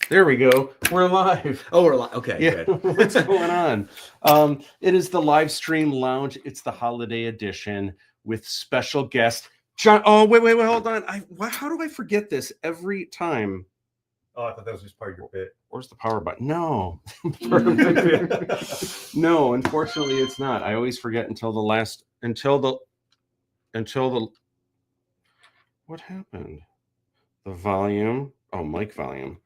There we go. We're live. Oh, we're live. Okay, yeah. good. What's going on? It is the Livestream Lounge. It's the holiday edition with special guest John. Oh, wait, hold on. How do I forget this every time? Oh, I thought that was just part of your bit. Where's the power button? No. No, unfortunately it's not. I always forget until the what happened? The volume. Oh, mic volume.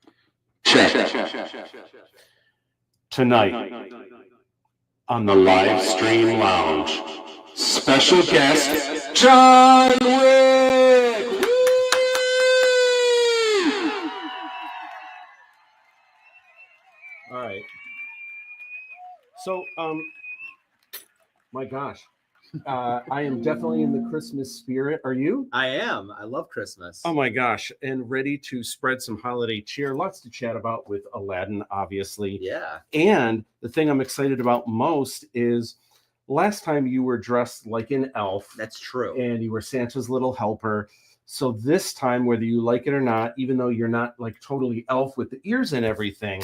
Tonight on the Livestream Lounge, special guest Jon Rick. Woo! All right. So, my gosh, I am definitely in the Christmas spirit. Are you? I am. I love Christmas. Oh my gosh, and ready to spread some holiday cheer. Lots to chat about with Aladdin, obviously. Yeah. And the thing I'm excited about most is last time you were dressed like an elf. That's true. And you were Santa's little helper. So this time, whether you like it or not, even though you're not like totally elf with the ears and everything,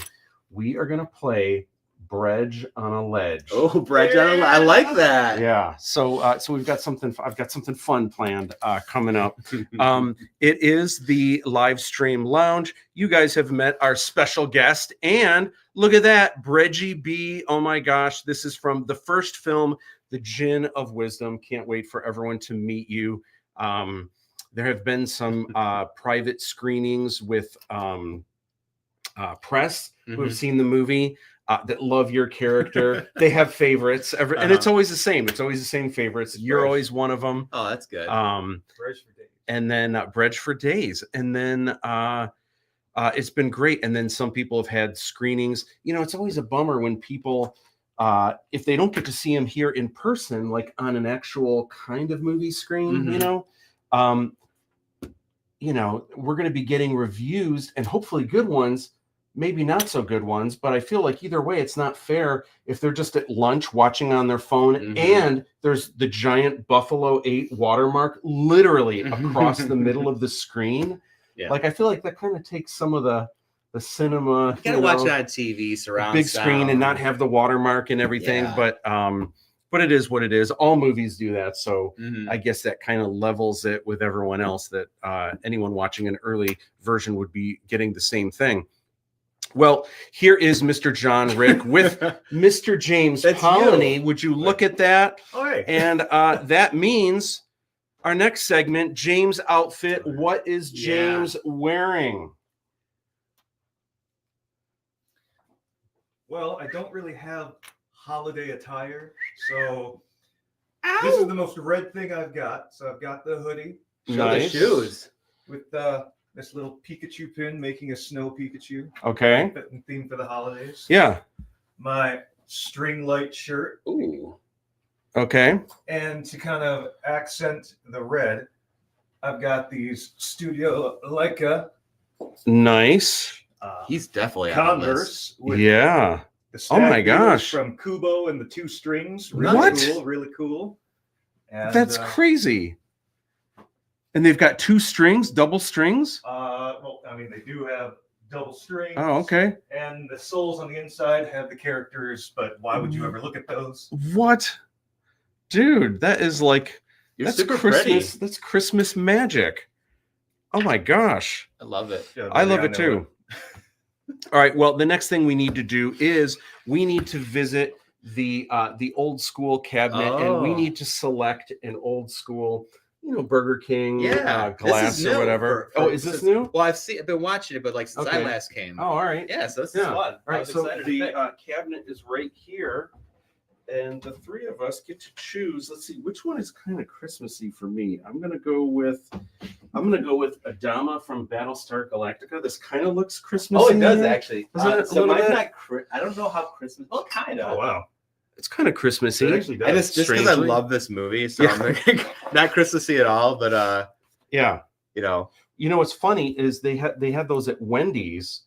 we are going to play Brej on a Ledge. Oh, Brej on a Ledge. I like that. Yeah. So we've got something. I've got something fun planned coming up. It is the Livestream Lounge. You guys have met our special guest, and look at that, Brej B. Oh my gosh, this is from the first film, The Djinn of Wisdom. Can't wait for everyone to meet you. There have been some private screenings with press who have seen the movie. That love your character. They have favorites, and it's always the same. It's always the same favorites. You're always one of them. Oh, that's good. Brej for days. And then Brej for days, and then it's been great. And then some people have had screenings. You know, it's always a bummer when people, if they don't get to see him here in person, like on an actual kind of movie screen. You know, we're going to be getting reviews and hopefully good ones. Maybe not so good ones, but I feel like either way, it's not fair if they're just at lunch watching on their phone and there's the giant Buffalo 8 watermark literally across the middle of the screen. Yeah. Like, I feel like that kind of takes some of the cinema. You gotta watch it on TV, surround big sound. Screen, and not have the watermark and everything. Yeah. But it is what it is. All movies do that. So I guess that kind of levels it with everyone else, that anyone watching an early version would be getting the same thing. Well, here is Mr. Jon Rick with Mr. James Polony. Would you look at that? All right. And that means our next segment, James' outfit. What is James wearing? Well, I don't really have holiday attire, so this is the most red thing I've got. So I've got the hoodie. Nice. The shoes. With this little Pikachu pin, making a snow Pikachu. Okay. Theme for the holidays. Yeah. My string light shirt. Ooh. Okay. And to kind of accent the red, I've got these Studio Leica. Nice. He's definitely Converse. On with yeah. The oh my gosh. From Kubo and the 2 strings. Really what? Cool. Really cool. And, that's crazy. And they've got 2 strings, double strings? Well, I mean, they do have double strings. Oh, okay. And the soles on the inside have the characters, but why would you ever look at those? What? Dude, that is like, that's super Christmas. pretty. That's Christmas magic. Oh my gosh. I love it. Yeah, I love it too. All right. Well, the next thing we need to do is we need to visit the old school cabinet, and we need to select an old school, Burger King glass or whatever. Is this new? Well, I've been watching it, but like since I last came. Oh, all right. Yeah, so this is fun. All right, so the to cabinet is right here, and the 3 of us get to choose. Let's see, which one is kind of Christmassy for me. I'm gonna go with Adama from Battlestar Galactica. This kind of looks Christmassy. Oh, it does actually. So mine's not. I don't know how Christmas. Well, kind of. Oh wow. It's kind of Christmassy. It actually does. And it's just because I love this movie, so I'm like, not Christmassy at all. But yeah, what's funny is they had those at Wendy's,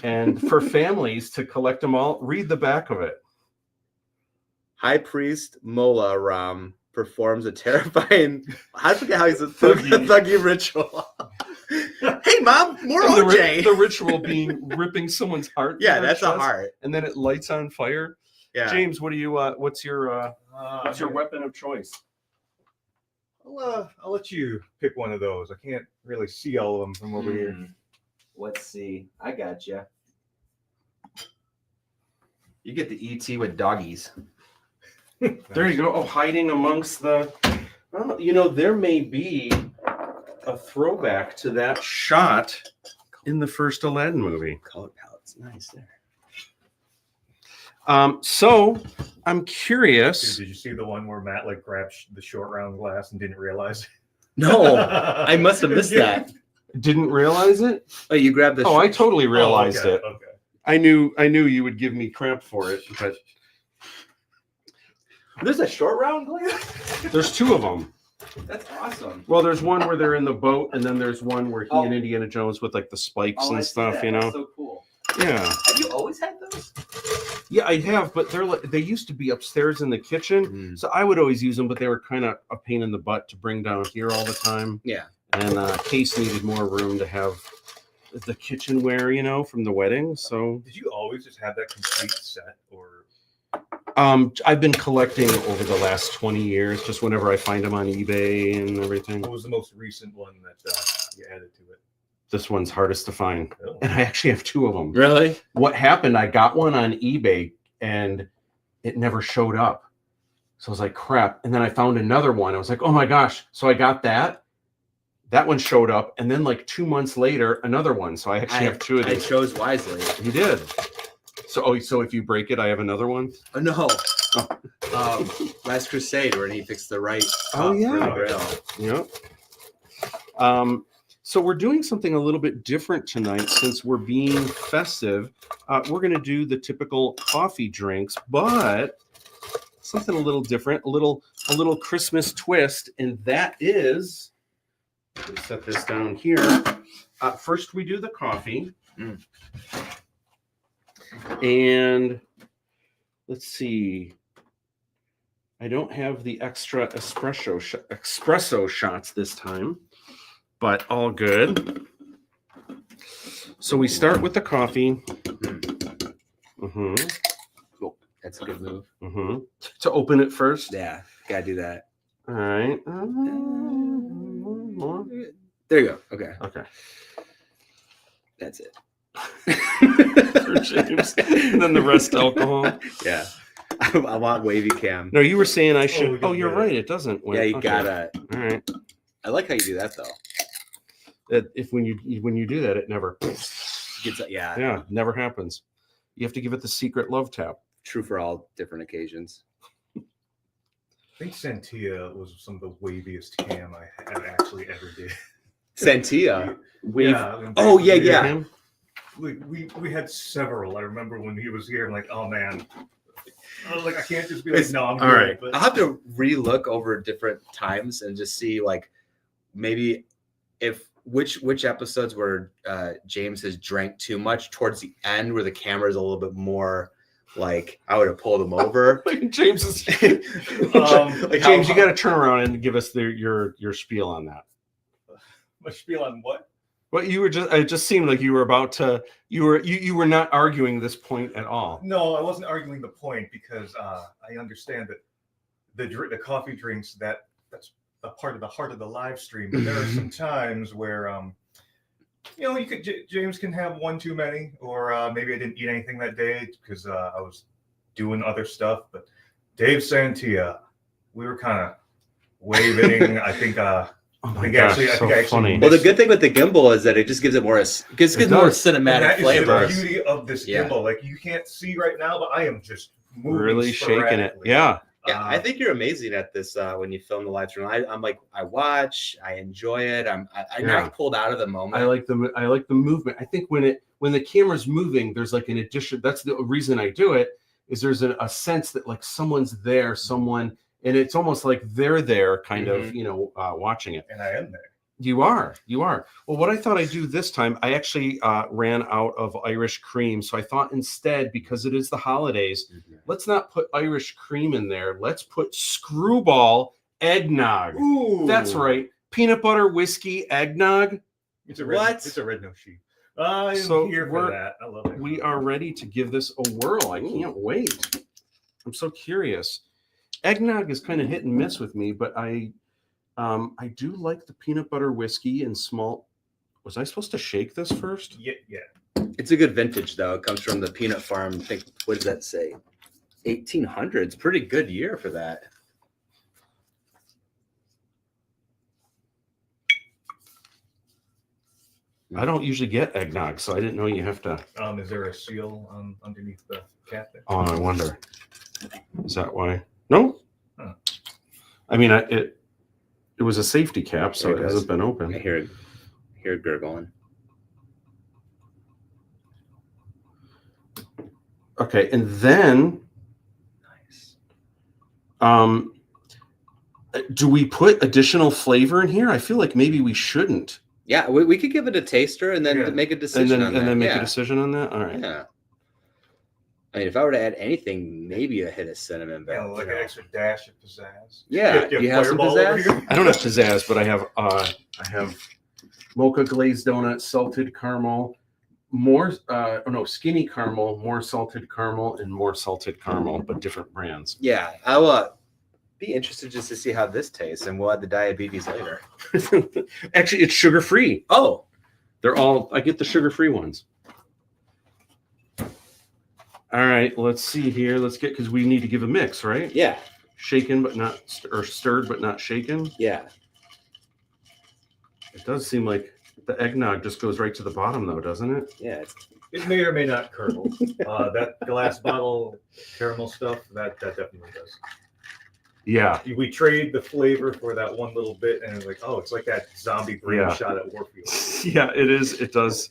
and for families to collect them all. Read the back of it. High Priest Mola Ram performs a terrifying. I forget how he's a thuggy ritual. Hey, Mom, more And OJ. the ritual being ripping someone's heart. Yeah, from their that's a chest, heart. and then it lights on fire. Yeah. James, what do you? What's your Okay. weapon of choice? I'll let you pick one of those. I can't really see all of them from over here. Let's see. I got you. You get the ET with doggies. There you go. Oh, hiding amongst the. Oh, there may be a throwback to that shot in the first Aladdin movie. Color palette's nice there. So I'm curious. Did you see the one where Matt like grabbed the short round glass and didn't realize? No, I must have missed that. Didn't realize it? Oh, you grabbed the. Oh, I totally realized okay, it. Okay. I knew you would give me crap for it, but There's a short round glass. there's two of them. That's awesome. Well, there's one where they're in the boat, and then there's one where he Oh. and Indiana Jones with like the spikes Oh, I and see stuff, that. you know? That's so cool. Yeah. Have you always had those? Yeah, I have, but they used to be upstairs in the kitchen, so I would always use them, but they were kind of a pain in the butt to bring down here all the time. Yeah. And Case needed more room to have the kitchenware, from the wedding. So Did you always just have that complete set, or? I've been collecting over the last 20 years, just whenever I find them on eBay and everything. What was the most recent one that you added to it? This one's hardest to find. Oh. And I actually have two of them. Really? What happened, I got one on eBay and it never showed up. So I was like, crap. And then I found another one. I was like, oh my gosh. So I got that. That one showed up. And then like 2 months later, another one. So I actually have two of I these. chose wisely. You did. So if you break it, I have another one? Oh, no. Last Crusade, where he fixed the right. Oh, top yeah. for the grill. Yep. So we're doing something a little bit different tonight since we're being festive. We're going to do the typical coffee drinks, but something a little different, a little Christmas twist, and that is. Let me set this down here. First, we do the coffee, and let's see. I don't have the extra espresso shots this time. But all good. So we start with the coffee. Cool. That's a good move. To open it first. Yeah, gotta do that. All right. There you go. Okay. Okay. That's it. For James. And then the rest alcohol. Yeah. I want wavy cam. No, you were saying I should. Oh, Oh, you're right. It doesn't. Yeah, you Okay. gotta. All right. I like how you do that though. If when you do that, it never. Yeah. Yeah, never happens. You have to give it the secret love tap. True for all different occasions. I think Santia was some of the waviest cam I have actually ever did. Santia. Wave. Yeah. Oh, yeah, yeah. Him? We had several. I remember when he was here. I'm like, oh man. I was like, I can't just be like, no, I'm all good. right. But I'll have to re-look over different times and just see like maybe if which episodes where James has drank too much towards the end where the camera is a little bit more like I would have pulled him over. Like James is Like James, you got to turn around and give us your spiel on that. my spiel on what? Well, it just seemed like you were about to. You were not arguing this point at all. No, I wasn't arguing the point because I understand that the coffee drinks that's a part of the heart of the live stream. But there are some times where James can have one too many, or maybe I didn't eat anything that day because I was doing other stuff. But Dave Santia, we were kind of waving. I think. Oh my I think gosh, actually- I so think I actually- funny. Well, the good thing with the gimbal is that it just gives it more gives more does. cinematic that is flavor. the beauty of this Yeah. gimbal. Like you can't see right now, but I am just moving Really shaking it. sporadically. Yeah. Yeah, I think you're amazing at this when you film the live stream. I'm like, I watch, I enjoy it. I'm Yeah. not pulled out of the moment. I like the movement. I think when the camera's moving, there's like an addition. That's the reason I do it. Is there's a sense that like someone's there, and it's almost like they're there, kind of, watching it. And I am there. You are. Well, what I thought I'd do this time, I actually ran out of Irish cream. So I thought instead, because it is the holidays, let's not put Irish cream in there. Let's put Screwball eggnog. Ooh, That's right. Peanut butter, whiskey, eggnog. It's a What? It's a red nose sheep. I'm So here for that. I love it. We are ready to give this a whirl. I can't wait. I'm so curious. Eggnog is kind of hit and miss with me, but I do like the peanut butter whiskey and small. Was I supposed to shake this first? Yeah. It's a good vintage though. It comes from the peanut farm. I think, what does that say? 1800s. Pretty good year for that. I don't usually get eggnog, so I didn't know you have to. Is there a seal underneath the cap there? Oh, I wonder. Is that why? No. Huh. I mean, it was a safety cap, so There it it is. hasn't been I open. hear it gurgling. Okay, and then Nice. do we put additional flavor in here? I feel like maybe we shouldn't. Yeah, we could give it a taster and then Yeah. make a decision on that. And then make yeah. a decision on that. All right. Yeah. I mean, if I were to add anything, maybe a hit of cinnamon. But, Yeah, like an extra dash of pizzazz. Yeah, you have some Fireball over pizzazz? here? I don't have pizzazz, but I have mocha glazed donut, salted caramel, skinny caramel, more salted caramel, and more salted caramel, but different brands. Yeah, I'll be interested just to see how this tastes, and we'll add the diabetes later. Actually, it's sugar free. Oh, I get the sugar free ones. All right, let's see here. Because we need to give a mix, right? yeah, Shaken, but not, or stirred, but not shaken. yeah. It does seem like the eggnog just goes right to the bottom, though, doesn't it? Yeah, It may or may not curdle. That glass bottle caramel stuff, that definitely does. Yeah. We trade the flavor for that one little bit, and it's like, oh, it's like that zombie brain Yeah. shot at Warfield. Yeah, it is. It does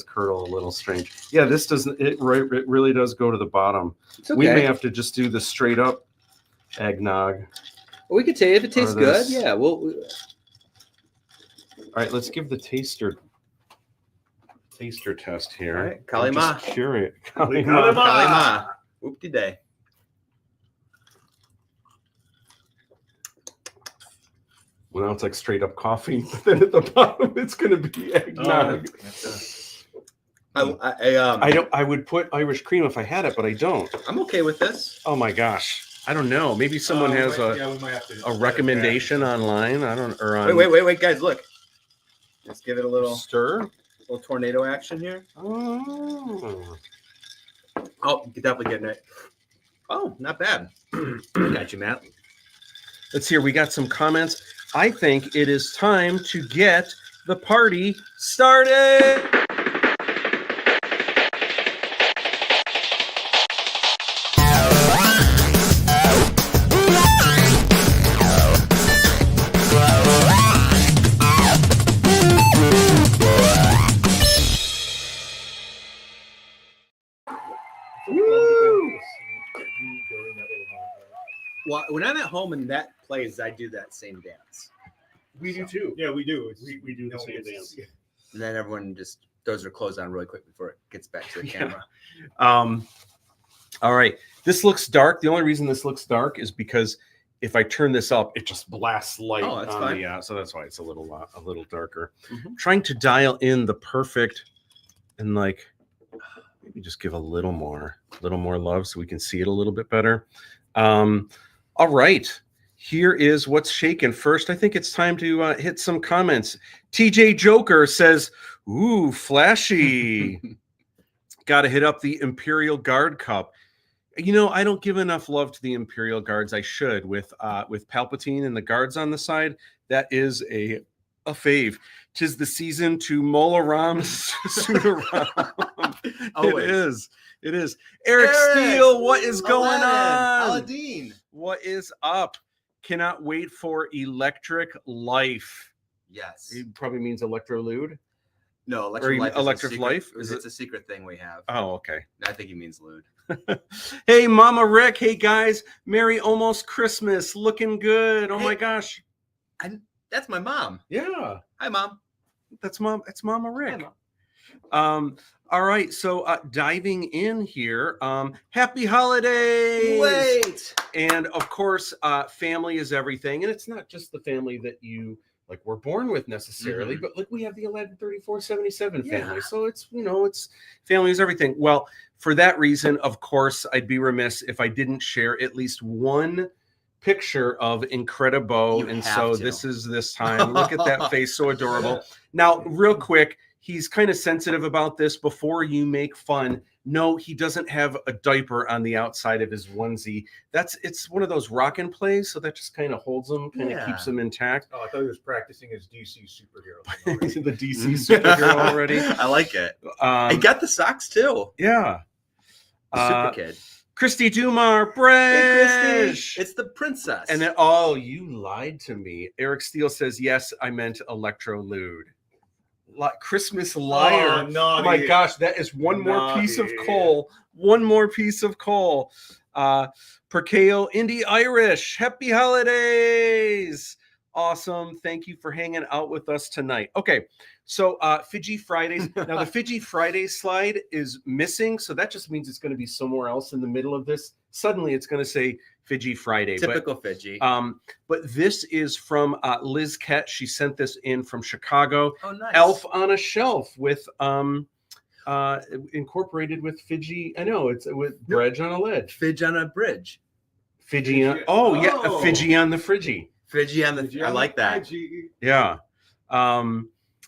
curdle a little strange. Yeah, this doesn't. It really does go to the bottom. it's okay. We may have to just do the straight up eggnog. We could say if it tastes Or good. this. Yeah, All right, let's give the taster test here. All right, I'm Kalima. just curious. Kalima. Kalima. Whoop-de-day. Well, now it's like straight up coffee. But then at the bottom, it's going to be eggnog. I would put Irish cream if I had it, but I don't. I'm okay with this. Oh my gosh, I don't know. Maybe someone has we might have to a recommendation online. I don't. Or on Wait, guys, look. Let's give it a little stir. tornado action here. Oh. Oh, you're definitely getting it. Oh, not bad. Got you, Matt. Let's hear. We got some comments. I think it is time to get the party started. Well, when I'm at home and that plays, I do that same dance. We do too. Yeah, we do. We do the same dance. And then everyone just throws their clothes on really quick before it gets back to the Yeah. camera. All right. This looks dark. The only reason this looks dark is because if I turn this up, it just blasts light Oh, that's on fine. the so that's why it's a little darker. Mhm. Trying to dial in the perfect and like maybe just give a little more love so we can see it a little bit better. All right. Here is what's shaken. First, I think it's time to hit some comments. TJ Joker says, "Ooh, flashy." Got to hit up the Imperial Guard cup. You know, I don't give enough love to the Imperial Guards. I should with Palpatine and the guards on the side. That is a fave. 'Tis the season to Molaram Sudaram. Always. It is. Eric Steele, what is going on? ALADDIN. What is up? Cannot wait for Electric Life. Yes. It probably means Electrolude. No, Or Electric Life. Electric is a Life? secret, Is it's a secret thing we have. Oh, okay. I think he means lewd. Hey, Mama Rick. Hey, guys. Merry almost Christmas. Looking good. Oh, my gosh. That's my mom. Yeah. Hi, Mom. That's Mama Rick. Hi, Mom. All right. So diving in here. Happy holidays. Wait. And of course, family is everything. And it's not just the family that you we're born with necessarily, but like we have the Aladdin 3477 family. Yeah. So it's, it's family is everything. Well, for that reason, of course, I'd be remiss if I didn't share at least one picture of Incredibo. You And have so to. this is this time. Look at that face, so adorable. Now, real quick, he's kind of sensitive about this. Before you make fun, no, he doesn't have a diaper on the outside of his onesie. It's one of those rock and plays, so that just kind of holds him, kind of keeps him intact. Oh, I thought he was practicing his DC superhero thing already. The DC superhero already. I like it. I got the socks too. Yeah. Super kid. Christy Dumar, Brej. Hey, Christy. It's the princess. And then, you lied to me. Eric Steele says, yes, I meant Electro Lude. Christmas liar. Oh my gosh, that is one more piece of coal. One more piece of coal. Perkeo Indie Irish. Happy holidays. Awesome. Thank you for hanging out with us tonight. Okay, so Fiji Fridays. Now the Fiji Fridays slide is missing, so that just means it's going to be somewhere else in the middle of this. Suddenly it's going to say Fiji Friday. Typical Fiji. But this is from Liz Kett. She sent this in from Chicago. Oh, nice. Elf on a Shelf with incorporated with Fiji. I know it's with Brej on a Ledge. Fidge on a bridge. Fiji on. Oh, yeah, Fiji on the Friggy. Fidgy on the. I like that. Yeah.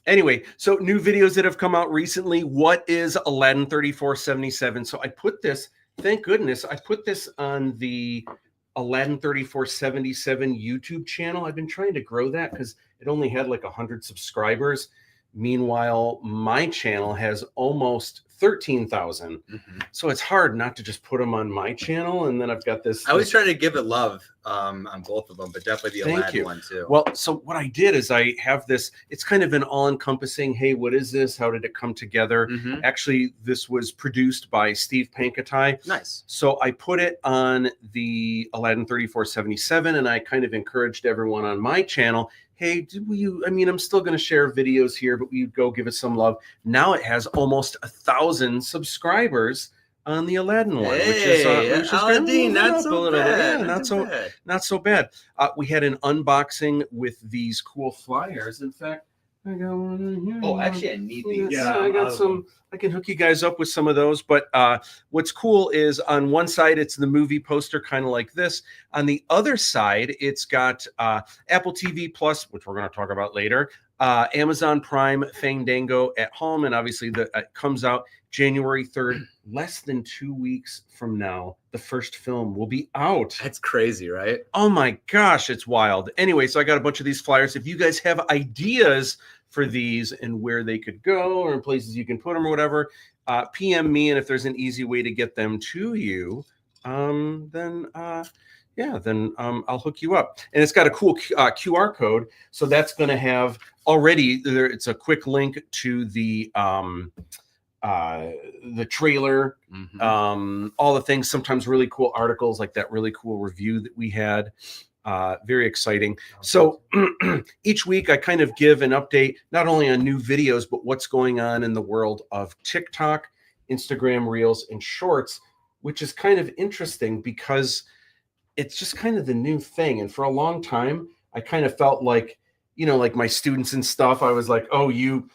Anyway, so new videos that have come out recently. What is Aladdin 3477? So I put this. Thank goodness I put this on the Aladdin 3477 YouTube channel. I've been trying to grow that because it only had like 100 subscribers. Meanwhile, my channel has almost 13,000. So it's hard not to just put them on my channel. And then I've got this. I was trying to give it love on both of them, but definitely the Aladdin one too. Well, so what I did is I have this, it's kind of an all-encompassing, hey, what is this? How did it come together? Actually, this was produced by Steve Pankatai. Nice. So I put it on the Aladdin 3477 and I kind of encouraged everyone on my channel, hey, I'm still going to share videos here, but will you go give it some love? Now it has almost 1,000 subscribers on the Aladdin one, which is ALADDIN, not so bad. Yeah, not so bad. We had an unboxing with these cool flyers. In fact, I got one in here. Oh, actually, I need these. Yeah, I got some. I can hook you guys up with some of those. But what's cool is on one side, it's the movie poster, kind of like this. On the other side, it's got Apple TV Plus, which we're going to talk about later, Amazon Prime, Fandango at home, and obviously it comes out January 3rd, less than 2 weeks from now. The first film will be out. That's crazy, right? Oh my gosh, it's wild. Anyway, so I got a bunch of these flyers. If you guys have ideas for these and where they could go or in places you can put them or whatever, PM me, and if there's an easy way to get them to you, then I'll hook you up. And it's got a cool QR code, so that's going to have already there. It's a quick link to the trailer, all the things. Sometimes really cool articles, like that really cool review that we had. Very exciting. So each week I kind of give an update, not only on new videos, but what's going on in the world of TikTok, Instagram Reels, and Shorts, which is kind of interesting because it's just kind of the new thing. And for a long time, I kind of felt like, like my students and stuff, I was like, oh, you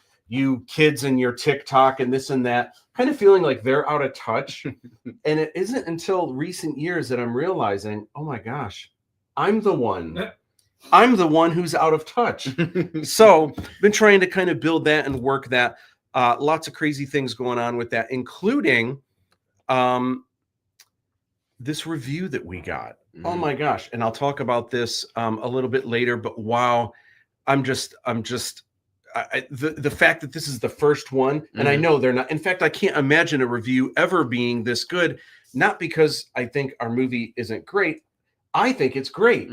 kids and your TikTok and this and that, kind of feeling like they're out of touch. And it isn't until recent years that I'm realizing, oh my gosh, I'm the one who's out of touch. So been trying to kind of build that and work that. Lots of crazy things going on with that, including this review that we got. Oh my gosh. And I'll talk about this a little bit later, but wow, the fact that this is the first one, and I know they're not, in fact, I can't imagine a review ever being this good, not because I think our movie isn't great. I think it's great,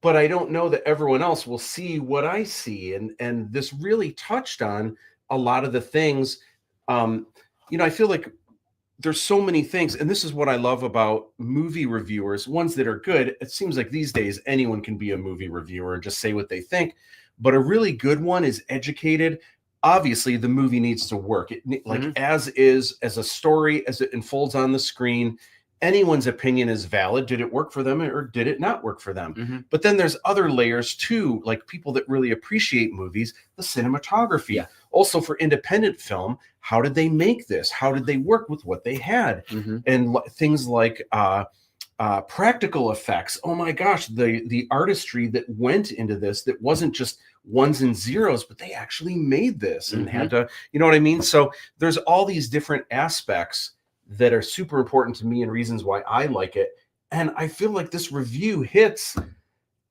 but I don't know that everyone else will see what I see. And this really touched on a lot of the things. I feel like there's so many things, and this is what I love about movie reviewers, ones that are good. It seems like these days anyone can be a movie reviewer and just say what they think, but a really good one is educated. Obviously, the movie needs to work. As a story, as it unfolds on the screen, anyone's opinion is valid. Did it work for them or did it not work for them? Mhm. But then there's other layers too, like people that really appreciate movies, the cinematography. Yeah. Also for independent film, how did they make this? How did they work with what they had? Mhm. And things like practical effects. Oh my gosh, the artistry that went into this, that wasn't just ones and zeros, but they actually made this and had to, you know what I mean? So there's all these different aspects that are super important to me and reasons why I like it. And I feel like this review hits.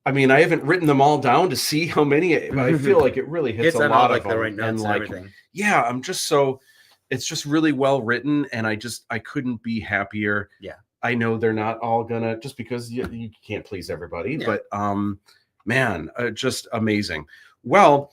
I mean, I haven't written them all down to see how many, but I feel like it really hits a on lot all, like, of the them. right notes and everything. Yeah, I'm just so, it's just really well written, and I couldn't be happier. Yeah. I know they're not all gonna, just because you can't please everybody, but man, just amazing. Well,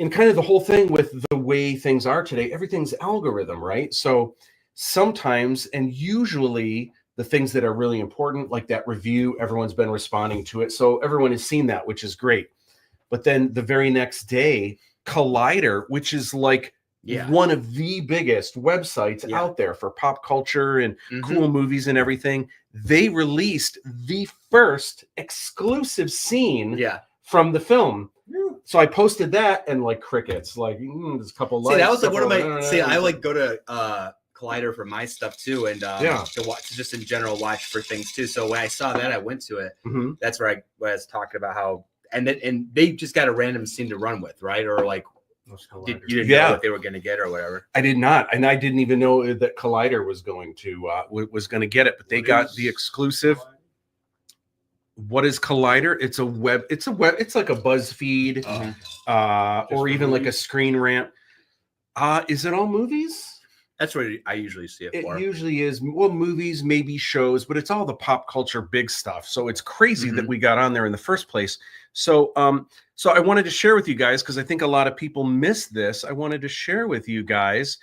in kind of the whole thing with the way things are today, everything's algorithm, right? So sometimes, and usually, the things that are really important, like that review, everyone's been responding to it, so everyone has seen that, which is great. But then the very next day, Collider, which is like one of the biggest websites out there for pop culture and cool movies and everything, they released the first exclusive scene from the film. So I posted that, and like crickets, like there's a couple likes. See, that was like one of my. See, I like go to Collider for my stuff too, and to watch, just in general, watch for things too. So when I saw that, I went to it. That's where I was talking about how, and they just got a random scene to run with, right? Or like, you didn't know what they were going to get or whatever. I did not, and I didn't even know that Collider was going to get it, but they got the exclusive. What is Collider? It's like a BuzzFeed, or even like a Screen Rant. Is it all movies? That's what I usually see it for. It usually is. Well, movies, maybe shows, but it's all the pop culture big stuff. So it's crazy that we got on there in the first place. So, so I wanted to share with you guys, because I think a lot of people miss this. I wanted to share with you guys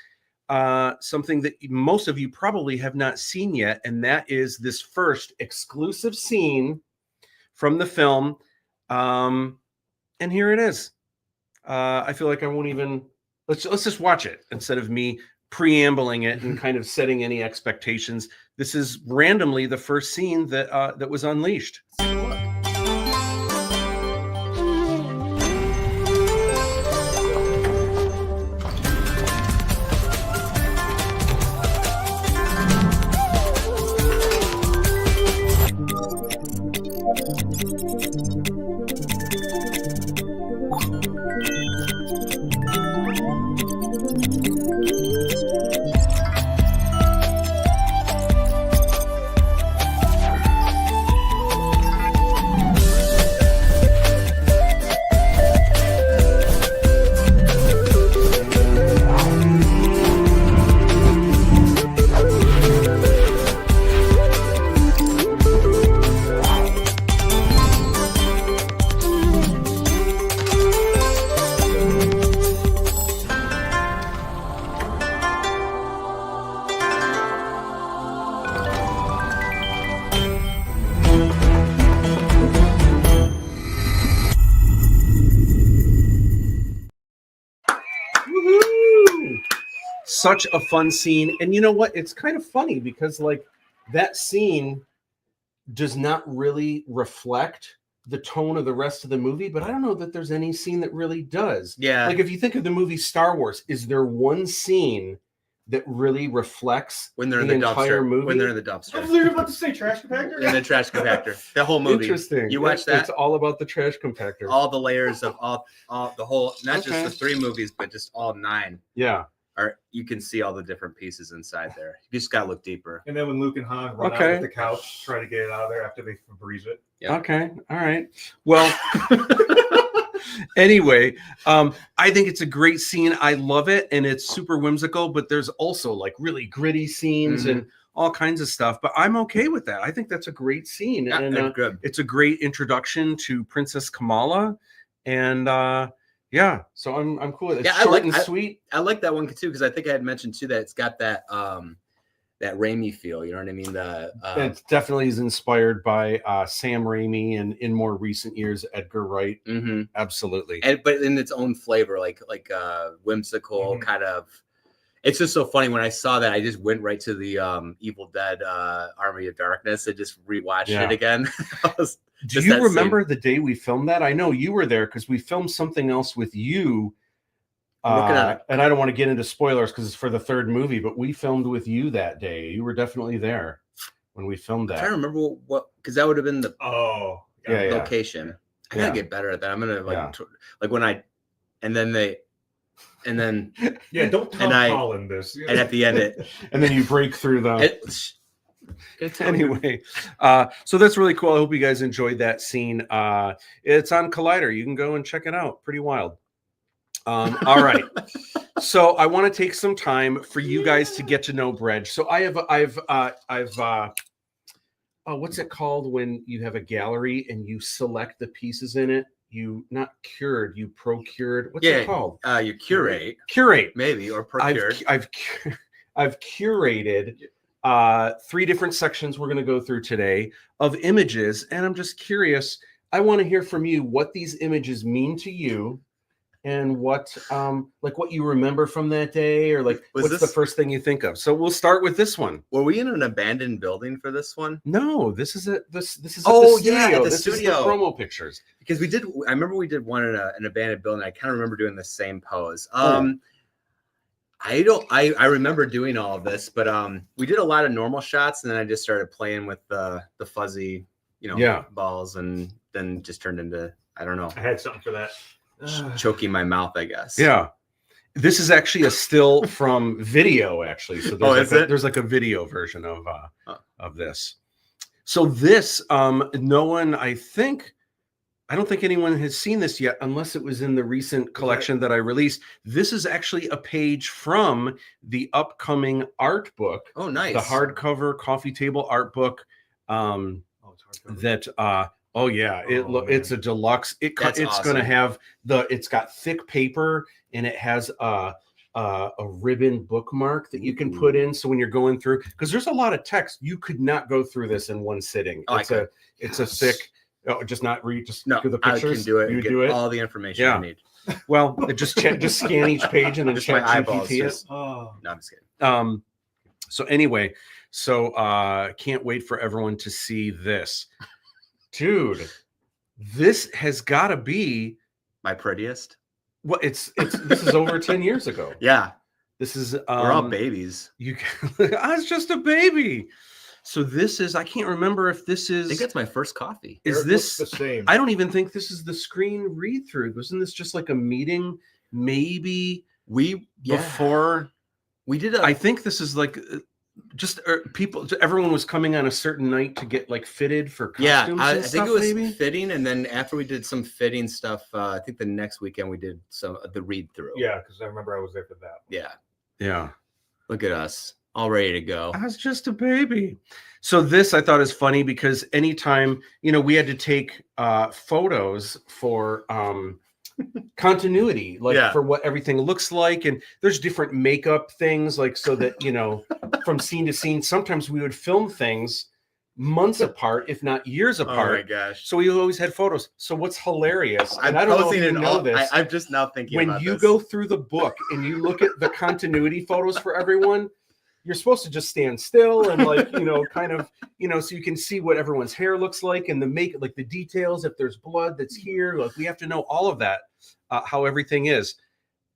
something that most of you probably have not seen yet, and that is this first exclusive scene from the film. And here it is. I feel like I won't even, let's just watch it instead of me preambling it and kind of setting any expectations. This is randomly the first scene that was unleashed. Such a fun scene. And you know what? It's kind of funny because like that scene does not really reflect the tone of the rest of the movie, but I don't know that there's any scene that really does. Yeah. Like if you think of the movie Star Wars, is there one scene that really reflects when they're in the the entire dumpster? movie? When they're in the dumpster. I was literally about to say trash compactor. In the trash compactor. The whole movie. Interesting. You watch that? It's all about the trash compactor. All the layers of all the whole, not just the 3 movies, but just all 9. Yeah. Or you can see all the different pieces inside there. You just gotta look deeper. And then when Luke and Han run out with the couch, try to get it out of there after they Febreze it. Yeah. Okay. All right. Well, anyway, I think it's a great scene. I love it, and it's super whimsical, but there's also like really gritty scenes and all kinds of stuff. But I'm okay with that. I think that's a great scene. Yeah, and good. It's a great introduction to Princess Kamala. And yeah, so I'm cool with it. Yeah, It's short and sweet. I like that one too, because I think I had mentioned too that it's got that that Raimi feel. You know what I mean? It definitely is inspired by Sam Raimi, and in more recent years, Edgar Wright. Absolutely. But in its own flavor, like whimsical kind of. it's just so funny when I saw that. I just went right to the Evil Dead Army of Darkness and just rewatched it again. Do you remember the day we filmed that? I know you were there because we filmed something else with you. And I don't want to get into spoilers because it's for the third movie, but we filmed with you that day. You were definitely there when we filmed that. I don't remember what because that would have been the location. I gotta get better at that. I'm gonna like when I and then don't Tom Holland this. And at the end and then you break through the anyway. So that's really cool. I hope you guys enjoyed that scene. It's on Collider. You can go and check it out. Pretty wild. All right. So I want to take some time for you guys to get to know Brej. So I've what's it called when you have a gallery and you select the pieces in it? You not cured, you procured. What's it called? You curate. Curate, maybe, or procured. I've curated 3 different sections we're going to go through today of images, and I'm just curious. I want to hear from you what these images mean to you. And what what you remember from that day, or like what's the first thing you think of? So we'll start with this one. Were we in an abandoned building for this one? No, this is this is the studio. The this studio. is the promo pictures. Because I remember we did one in an abandoned building. I kind of remember doing the same pose. I remember doing all of this, but we did a lot of normal shots, and then I just started playing with the fuzzy, balls, and then just turned into I don't know. I had something for that. Choking my mouth, I guess. Yeah, this is actually a still from video. Actually, so there's like a video version of this. So this, no one, I don't think anyone has seen this yet, unless it was in the recent collection that I released. This is actually a page from the upcoming art book. Oh, nice! The hardcover coffee table art book. Oh yeah, it's a deluxe. It's awesome. Going to have it's got thick paper, and it has a ribbon bookmark that you can put in. So when you're going through, because there's a lot of text, you could not go through this in one sitting. It's a thick. Just not read. Just do the pictures. I can do it. You do it. All the information I need. Well, just scan each page and then just my eyeballs. No, I'm just kidding. So anyway, can't wait for everyone to see this. Dude, this has got to be my prettiest. Well, this is over 10 years ago. Yeah, this is. We're all babies. I was just a baby. So this is. I can't remember if this is. I think that's my first coffee. Is this the same? I don't even think this is the screen read through. Wasn't this just like a meeting? Maybe before we did. I think this is like. Everyone was coming on a certain night to get like fitted for costumes. I think it was fitting, and then after we did some fitting stuff, I think the next weekend we did the read through. Yeah, because I remember I was there for that. Yeah. Look at us, all ready to go. I was just a baby. So this I thought is funny because anytime we had to take photos for continuity, for what everything looks like, and there's different makeup things, like so that from scene to scene. Sometimes we would film things months apart, if not years apart. Oh my gosh! So we always had photos. So what's hilarious, and I don't know if you know this. I'm just now thinking when you go through the book and you look at the continuity photos for everyone. You're supposed to just stand still and kind of, so you can see what everyone's hair looks like and the details. If there's blood that's here, we have to know all of that, how everything is.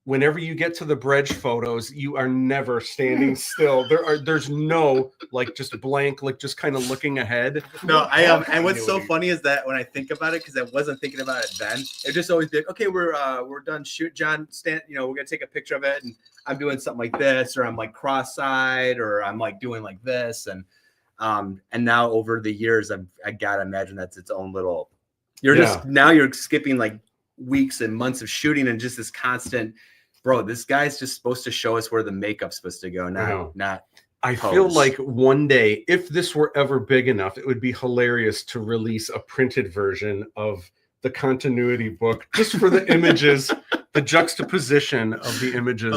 Whenever you get to the Brej photos, you are never standing still. There's no just blank, just kind of looking ahead. No, I am. And what's so funny is that when I think about it, because I wasn't thinking about it then, it just always be like, okay, we're done. Shoot, John, stand. We're gonna take a picture of it, and I'm doing something like this, or I'm cross-eyed, or I'm doing like this, and now over the years, I gotta imagine that's its own little. You're skipping weeks and months of shooting, and just this constant. Bro, this guy's just supposed to show us where the makeup's supposed to go, not. I feel like one day, if this were ever big enough, it would be hilarious to release a printed version of the continuity book just for the images, the juxtaposition of the images.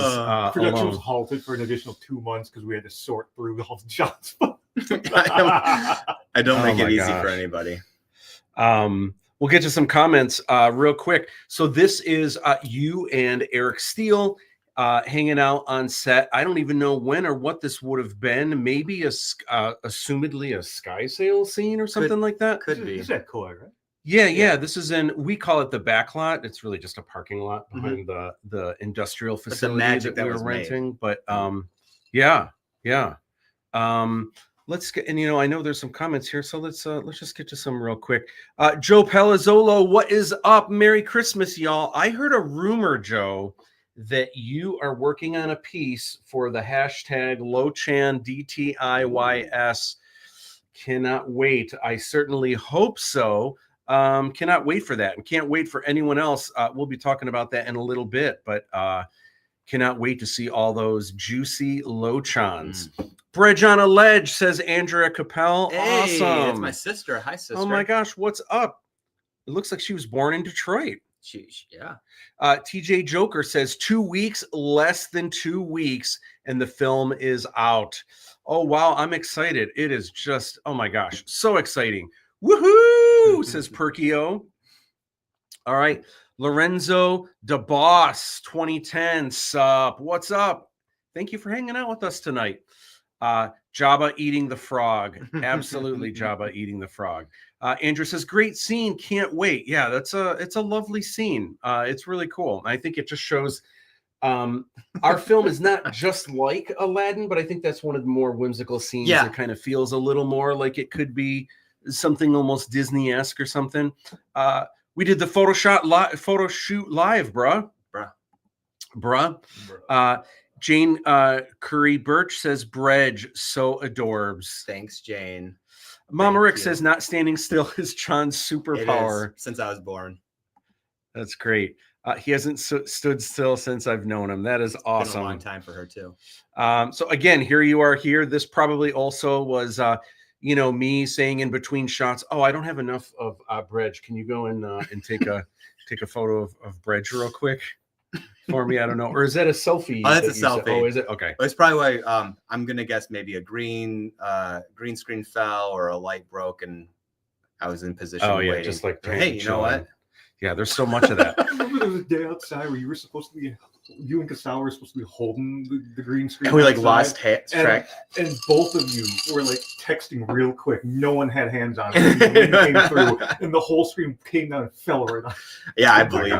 Production was halted for an additional 2 months because we had to sort through all the shots. I don't make it easy for anybody. We'll get to some comments real quick. So this is you and Eric Steele. hanging out on set. I don't even know when or what this would have been. Maybe assumedly a sky sail scene or something like that. Could be. Is that Koi, right? Yeah. This is we call it the back lot. It's really just a parking lot behind the industrial facility that we were renting. But yeah. Let's get, and I know there's some comments here, so let's just get to some real quick. Joe Palazzolo, what is up? Merry Christmas, y'all. I heard a rumor, Joe, that you are working on a piece for the hashtag LoChanDTIYS. Cannot wait. I certainly hope so. Cannot wait for that, and can't wait for anyone else. We'll be talking about that in a little bit, but cannot wait to see all those juicy LoChans. Brej on a ledge, says Andrea Capel. Hey, awesome. It's my sister. Hi, sister. Oh my gosh, what's up? It looks like she was born in Detroit. Yeah. TJ Joker says 2 weeks, less than 2 weeks, and the film is out. Oh wow, I'm excited. It is just, oh my gosh, so exciting. Woohoo! Says Perkio. All right. Lorenzo DeBoss 2010 sup. What's up? Thank you for hanging out with us tonight. Jabba eating the frog. Absolutely, Jabba eating the frog. Andrew says, great scene. Can't wait. Yeah, it's a lovely scene. It's really cool. I think it just shows our film is not just like Aladdin, but I think that's one of the more whimsical scenes that kind of feels a little more like it could be something almost Disney-esque or something. We did the photo shoot live, bruh. Jane Curry Birch says, Brej, so adorbs. Thanks, Jane. Mama Rick says, not standing still is John's superpower. Since I was born. That's great. He hasn't stood still since I've known him. That is awesome. It's been a long time for her, too. So, again, here you are here. This probably also was, me saying in between shots, oh, I don't have enough of Brej. Can you go and take a photo of Brej real quick? For me, I don't know. Or is that a selfie? Oh, that's a selfie. Oh, is it? Okay. It's probably why I'm gonna guess maybe a green screen fell or a light broke and I was in position. Oh yeah, waiting. just like hey, you know what? Yeah, there's so much of that. I remember there was a day outside where you and Casal were supposed to be holding the green screen. And we lost track. And both of you were texting real quick. No one had hands on it. It came through, and the whole screen came down and fell right on. Yeah, I believe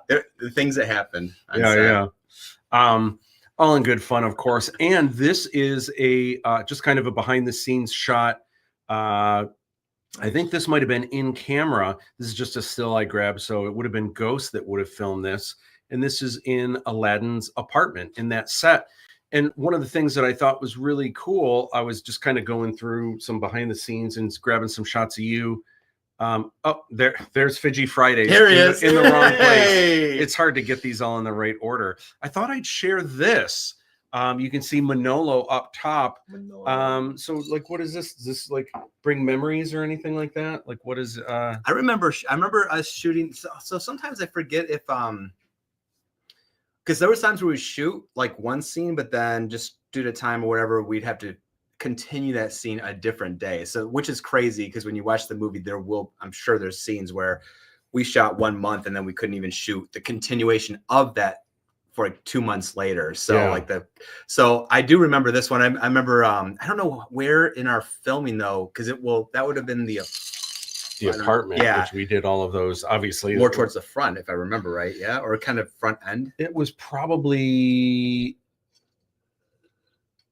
the things that happen. Yeah. All in good fun, of course. And this is a just kind of a behind the scenes shot. I think this might have been in camera. This is just a still I grabbed. So it would have been Ghost that would have filmed this. And this is in Aladdin's apartment in that set. And one of the things that I thought was really cool, I was just kind of going through some behind the scenes and grabbing some shots of you. There's Fiji Fridays. Here he is. In the wrong place. It's hard to get these all in the right order. I thought I'd share this. You can see Manolo up top. So what is this? Does this bring memories or anything like that? What is I remember us shooting. So sometimes I forget if because there was times where we shoot one scene, but then just due to time or whatever, we'd have to continue that scene a different day. So which is crazy because when you watch the movie, I'm sure there's scenes where we shot 1 month and then we couldn't even shoot the continuation of that for 2 months later. So so I do remember this one. I remember I don't know where in our filming though, because that would have been the apartment, which we did all of those obviously more towards the front, if I remember right. Yeah, or kind of front end. It was probably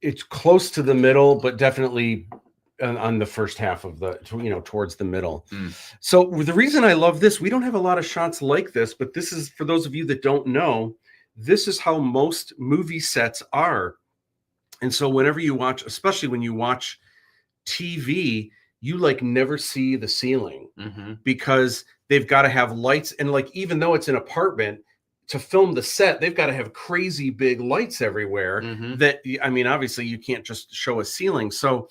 it's close to the middle, but definitely on the first half of the towards the middle. So the reason I love this, we don't have a lot of shots like this, but this is for those of you that don't know. This is how most movie sets are. And so whenever you watch, especially when you watch TV, you never see the ceiling because they've got to have lights. And even though it's an apartment, to film the set, they've got to have crazy big lights everywhere that, obviously you can't just show a ceiling. So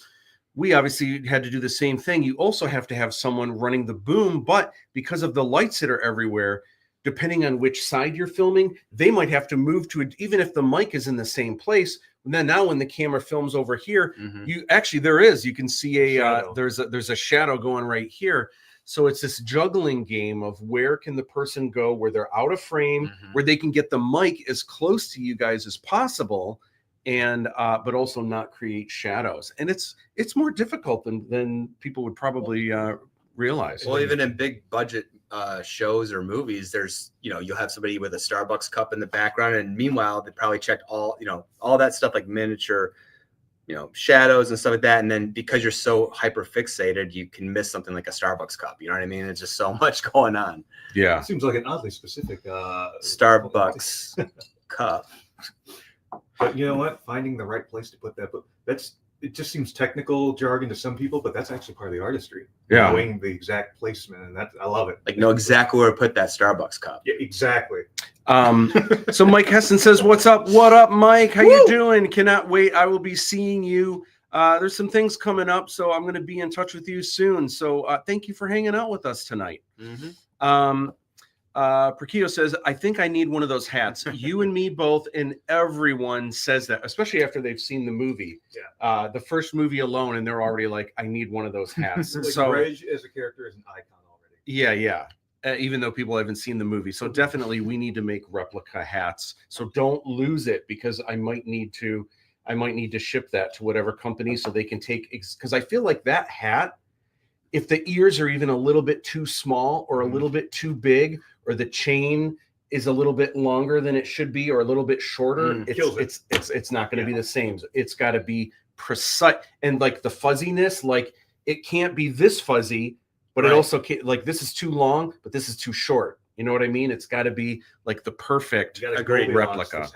we obviously had to do the same thing. You also have to have someone running the boom, but because of the lights that are everywhere, depending on which side you're filming, they might have to move to it, even if the mic is in the same place. And then now when the camera films over here, you can see there's a shadow going right here. So it's this juggling game of where can the person go where they're out of frame, where they can get the mic as close to you guys as possible, and but also not create shadows. And it's more difficult than people would probably realize. Well, even in big budget shows or movies, there's, you'll have somebody with a Starbucks cup in the background, and meanwhile they probably checked all that stuff like miniature, shadows and stuff like that. And then because you're so hyper fixated, you can miss something like a Starbucks cup. You know what I mean? It's just so much going on. Yeah. It seems like an oddly specific Starbucks cup. But you know what? Finding the right place to put that, it just seems technical jargon to some people, but that's actually part of the artistry. Yeah. Knowing the exact placement, and I love it. Like, know exactly where to put that Starbucks cup. Yeah, exactly. So Mike Heston says, "What's up? What up, Mike? How you doing? Cannot wait. I will be seeing you. There's some things coming up, so I'm going to be in touch with you soon. So thank you for hanging out with us tonight." Perkito says, "I think I need one of those hats." You and me both, and everyone says that, especially after they've seen the movie. Yeah. The first movie alone, and they're already like, "I need one of those hats." Like So Brej as a character is an icon already. yeah. Even though people haven't seen the movie. So definitely we need to make replica hats. So don't lose it, because I might need to ship that to whatever company so they can take, because I feel like that hat, if the ears are even a little bit too small or a little bit too big, or the chain is a little bit longer than it should be, or a little bit shorter, it's not going to be the same. It's got to be precise, and like the fuzziness, like it can't be this fuzzy, but it also can't, like this is too long, but this is too short. You know what I mean? It's got to be like the perfect replica.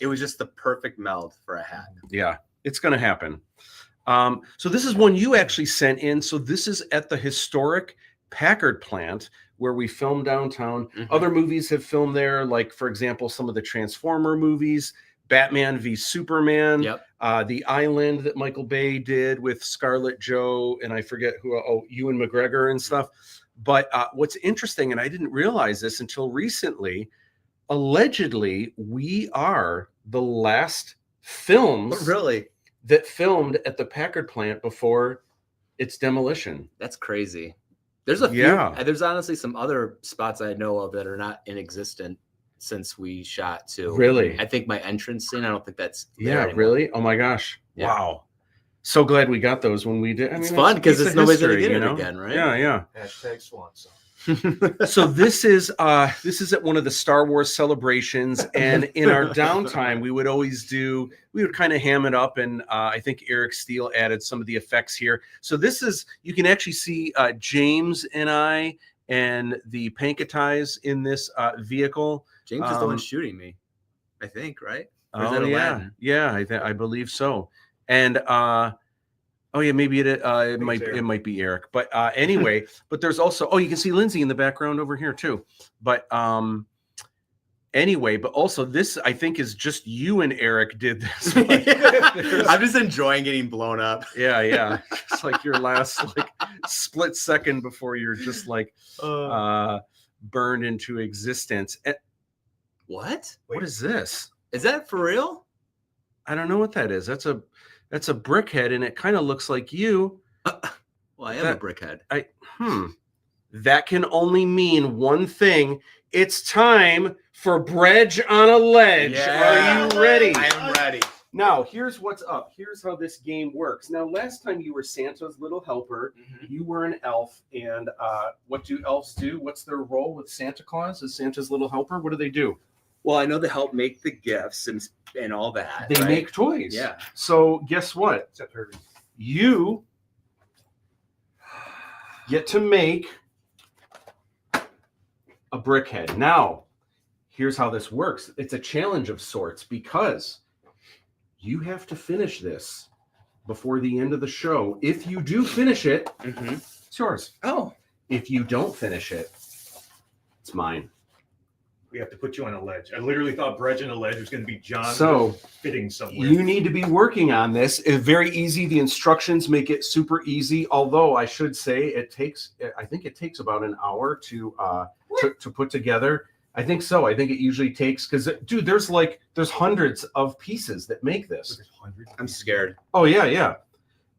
It was just the perfect meld for a hat. Yeah, it's going to happen. So this is one you actually sent in. So this is at the historic Packard plant where we filmed downtown. Other movies have filmed there, like, for example, some of the Transformer movies, Batman v Superman, The Island that Michael Bay did with Scarlett Joe, and I forget who, Ewan McGregor and stuff. But what's interesting, and I didn't realize this until recently, allegedly we are the last films that filmed at the Packard plant before its demolition. That's crazy. There's a few, there's honestly some other spots I know of that are not in existence since we shot too. Really? I think my entrance scene, I don't think that's really? Oh my gosh. Yeah. Wow. So glad we got those when we did. I mean, it's fun because it's nobody's gonna get it again, right? Yeah. Hashtag Swan Song. So this is at one of the Star Wars celebrations, and in our downtime we would kind of ham it up, and I think Eric Steele added some of the effects here. So this is, you can actually see James and I and the Pankatais in this vehicle. James is the one shooting me, I think, right? Or is that ALADDIN? I believe so. And maybe it might be Eric, but anyway, but there's also, you can see Lindsay in the background over here too. But anyway, but also this, I think, is just you and Eric did this. I'm just enjoying getting blown up. Yeah. It's like your last split second before you're just burned into existence. What? What is this? Is that for real? I don't know what that is. That's a brickhead, and it kind of looks like you. Well, I am a brickhead. That can only mean one thing. It's time for Brej on a Ledge. Yeah. Are you ready? I am ready. Now, here's what's up. Here's how this game works. Now, last time you were Santa's little helper. You were an elf. And what do elves do? What's their role with Santa Claus as Santa's little helper? What do they do? Well, I know they help make the gifts and all that. They make toys. Yeah. So guess what? You get to make a brickhead. Now, here's how this works. It's a challenge of sorts, because you have to finish this before the end of the show. If you do finish it, it's yours. Oh. If you don't finish it, it's mine. We have to put you on a ledge. I literally thought Brej on a ledge was going to be John fitting somewhere. You need to be working on this. It's very easy. The instructions make it super easy. Although I should say I think it takes about an hour to put together. I think so. I think it usually takes, because dude, there's hundreds of pieces that make this. I'm scared. Oh yeah.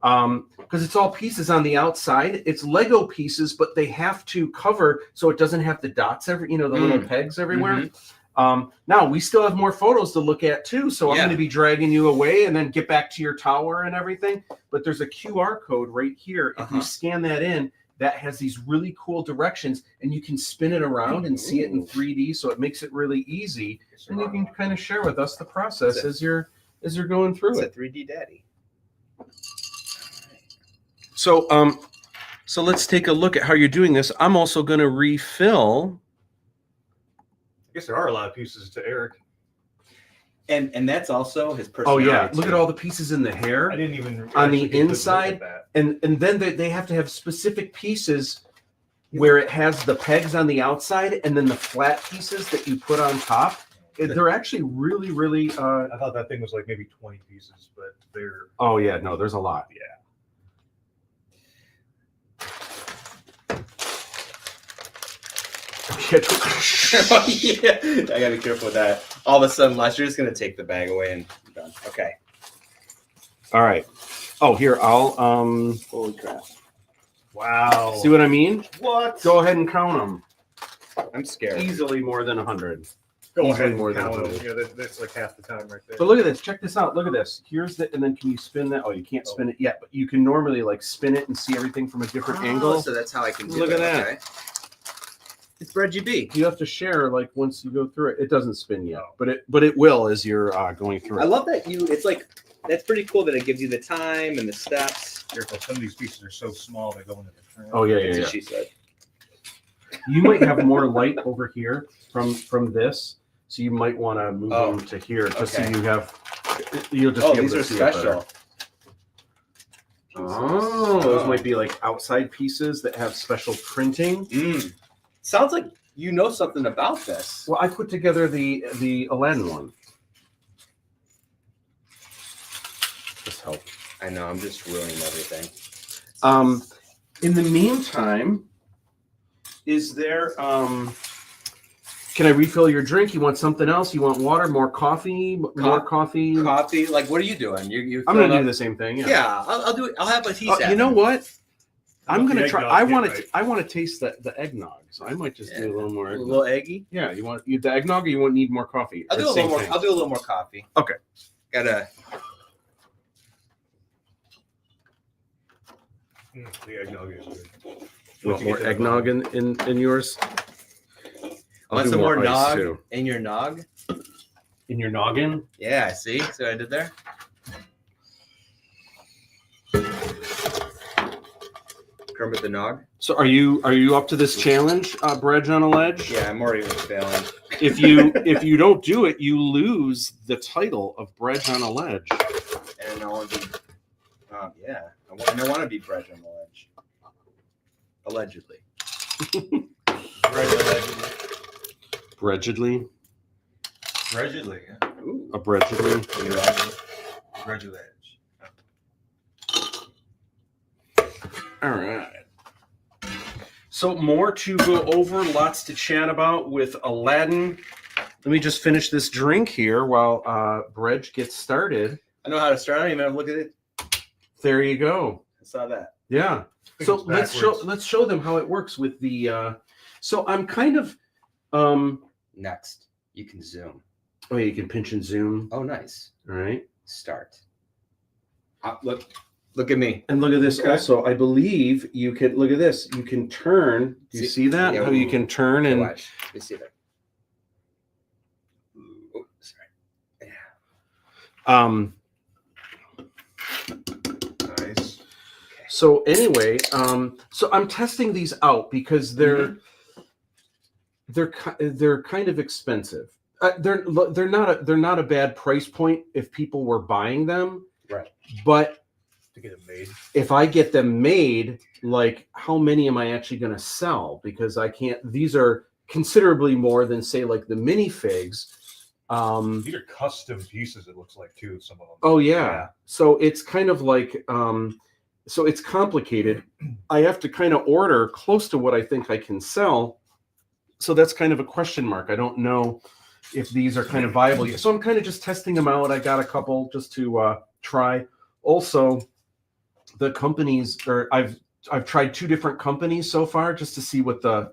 because it's all pieces on the outside. It's Lego pieces, but they have to cover so it doesn't have the dots the little pegs everywhere. Now we still have more photos to look at too, so I'm going to be dragging you away and then get back to your tower and everything. But there's a QR code right here. If you scan that in, that has these really cool directions, and you can spin it around and see it in 3D. So it makes it really easy, and you can kind of share with us the process as you're going through it. It's a 3D daddy. So so let's take a look at how you're doing this. I'm also going to refill. I guess there are a lot of pieces to Eric. And that's also his Oh personality. yeah, look at all the pieces in the hair. I didn't even on the actually get to look inside, at that. and then they have to have specific pieces where it has the pegs on the outside and then the flat pieces that you put on top. They're actually really, really. I thought that thing was like maybe 20 pieces, but they're. Oh yeah, no, there's a lot. Yeah. Oh, yeah. I gotta be careful with that. All of a sudden, you're just gonna take the bag away and you're done. Okay. All right. Oh, here I'll Holy crap! Wow. see what I mean. What? Go ahead and count them. I'm scared. Easily more than 100. Go easily ahead and more than count one. them. Yeah, that's like half the time right there. But look at this. Check this out. Look at this. Here's the, and then can you spin that? Oh, you can't spin it yet, but you can normally like spin it and see everything from a different angle. So that's how I can do Look it. at that. Okay. It's Brej GB. You have to share like once you go through it. It doesn't spin yet, but it will as you're going through I it. love that it's like, that's pretty cool that it gives you the time and the steps. Careful, some of these pieces are so small they go into the trim. Oh yeah, That's yeah, what yeah. she said. You might have more light over here from this, so you might want to move them to here just so okay. you have. You'll just Oh, be able these to are see it better. special. Oh, those might be like outside pieces that have special printing. Sounds like you know something about this. Well, I put together the Aladdin one. This helped. I know, I'm just ruining everything. In the meantime, is there can I refill your drink? You want something else? You want water, more coffee, more coffee? Coffee? Like, what are you doing? You I'm gonna do the same thing. Yeah, I'll do it. I'll have what he's You know what? I'm Let the gonna try. eggnog I want to taste the eggnog, so I might just do a little more. A Eggnog. little eggy. Yeah, you want the eggnog, or you want need more coffee? I'll Or do a same little more. thing? I'll do a little more coffee. Okay. Gotta. The eggnog is good. You want more eggnog in yours? I'll Want do some more ice, nog too. in your nog? In your noggin? Yeah. See what I did there? Kermit the Nog. So are you up to this challenge, Brej on a Ledge? Yeah, I'm already failing. If you don't do it, you lose the title of Brej on a Ledge. And I want to be. Yeah, I want to be Brej on the Ledge. Allegedly. Bregedly? Allegedly, yeah. Ooh. Abregedly? You're right. Graduate. All right. So more to go over, lots to chat about with Aladdin. Let me just finish this drink here while Brej gets started. I know how to start. I don't even have to look at it. There you go. I saw that. Yeah. think So it's let's show them how it works with the. So I'm kind of. Next, you can zoom. Oh, you can pinch and zoom. Oh, nice. All right. Start. Look at me. And look at this Okay. also. I believe you can look at this. You can turn. Do you see that? Yeah, How you can turn Okay, and watch. Let me see that. Oh, sorry. Yeah. Nice. So anyway, so I'm testing these out because they're kind of expensive. They're not a bad price point if people were buying them. Right. But To get it made. if I get them made, like how many am I actually going to sell? Because I can't. These are considerably more than say like the minifigs. These are custom pieces, it looks like, too, some of them. Oh yeah. So it's kind of like so it's complicated. I have to kind of order close to what I think I can sell. So that's kind of a question mark. I don't know if these are kind of viable yet. So I'm kind of just testing them out. I got a couple just to try. Also, the companies, or I've tried 2 different companies so far just to see what the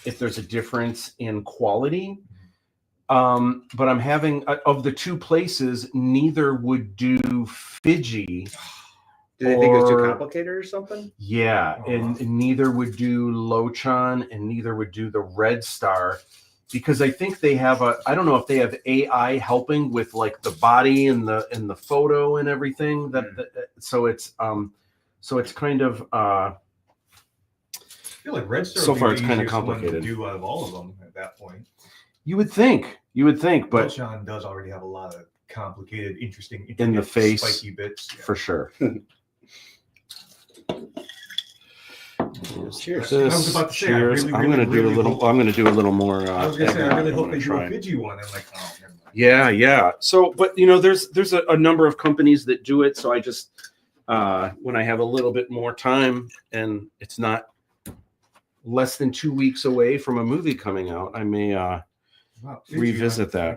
if there's a difference in quality. But I'm having of the 2 places, neither would do Fiji. Do they think it was too or- complicated or something? Yeah, and neither would do Lochan, and neither would do the Red Star, because I think they have I don't know if they have AI helping with like the body and the photo and everything. So it's kind of I feel like Red Star So would be far the it's kinda easiest one to complicated. do out of all of them at that point. you would think, but Lochan does already have a lot of complicated, interesting, In the intricate, face, spiky bits. Yeah. for sure. Cheers. I was about to say, I Cheers. really, I'm gonna really, do a really little. hope- I'm gonna do a little more. I was gonna say, I eggnog. really I'm hope gonna they do try. a Fiji one. I'm like, oh, never mind. Yeah. So, but there's a number of companies that do it. So I just when I have a little bit more time and it's not less than 2 weeks away from a movie coming out, I may Wow, Fiji, revisit that. I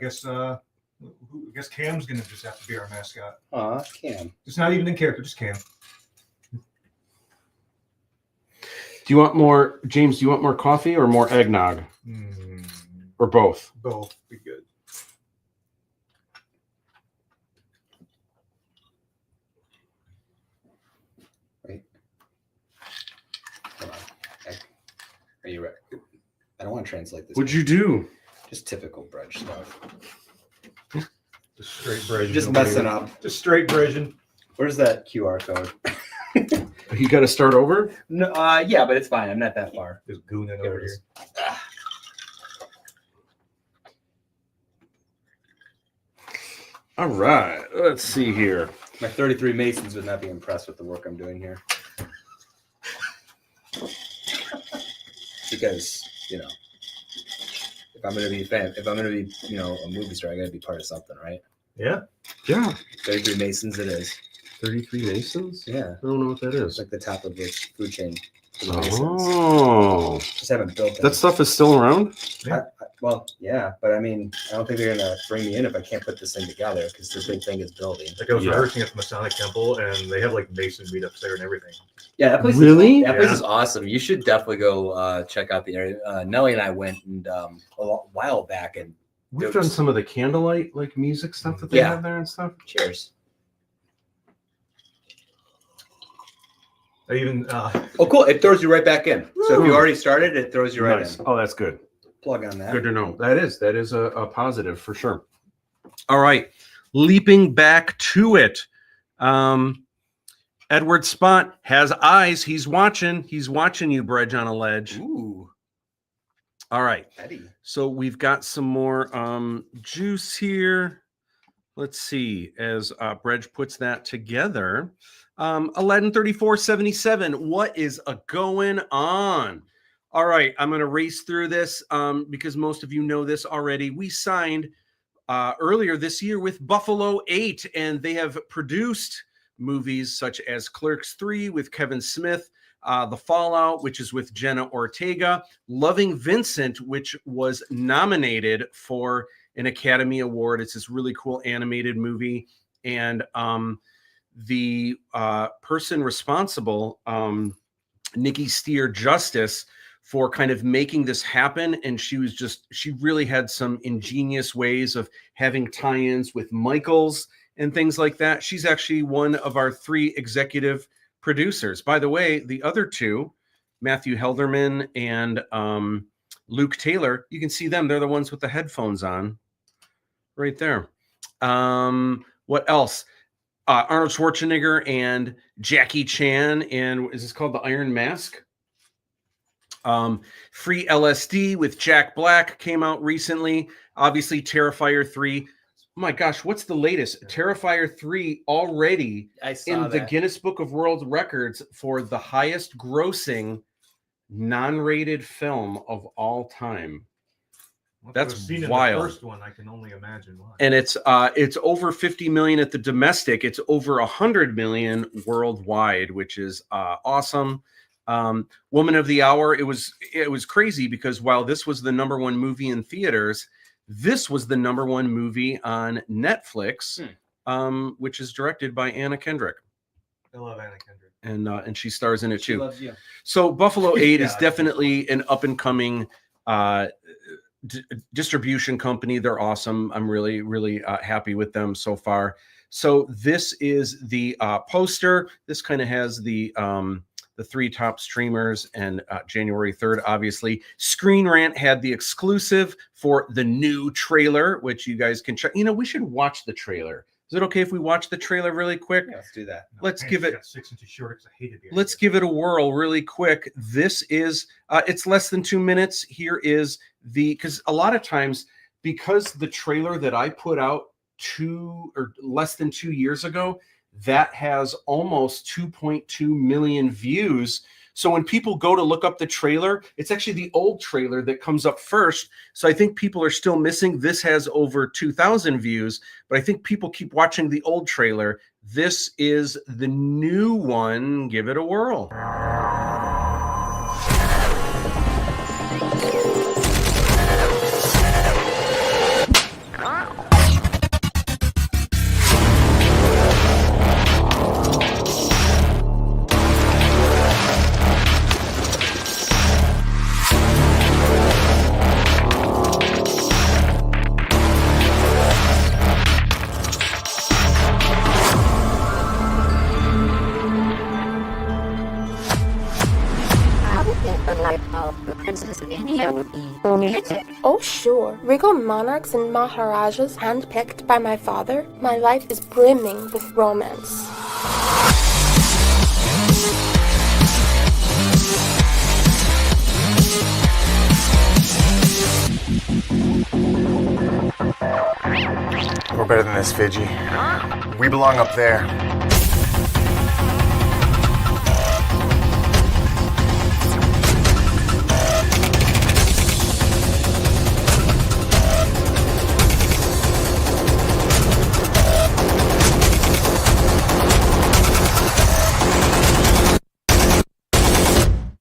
guess Cam's gonna just have to be our mascot. Cam. It's not even in character, just Cam. Do you want more, James? Do you want more coffee or more eggnog or both? Both be good. Hold on. Are you ready? I don't want to translate this. What'd you do? Just typical Brej stuff. Just straight Brej. Just messing up. Just straight Brej. Where's that QR code? You got to start over. No, yeah, but it's fine. I'm not that far. Just gooning There over it is. here. All right. Let's see here. My 33 Masons would not be impressed with the work I'm doing here. Because, if I'm gonna be a movie star, I gotta be part of something, right? Yeah. Yeah. 33 Masons it is. 33 Masons. Yeah. I don't know what that It's is. like the top of the food chain. For the Masons. Oh, Just haven't built that stuff is still around. Well, yeah, but I mean, I don't think they're gonna bring me in if I can't put this thing together because the big thing is building. Like I was Yeah. rehearsing at the Masonic Temple, and they have like Mason meetups there and everything. Yeah, that place Really? That place Yeah. is awesome. You should definitely go check out the area. Nellie and I went and a while back and We've Dude. done some of the candlelight like music stuff that they Yeah. have there and stuff. cheers. I even Oh, cool! It throws you right back in. So if you Ooh. already started, it throws you right Nice. in. Oh, that's good. Plug on that. Good to know. That is a positive for sure. All right, leaping back to it. Edward Spot has eyes. He's watching. He's watching you, Brej, on a ledge. Ooh, All right. Eddie. So we've got some more juice here. Let's see as Brej puts that together. Aladdin 3477. What is going on? All right, I'm going to race through this because most of you know this already. We signed earlier this year with Buffalo 8, and they have produced movies such as Clerks 3 with Kevin Smith, The Fallout, which is with Jenna Ortega, Loving Vincent, which was nominated for an Academy Award. It's this really cool animated movie, and the person responsible, Nikki Steer Justice, for kind of making this happen. And she really had some ingenious ways of having tie-ins with Michaels and things like that. She's actually one of our 3 executive producers. By the way, the other 2, Matthew Helderman and Luke Taylor, you can see them. They're the ones with the headphones on right there. What else? Arnold Schwarzenegger and Jackie Chan. And is this called The Iron Mask? Free LSD with Jack Black came out recently. Obviously, Terrifier 3. Oh my gosh, what's the latest? Terrifier 3 already I saw in the that. Guinness Book of World Records for the highest grossing non-rated film of all time. That's I've seen wild. In the first one, I can only imagine why. And it's over 50 million at the domestic. It's over 100 million worldwide, which is awesome. Woman of the Hour. It was crazy because while this was the #1 movie in theaters, this was the #1 movie on Netflix, which is directed by Anna Kendrick. I love Anna Kendrick. And she stars in it She too. loves you. So Buffalo 8 Yeah, is definitely an up and coming distribution company. They're awesome. I'm really, really happy with them so far. So this is the poster. This kind of has the 3 top streamers, and January 3rd, obviously. Screen Rant had the exclusive for the new trailer, which you guys can check. You know, we should watch the trailer. Is it okay if we watch the trailer really quick? Yeah, let's do that. Let's Man, give she it. got 6 inches shorter because I hated the Let's idea. give it a whirl really quick. This is it's less than 2 minutes. Here is because a lot of times, because the trailer that I put out 2 or less than 2 years ago, that has almost 2.2 million views. So when people go to look up the trailer, it's actually the old trailer that comes up first. So I think people are still missing. This has over 2,000 views, but I think people keep watching the old trailer. This is the new one. Give it a whirl. Oh, sure. Regal monarchs and maharajas handpicked by my father. My life is brimming with romance. We're better than this, Fiji. We belong up there.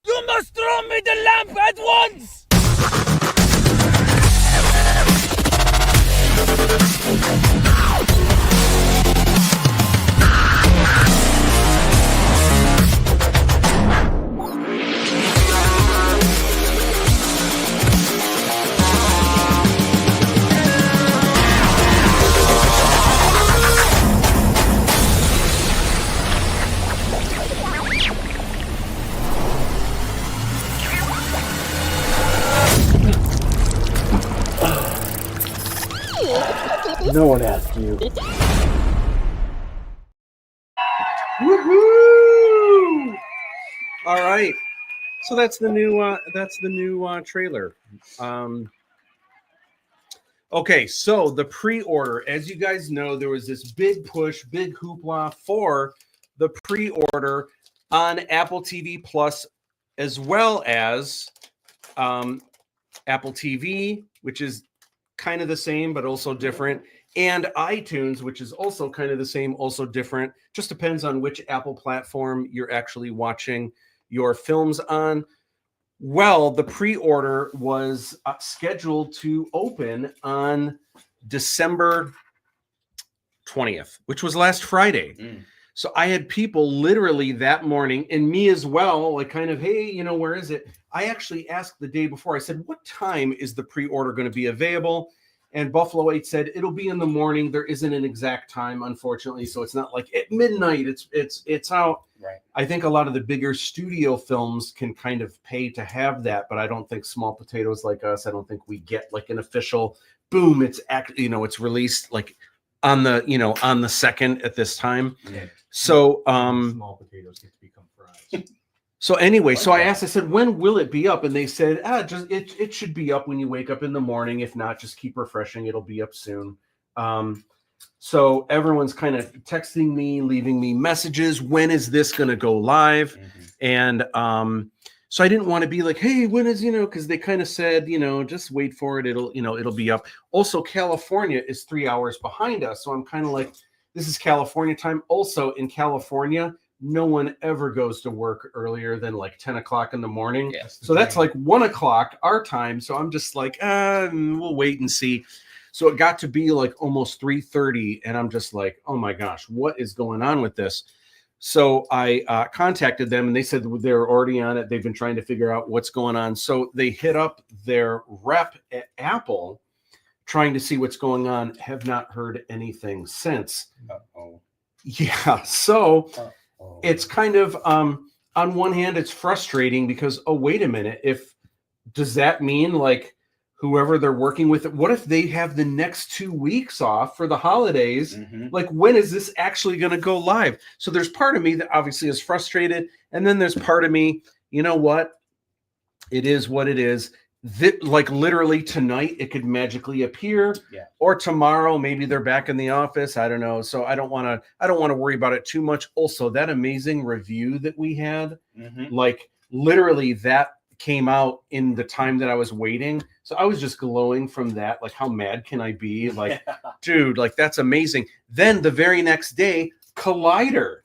You must throw me the lamp at once! No one asked you. Woohoo! All right. So that's the new trailer. Okay, so the pre-order, as you guys know, there was this big push, big hoopla for the pre-order on Apple TV Plus, as well as Apple TV, which is kind of the same but also different, and iTunes, which is also kind of the same, also different. Just depends on which Apple platform you're actually watching your films on. Well, the pre-order was scheduled to open on December 20th, which was last Friday. So I had people literally that morning, and me as well, like kind of, hey, you know, where is it? I actually asked the day before. I said, what time is the pre-order going to be available? And Buffalo 8 said, it'll be in the morning. There isn't an exact time, unfortunately. So it's not like at midnight it's out. Right. I think a lot of the bigger studio films can kind of pay to have that, but I don't think small potatoes like us, I don't think we get like an official boom. It's it's released like on the second at this time. Yeah. So Small potatoes get to become fries. so anyway, so I asked, I said, when will it be up? And they said, just it should be up when you wake up in the morning. If not, just keep refreshing. It'll be up soon. So everyone's kind of texting me, leaving me messages. When is this going to go live? And so I didn't want to be like, hey, when is, because they kind of said, just wait for it. It'll be up. Also, California is 3 hours behind us. So I'm kind of like, this is California time. Also in California, no one ever goes to work earlier than like 10 o'clock in the morning. Yes. So that's like 1 o'clock our time. So I'm just like, we'll wait and see. So it got to be like almost 3:30. And I'm just like, oh my gosh, what is going on with this? So I contacted them and they said they're already on it. They've been trying to figure out what's going on. So they hit up their rep at Apple trying to see what's going on. Have not heard anything since. Uh-oh. Yeah. So Uh-oh. it's kind of, on one hand, it's frustrating because, oh, wait a minute. Does that mean like whoever they're working with, what if they have the next 2 weeks off for the holidays? Mhm. Like, when is this actually going to go live? So there's part of me that obviously is frustrated. And then there's part of me, you know what? It is what it is. Like literally tonight, it could magically appear, or tomorrow, maybe they're back in the office. I don't know. So I don't want to worry about it too much. Also, that amazing review that we had, like literally that came out in the time that I was waiting. So I was just glowing from that. Like, how mad can I be? Like, dude, like that's amazing. Then the very next day, Collider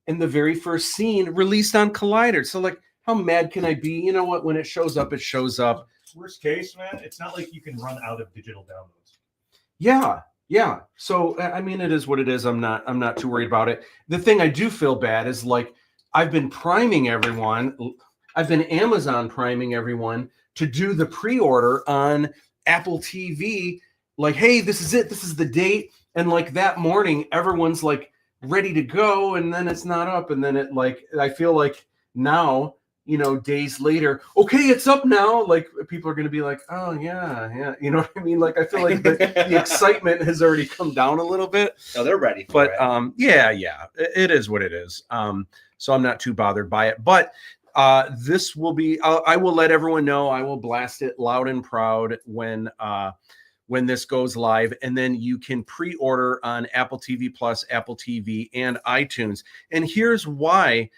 in the very first scene released on Collider. So like, how mad can I be? You know what? When it shows up, it shows up. Worst case, man, it's not like you can run out of digital downloads. Yeah. So I mean, it is what it is. I'm not too worried about it. The thing I do feel bad is like I've been priming everyone. I've been Amazon priming everyone to do the pre-order on Apple TV. Like, hey, this is it. This is the date. And like that morning, everyone's like ready to go, and then it's not up. And then it like I feel like now, you know, days later, okay, it's up now. Like people are going to be like, oh yeah. You know what I mean? Like I feel like the excitement has already come down a little bit. No, they're ready for it. Yeah, it is what it is. So I'm not too bothered by it. But this will be. I will let everyone know. I will blast it loud and proud when this goes live, and then you can pre-order on Apple TV Plus, Apple TV, and iTunes. And here's why.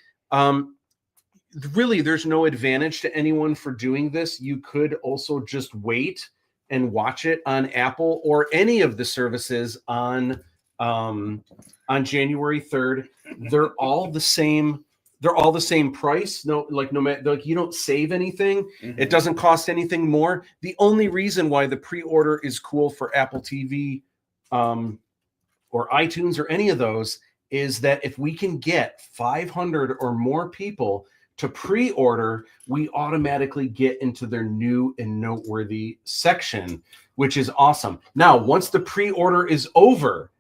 Really, there's no advantage to anyone for doing this. You could also just wait and watch it on Apple or any of the services on January 3rd. They're all the same. They're all the same price. No matter, like you don't save anything. It doesn't cost anything more. The only reason why the pre-order is cool for Apple TV or iTunes or any of those is that if we can get 500 or more people to pre-order, we automatically get into their new and noteworthy section, which is awesome. Now, once the pre-order is over,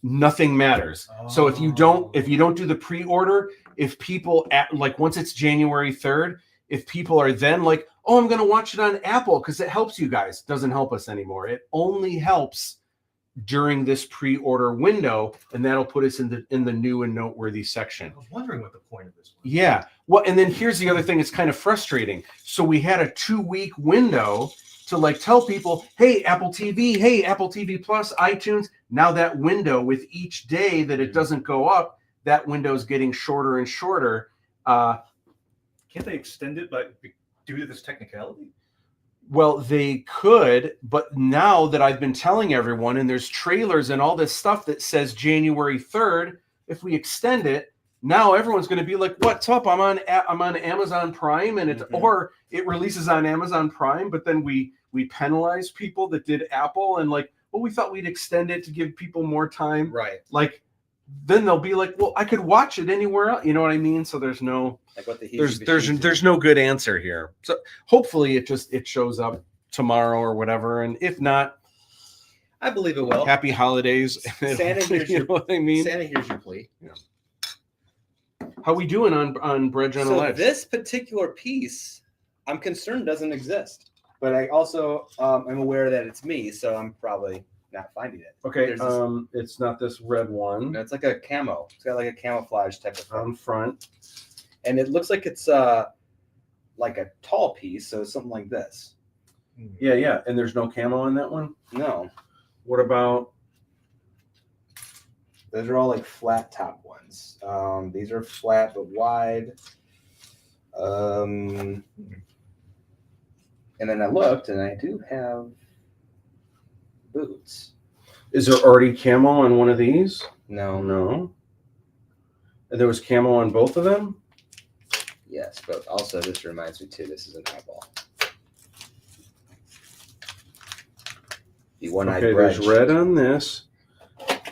nothing matters. So if you don't do the pre-order, if people once it's January 3rd, if people are then like, oh, I'm going to watch it on Apple because it helps you guys, doesn't help us anymore. It only helps during this pre-order window, and that'll put us in the new and noteworthy section. I was wondering what the point of this was. Yeah. Well, and then here's the other thing. It's kind of frustrating. So we had a 2-week window to like tell people, hey, Apple TV, hey, Apple TV Plus, iTunes. Now that window with each day that it doesn't go up, that window is getting shorter and shorter. Can't they extend it due to this technicality? Well, they could, but now that I've been telling everyone, and there's trailers and all this stuff that says January 3rd, if we extend it, now everyone's going to be like, "What's up? I'm on Amazon Prime, and or it releases on Amazon Prime, but then we penalize people that did Apple, and like, well, we thought we'd extend it to give people more time, Right? Like, then they'll be like, well, I could watch it anywhere else. You know what I mean? So there's no. Like what the There's no good answer here. So hopefully it shows up tomorrow or whatever, and if not, I believe it will. Happy holidays. Santa here's you know what I mean? Santa here's your plea. Yeah. How we doing on Brej on a Ledge? This particular piece, I'm concerned doesn't exist, but I also am aware that it's me, so I'm probably not finding it. Okay, it's not this red one. No, it's like a camo. It's got like a camouflage type of on front. And it looks like it's like a tall piece, so something like this. Yeah. And there's no camo on that one? No. What about? Those are all like flat top ones. These are flat but wide. And then I looked, and I do have boots. Is there already camo on one of these? No. And there was camo on both of them? Yes, but also this reminds me too, this is an eyeball. The one-eyed Okay, Brej. there's red on this.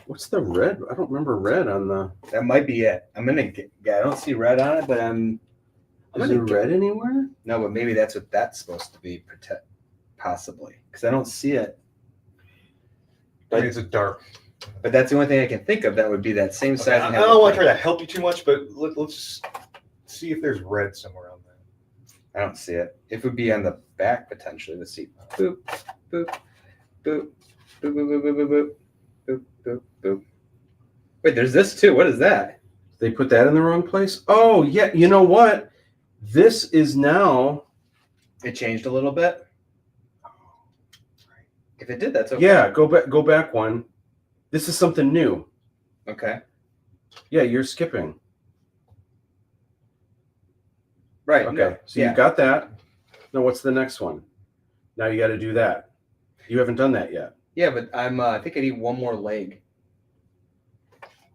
What's the red? I don't remember red on the. That might be it. I'm gonna get. Yeah, I don't see red on it, but I'm Is gonna there red anywhere? No, but maybe that's what that's supposed to be. Possibly, because I don't see it. I think it's a dark. But that's the only thing I can think of that would be that same Okay, size. I and don't have the want to print. try to help you too much, but let's just see if there's red somewhere on there. I don't see it. It would be on the back potentially. Let's see. Boop, boop, boop, boop, boop, boop, boop, boop, boop, boop, boop. Wait, there's this too. What is that? They put that in the wrong place. Oh yeah, you know what? This is now. It changed a little bit. If it did, that's okay. Yeah, go back one. This is something new. Okay. Yeah, you're skipping. Right. Okay, No, so yeah. you got that. Now what's the next one? Now you got to do that. You haven't done that yet. Yeah, but I'm. I think I need one more leg.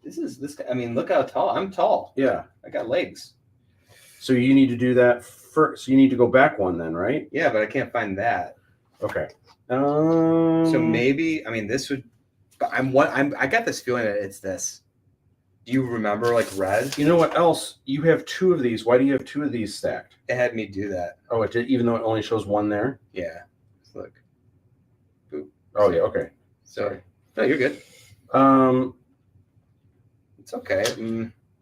This. I mean, look how tall. I'm tall. Yeah. I got legs. So you need to do that first. You need to go back one then, right? Yeah, but I can't find that. Okay. So maybe. I mean, this would. But I got this feeling that it's this. Do you remember like red? You know what else? You have two of these. Why do you have two of these stacked? It had me do that. Oh, it did, even though it only shows one there. Yeah. Look. Boop. Oh yeah. Okay. Sorry. No, you're good. It's okay.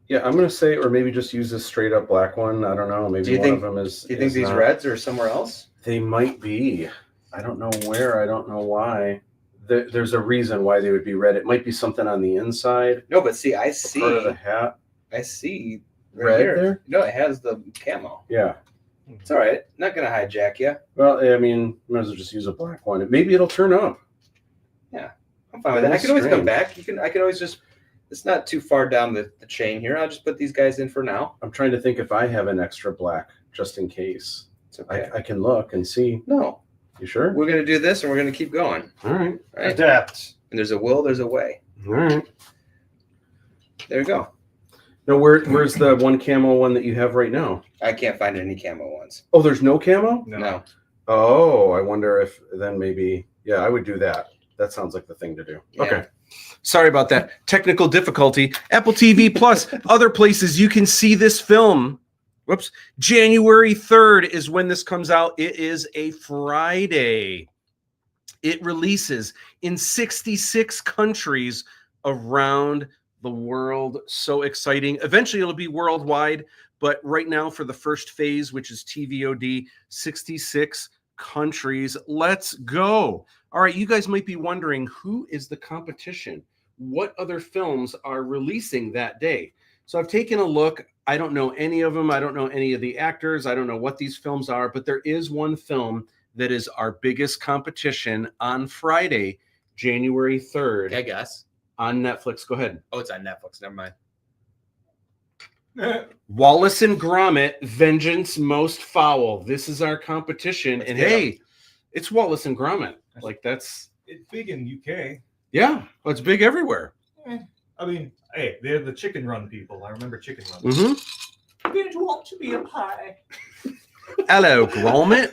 Yeah, I'm gonna say, or maybe just use this straight up black one. I don't know. Maybe Do you one think- of them is. Do you think is these not. reds are somewhere else? They might be. I don't know where. I don't know why. There's a reason why they would be red. It might be something on the inside. No, but see, I A part of the see. hat. I see. Red here. there? No, it has the camo. Yeah. It's all right. Not gonna hijack you. Well, I mean, might as well just use a black one. Maybe it'll turn up. I'm fine with that. I That's can always come strange. back. I can always just. It's not too far down the chain here. I'll just put these guys in for now. I'm trying to think if I have an extra black just in case. It's okay. I can look and see. No, You sure? we're gonna do this and we're gonna keep going. All right. Right? Adapt. And there's a will, there's a way. All right. There you go. Now, where's the one camo one that you have right now? I can't find any camo ones. Oh, there's no camo? No. Oh, I wonder if then maybe, yeah, I would do that. That sounds like the thing to do. Yeah. Okay. Sorry about that. Technical difficulty. Apple TV Plus, other places you can see this film. Whoops. January 3rd is when this comes out. It is a Friday. It releases in 66 countries around the world. So exciting. Eventually it'll be worldwide, but right now for the first phase, which is TVOD, 66 countries. Let's go. All right, you guys might be wondering, who is the competition? What other films are releasing that day? So I've taken a look. I don't know any of them. I don't know any of the actors. I don't know what these films are, but there is one film that is our biggest competition on Friday, January 3rd I guess. on Netflix. Go ahead. Oh, it's on Netflix. Never mind. Wallace and Gromit, Vengeance Most Foul. This is our competition. Let's And get 'em. hey, it's Wallace and Gromit. Like that's, It's big in UK. yeah, well, it's big everywhere. I mean, hey, they're the Chicken Run people. I remember Chicken Run. Mm-hmm. Did you want to be a pie? Hello, Gromit.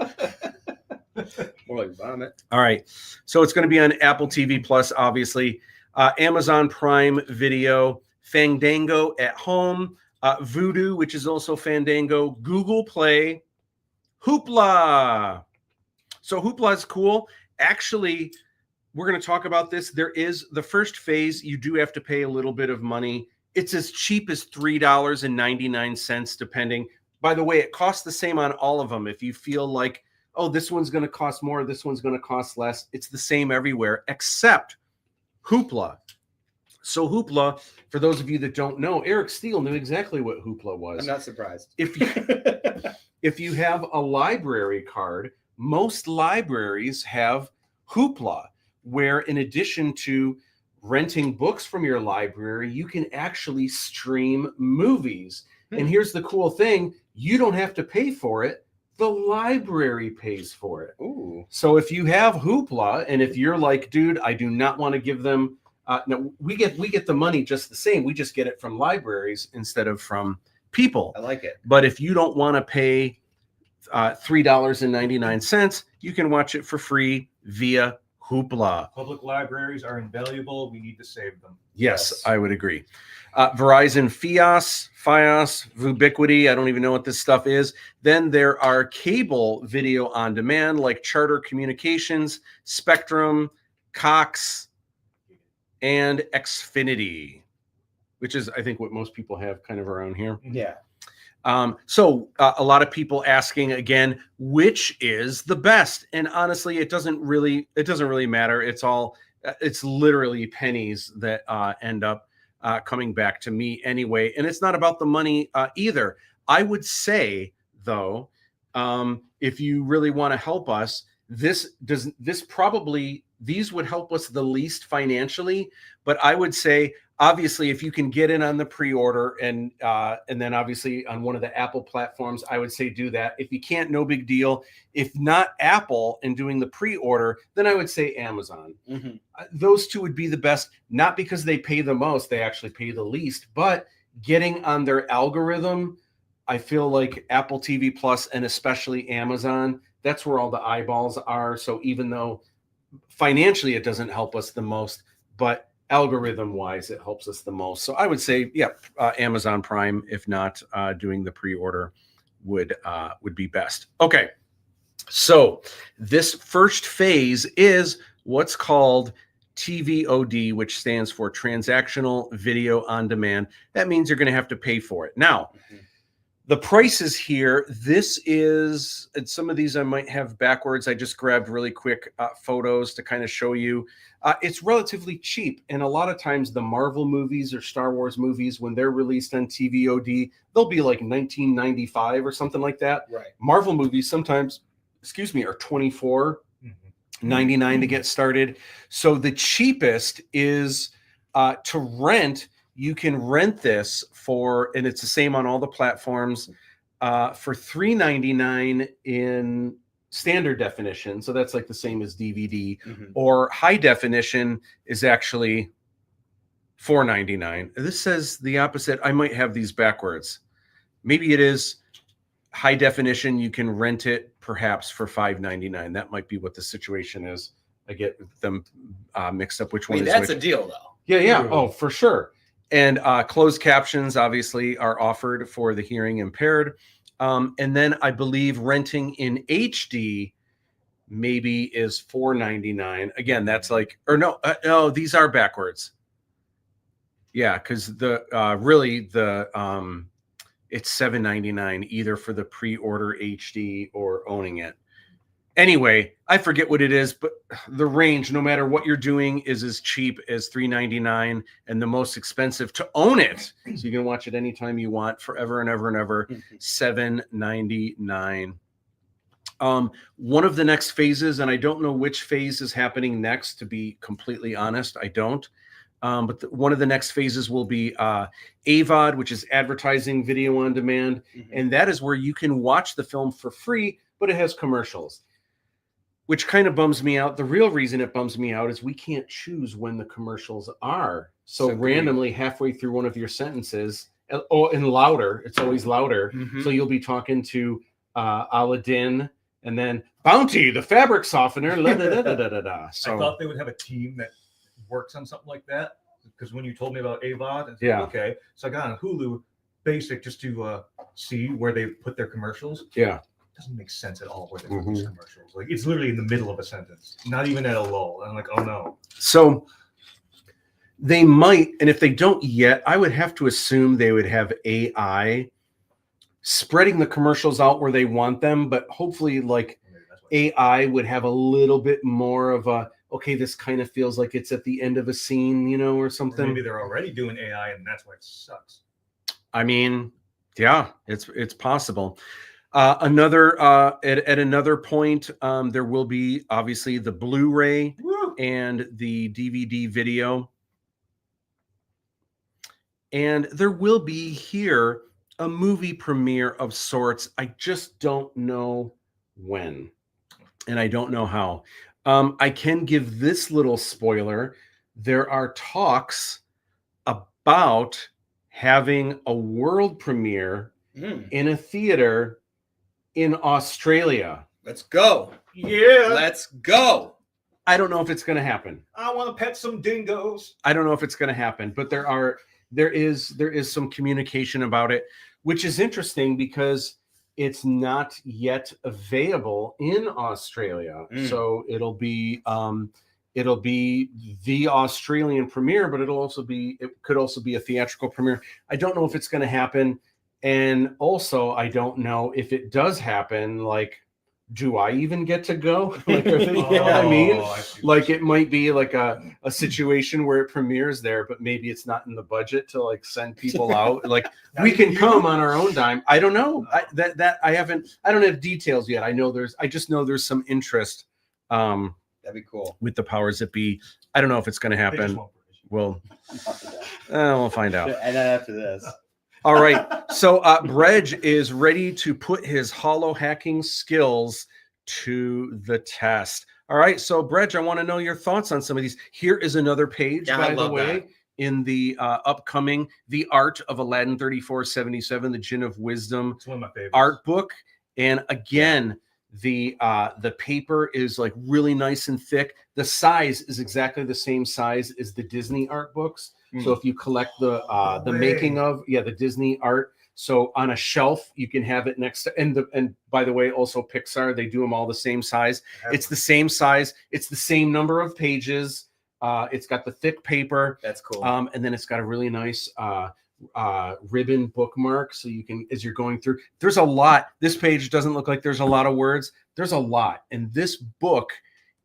More like vomit. All right. So it's going to be on Apple TV Plus, obviously, Amazon Prime Video, Fandango at Home, Vudu, which is also Fandango, Google Play, Hoopla. So Hoopla is cool. Actually, we're going to talk about this. There is the first phase. You do have to pay a little bit of money. It's as cheap as $3.99, depending. By the way, it costs the same on all of them. If you feel like, oh, this one's going to cost more, this one's going to cost less, it's the same everywhere except Hoopla. So Hoopla, for those of you that don't know, Eric Steele knew exactly what Hoopla was. I'm not surprised. If you have a library card, most libraries have Hoopla, where in addition to renting books from your library, you can actually stream movies. And here's the cool thing, you don't have to pay for it. The library pays for it. Ooh. So if you have Hoopla, and if you're like, dude, I do not want to give them, no, we get the money just the same. We just get it from libraries instead of from people. I like it. But if you don't want to pay $3.99, you can watch it for free via Hoopla. Public libraries are invaluable. We need to save them. Yes, I would agree. Verizon Fios, Vubiquity. I don't even know what this stuff is. Then there are cable video on demand like Charter Communications, Spectrum, Cox, and Xfinity, which is, I think, what most people have kind of around here. Yeah. So a lot of people asking again, which is the best? And honestly, it doesn't really matter. It's literally pennies that end up coming back to me anyway. And it's not about the money either. I would say, though, if you really want to help us, these would help us the least financially. But I would say, obviously, if you can get in on the pre-order and then obviously on one of the Apple platforms, I would say do that. If you can't, no big deal. If not Apple and doing the pre-order, then I would say Amazon. Mm-hmm. Those two would be the best, not because they pay the most, they actually pay the least, but getting on their algorithm, I feel like Apple TV Plus and especially Amazon, that's where all the eyeballs are. So even though financially it doesn't help us the most, but algorithm wise it helps us the most. So I would say Amazon Prime, if not doing the pre-order, would be best. Okay, so this first phase is what's called TVOD, which stands for transactional video on demand. That means you're going to have to pay for it. Now the prices here, this is, and some of these I might have backwards. I just grabbed really quick photos to kind of show you. It's relatively cheap. And a lot of times the Marvel movies or Star Wars movies, when they're released on TVOD, they'll be like $19.95 or something like that. Right. Marvel movies sometimes, are $24.99 to get started. So the cheapest is to rent. You can rent this for, and it's the same on all the platforms, for $3.99 in standard definition. So that's like the same as DVD. Or high definition is actually $4.99. This says the opposite. I might have these backwards. Maybe it is high definition. You can rent it perhaps for $5.99. That might be what the situation is. I get them mixed up. Which one is that's which. a deal, though. Yeah. Oh, for sure. And closed captions obviously are offered for the hearing impaired. And then I believe renting in HD maybe is $4.99. Again, that's like, or no, these are backwards. Yeah, because the it's $7.99 either for the pre-order HD or owning it. Anyway, I forget what it is, but the range, no matter what you're doing, is as cheap as $3.99, and the most expensive to own it, so you can watch it anytime you want, forever and ever and ever, $7.99. One of the next phases, and I don't know which phase is happening next, to be completely honest, I don't. But one of the next phases will be AVOD, which is advertising video on demand, and that is where you can watch the film for free, but it has commercials, which kind of bums me out. The real reason it bums me out is we can't choose when the commercials are. So randomly halfway through one of your sentences, and louder, it's always louder. So you'll be talking to ALADDIN and then Bounty, the fabric softener. So I thought they would have a team that works on something like that, because when you told me about AVOD, I said, okay. So I got on Hulu Basic just to see where they put their commercials. Yeah. Doesn't make sense at all where they put these commercials. Like, it's literally in the middle of a sentence, not even at a lull. And I'm like, oh no. So they might, and if they don't yet, I would have to assume they would have AI spreading the commercials out where they want them, but hopefully like AI would have a little bit more of a, okay, this kind of feels like it's at the end of a scene, or something. Or maybe they're already doing AI and that's why it sucks. I mean, yeah, it's possible. At another point, there will be obviously the Blu-ray and the DVD video. And there will be here a movie premiere of sorts. I just don't know when, and I don't know how. I can give this little spoiler. There are talks about having a world premiere in a theater in Australia. Let's go. Yeah. Let's go. I don't know if it's going to happen. I want to pet some dingoes. I don't know if it's going to happen, but there is some communication about it, which is interesting because it's not yet available in Australia. So it'll be the Australian premiere, but it could also be a theatrical premiere. I don't know if it's going to happen, and also I don't know if it does happen, like, do I even get to go? Like, you know what I mean? Like, it might be like a situation where it premieres there, but maybe it's not in the budget to like send people out. Like, we can come on our own dime. I don't know. I don't have details yet. I just know there's some interest. That'd be cool. With the powers that be. I don't know if it's going to happen. We'll find out. And then after this. All right. So Brej is ready to put his holo hacking skills to the test. All right. So Brej, I want to know your thoughts on some of these. Here is another page, by the way, in the upcoming The Art of Aladdin 3477, the Djinn of Wisdom art book. And again, the paper is like really nice and thick. The size is exactly the same size as the Disney art books. So if you collect the making of the Disney art, so on a shelf you can have it next to, and by the way, also Pixar, they do them all the same size. It's the same size. It's the same number of pages. It's got the thick paper. That's cool. And then it's got a really nice ribbon bookmark, so you can, as you're going through, there's a lot. This page doesn't look like there's a lot of words. There's a lot, and this book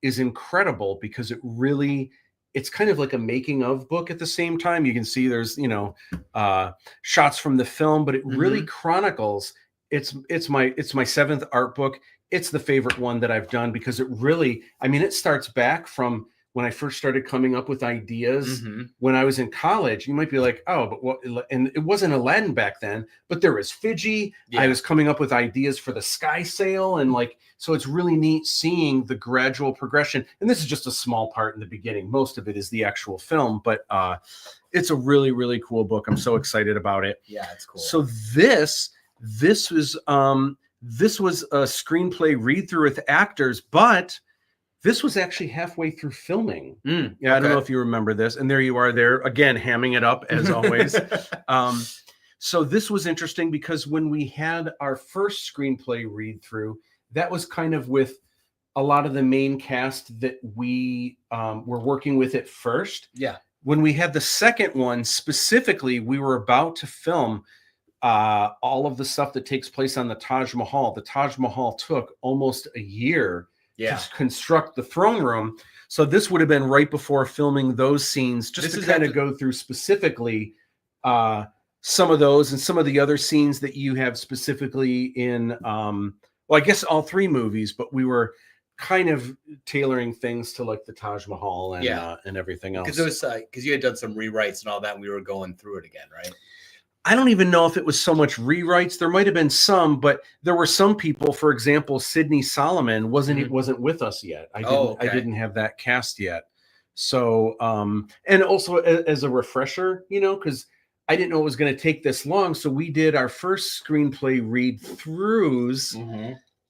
is incredible because it's kind of like a making of book at the same time. You can see there's, shots from the film, but it really chronicles. It's my seventh art book. It's the favorite one that I've done because it starts back from when I first started coming up with ideas when I was in college. You might be like, oh, but what? And it wasn't Aladdin back then, but there was Fiji. Yeah. I was coming up with ideas for the Sky Sail. And so it's really neat seeing the gradual progression. And this is just a small part in the beginning. Most of it is the actual film, but it's a really, really cool book. I'm so excited about it. Yeah, it's cool. So this was a screenplay read through with actors, but this was actually halfway through filming. I don't know if you remember this. And there you are there, again, hamming it up as always. So this was interesting because when we had our first screenplay read through, that was kind of with a lot of the main cast that we were working with at first. Yeah. When we had the second one, specifically, we were about to film all of the stuff that takes place on the Taj Mahal. The Taj Mahal took almost a year to construct the throne room. So this would have been right before filming those scenes, just to kind of go through specifically some of those and some of the other scenes that you have specifically in, I guess all three movies, but we were kind of tailoring things to like the Taj Mahal and everything else. Because it was because you had done some rewrites and all that, and we were going through it again, right? I don't even know if it was so much rewrites. There might have been some, but there were some people, for example, Sidney Solomon wasn't with us yet. I didn't have that cast yet. So, and also as a refresher, because I didn't know it was going to take this long. So we did our first screenplay read throughs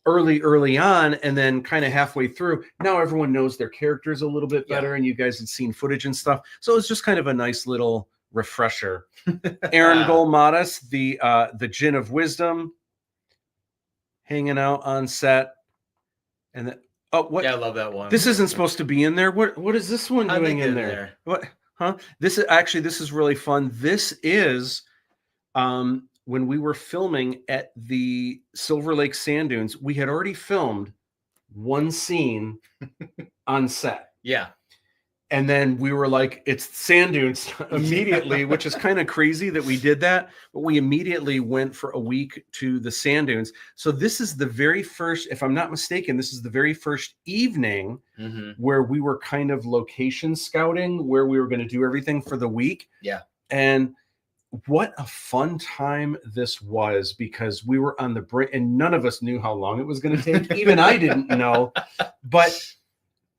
early on, and then kind of halfway through. Now everyone knows their characters a little bit better, and you guys had seen footage and stuff. So it's just kind of a nice little refresher. Aaron Golmatis, the Djinn of Wisdom, hanging out on set, and then what? Yeah, I love that one. This isn't supposed to be in there. What is this one doing in there? What? Huh? This is really fun. This is when we were filming at the Silver Lake Sand Dunes. We had already filmed one scene on set. Yeah. And then we were like, it's sand dunes immediately, which is kind of crazy that we did that. But we immediately went for a week to the sand dunes. So this is the very first, if I'm not mistaken, this is the very first evening where we were kind of location scouting, where we were going to do everything for the week. Yeah. And what a fun time this was, because we were on the brink and none of us knew how long it was going to take. Even I didn't know, but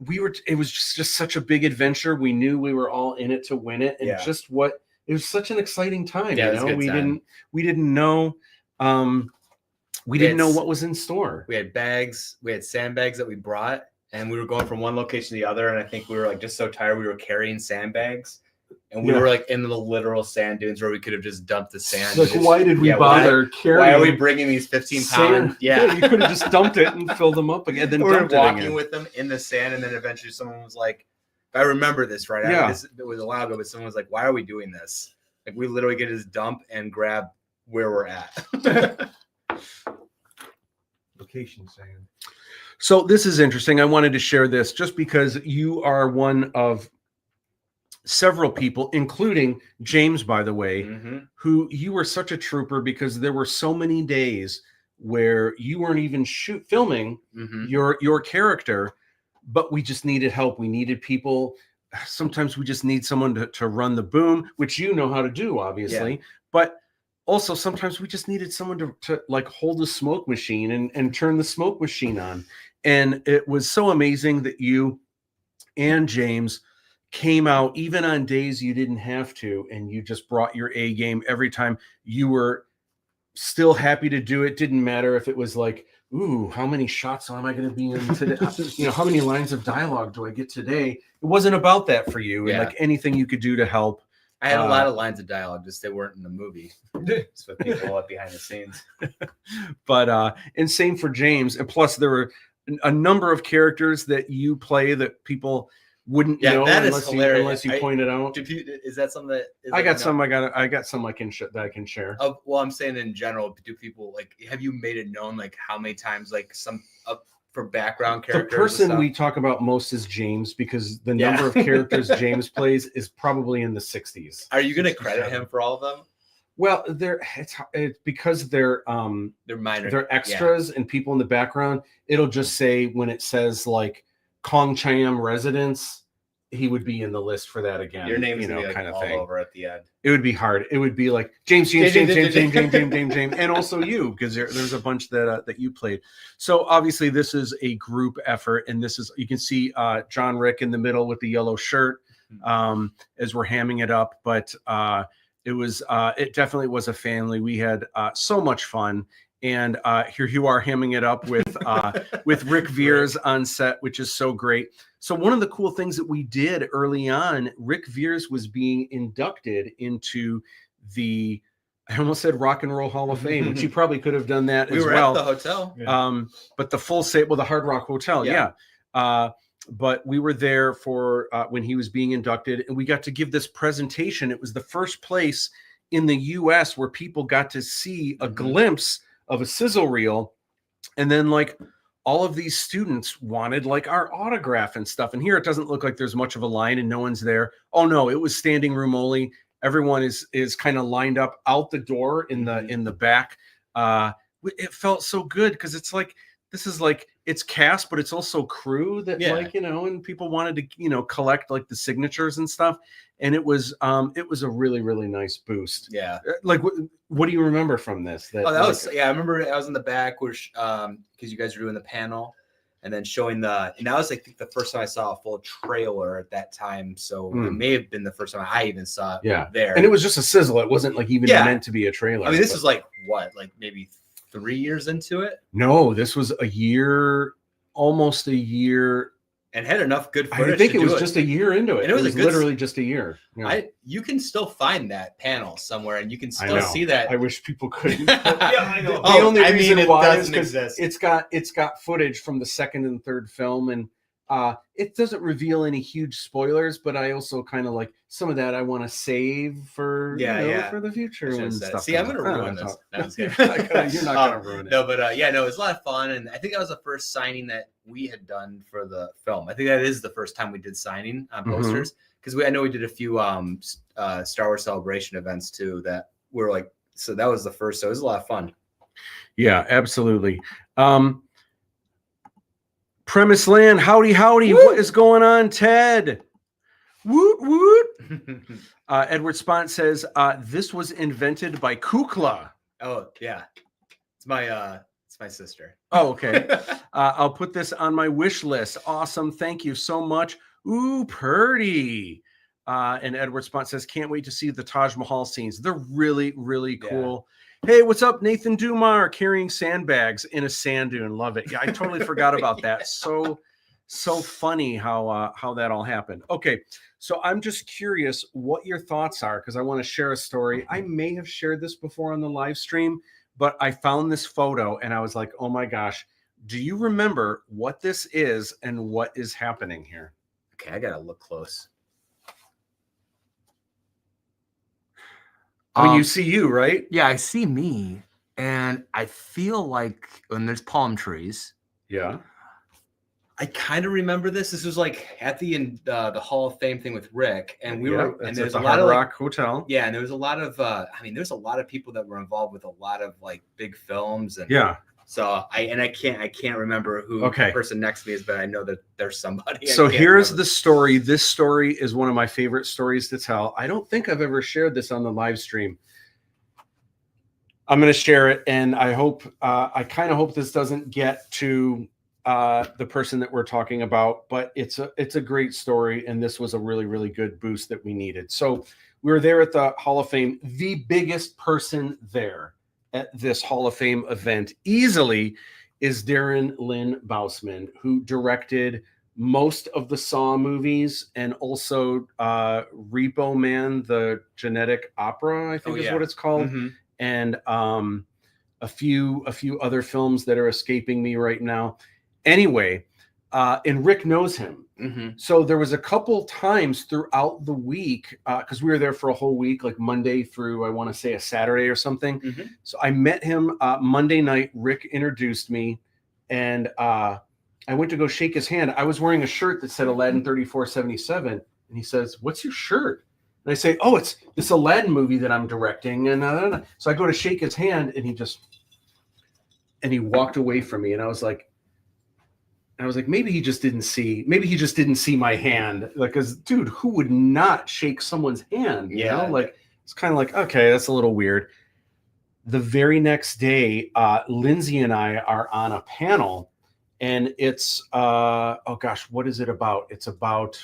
it was just such a big adventure. We knew we were all in it to win it. And it was such an exciting time. Yeah, we didn't know what was in store. We had bags, we had sandbags that we brought, and we were going from one location to the other, and I think we were like just so tired we were carrying sandbags, and we Yeah. were like in the literal sand dunes where we could have just dumped the sand. Like, why did we bother carrying? Why are we bringing these 15-pound? sand? Yeah. You could have just dumped it and filled them up again. Then we were dumped it walking again. with them in the sand, and then eventually someone was like, I remember this right. Yeah. It was a while ago, but someone was like, "Why are we doing this? Like, we literally get his dump and grab where we're at." Location sand. So this is interesting. I wanted to share this just because you are one of several people, including James, by the way, who you were such a trooper because there were so many days where you weren't even filming your character, but we just needed help. We needed people. Sometimes we just need someone to run the boom, which you know how to do, obviously. But also sometimes we just needed someone to like hold the smoke machine and turn the smoke machine on. And it was so amazing that you and James came out even on days you didn't have to, and you just brought your A game every time. You were still happy to do it. Didn't matter if it was like, ooh, how many shots am I going to be in today? You know, how many lines of dialogue do I get today? It wasn't about that for you. And like anything you could do to help. I had a lot of lines of dialogue, just they weren't in the movie. It's with people up behind the scenes. But and same for James. And plus there were a number of characters that you play that people wouldn't know unless you point it out. Is that something that I got some I can that I can share. Oh, well, I'm saying in general, do people like, have you made it known like how many times like some for background characters? The person we talk about most is James, because the number of characters James plays is probably in the 60s. Are you going to credit him for all of them? Well, it's because they're minor, they're extras and people in the background. It'll just say when it says like Kong Cham residence, he would be in the list for that again. Your name is like, kind of all over at the end. It would be hard. It would be like James, and also you, because there's a bunch that you played. So obviously this is a group effort, and this is, you can see Jon Rick in the middle with the yellow shirt as we're hamming it up. But it definitely was a family. We had so much fun. And here you are hamming it up with Rick Veers on set, which is so great. So one of the cool things that we did early on, Rick Veers was being inducted into the, I almost said Rock and Roll Hall of Fame, which you probably could have done that as well. We were at the hotel. But the full the Hard Rock Hotel, but we were there for when he was being inducted, and we got to give this presentation. It was the first place in the U.S. where people got to see a glimpse of a sizzle reel, and then like all of these students wanted like our autograph and stuff. And here it doesn't look like there's much of a line and no one's there. Oh no, it was standing room only. Everyone is kind of lined up out the door in the back. It felt so good because it's like, this is like, it's cast, but it's also crew that like, and people wanted to, collect like the signatures and stuff. And it was a really, really nice boost. Yeah. Like, what do you remember from this? I remember I was in the back where, because you guys were doing the panel and then showing and that was like the first time I saw a full trailer at that time. So it may have been the first time I even saw it there. And it was just a sizzle. It wasn't like even meant to be a trailer. I mean, this is like what, like maybe 3 years into it? No, this was almost a year. And had enough good footage. I think it was just a year into it. And it was literally just a year. Yeah. You can still find that panel somewhere, and you can still see that. I wish people could. I know. The only reason why is because it's got footage from the second and third film, and it doesn't reveal any huge spoilers. But I also kind of like some of that I want to save for for the future and stuff. See, I'm gonna ruin this. You're not gonna ruin it. No, but it was a lot of fun, and I think that was the first signing that we had done for the film. I think that is the first time we did signing on posters, because I know we did a few Star Wars Celebration events too that were like, so that was the first. So it was a lot of fun. Yeah, absolutely. Premise Land, howdy. Woo! What is going on, Ted? Woot woot. Edward Spont says this was invented by Kukla. Oh yeah, it's my sister. Oh, okay. I'll put this on my wish list. Awesome. Thank you so much. Ooh, purdy. And Edward Spont says, can't wait to see the Taj Mahal scenes. They're really, really cool. Hey, what's up, Nathan Dumar, carrying sandbags in a sand dune. Love it. Yeah, I totally forgot about that. So So funny how that all happened. Okay, so I'm just curious what your thoughts are because I want to share a story. I may have shared this before on the live stream, but I found this photo and I was like, oh my gosh, do you remember what this is and what is happening here? Okay, I gotta look close. I mean, you see you, right? Yeah, I see me, and I feel like when there's palm trees. Yeah. I kind of remember this. This was like at the Hall of Fame thing with Rick, and we were, and there's the a lot Hard of Rock Hotel. yeah, and there was a lot of, I mean, there's a lot of people that were involved with a lot of like big films, and Yeah. so I can't remember who the person next to me is, but I know that there's somebody. So here's the story. This story is one of my favorite stories to tell. I don't think I've ever shared this on the live stream. I'm going to share it, and I hope I kind of hope this doesn't get to the person that we're talking about, but it's a great story, and this was a really, really good boost that we needed. So we were there at the Hall of Fame. The biggest person there at this Hall of Fame event easily is Darren Lynn Bousman, who directed most of the Saw movies and also Repo Man, the genetic opera, I think is what it's called. Mm-hmm. And a few other films that are escaping me right now. Anyway, and Rick knows him. Mm-hmm. So there was a couple times throughout the week, because we were there for a whole week, like Monday through, I want to say, a Saturday or something. Mm-hmm. So I met him Monday night. Rick introduced me, and I went to go shake his hand. I was wearing a shirt that said Aladdin 3477, and he says, "What's your shirt?" And I say, "Oh, it's this Aladdin movie that I'm directing." And so I go to shake his hand, and he walked away from me, and I was like, maybe he just didn't see my hand. Like, because dude, who would not shake someone's hand? You know? Like, it's kind of like, okay, that's a little weird. The very next day, Lindsay and I are on a panel, and it's oh gosh, what is it about? It's about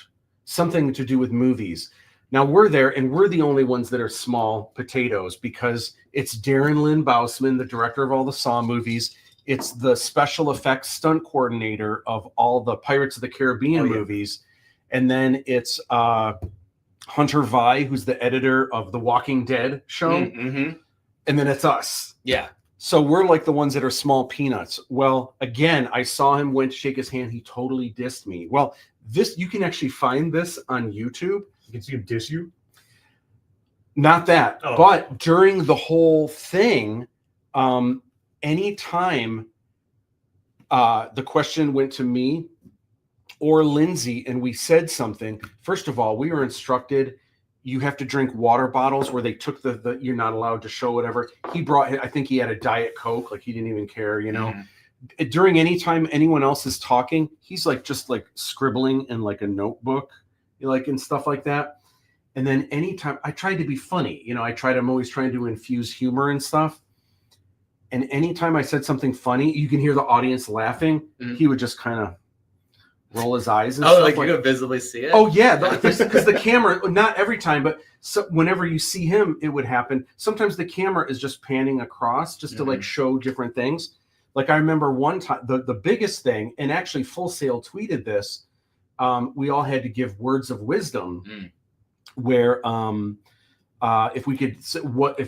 something to do with movies. Now we're there, and we're the only ones that are small potatoes because it's Darren Lynn Bousman, the director of all the Saw movies. It's the special effects stunt coordinator of all the Pirates of the Caribbean movies. And then it's Hunter Vi, who's the editor of the Walking Dead show. Mm-hmm. And then it's us. Yeah. So we're like the ones that are small peanuts. Well, again, I saw him, went to shake his hand. He totally dissed me. Well, you can actually find this on YouTube. You can see him diss you. Not that, but during the whole thing, anytime the question went to me or Lindsay and we said something, first of all, we were instructed you have to drink water bottles where they took the you're not allowed to show whatever. He brought, I think he had a Diet Coke, like he didn't even care, you know. Mm-hmm. During any time anyone else is talking, he's like just like scribbling in like a notebook, like and stuff like that. And then anytime I tried to be funny, you know, I'm always trying to infuse humor and stuff. And anytime I said something funny, you can hear the audience laughing. Mm-hmm. He would just kind of roll his eyes. And stuff. Like you could visibly see it? Oh, yeah. Because the camera, not every time, but whenever you see him, it would happen. Sometimes the camera is just panning across just to like show different things. Like I remember one time, the biggest thing, and actually Full Sail tweeted this, we all had to give words of wisdom where if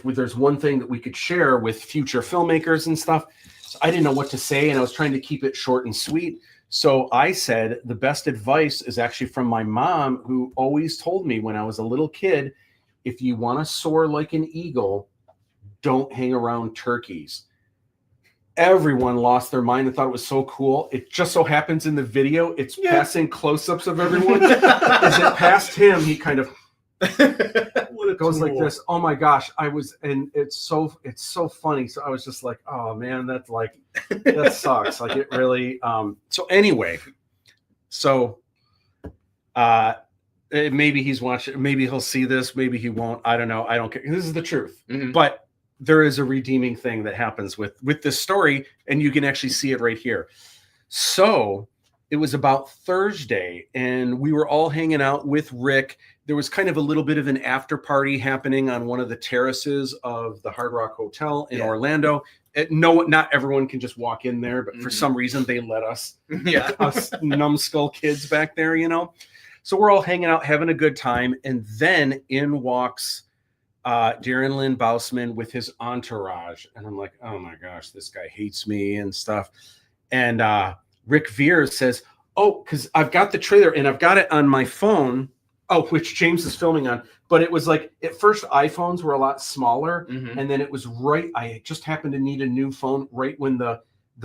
there's one thing that we could share with future filmmakers and stuff. So I didn't know what to say, and I was trying to keep it short and sweet. So I said the best advice is actually from my mom, who always told me when I was a little kid, if you want to soar like an eagle, don't hang around turkeys. Everyone lost their mind and thought it was so cool. It just so happens in the video, it's passing close-ups of everyone. As it passed him, he kind of it goes like this. Oh my gosh, and it's so funny. So I was just like, oh man, that sucks. Like it really. So anyway, maybe he's watching. Maybe he'll see this. Maybe he won't. I don't know. I don't care. This is the truth. Mm-hmm. But there is a redeeming thing that happens with this story, and you can actually see it right here. So it was about Thursday, and we were all hanging out with Rick. there was kind of a little bit of an after party happening on one of the terraces of the Hard Rock Hotel in Orlando. Not everyone can just walk in there, but for some reason they let us, us numbskull kids back there, you know. So we're all hanging out, having a good time, and then in walks Darren Lynn Bousman with his entourage, and I'm like, oh my gosh, this guy hates me and stuff. And Rick Veers says, oh, because I've got the trailer and I've got it on my phone. Oh, which James is filming on. But it was like, at first iPhones were a lot smaller. And then it was I just happened to need a new phone right when the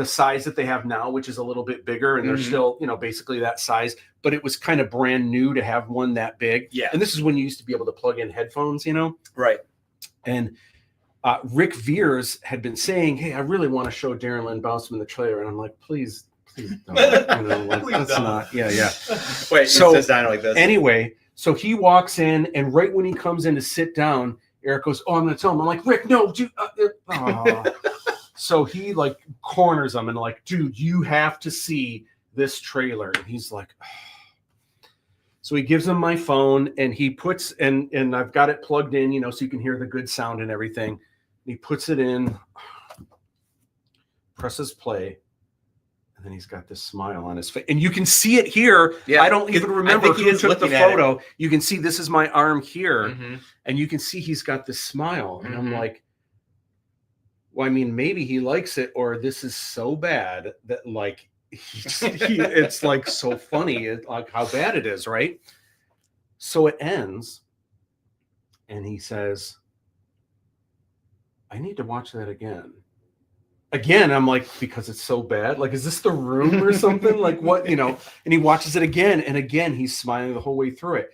size that they have now, which is a little bit bigger. And they're still, you know, basically that size. But it was kind of brand new to have one that big. Yeah. And this is when you used to be able to plug in headphones, you know? Right. And Rick Veers had been saying, hey, I really want to show Darren Lynn Bousman the trailer. And I'm like, please don't. You know, like, that's don't. Not. Yeah. Wait, so it says down like this. Anyway. So he walks in, and right when he comes in to sit down, Eric goes, oh, I'm going to tell him. I'm like, Rick, no. Dude, So he like corners him and like, dude, you have to see this trailer. And he's like, oh. So he gives him my phone, and he puts, and I've got it plugged in, you know, so you can hear the good sound and everything. And he puts it in, presses play. And then he's got this smile on his face, and you can see it here. Yeah, I don't even remember who took the photo. You can see this is my arm here, and you can see he's got this smile. And I'm like, well, I mean, maybe he likes it, or this is so bad that like it's like so funny, like how bad it is, right? So it ends, and he says, I need to watch that again. Again, I'm like, because it's so bad. Like, is this The Room or something? Like, what, you know? And he watches it again, and again, he's smiling the whole way through it.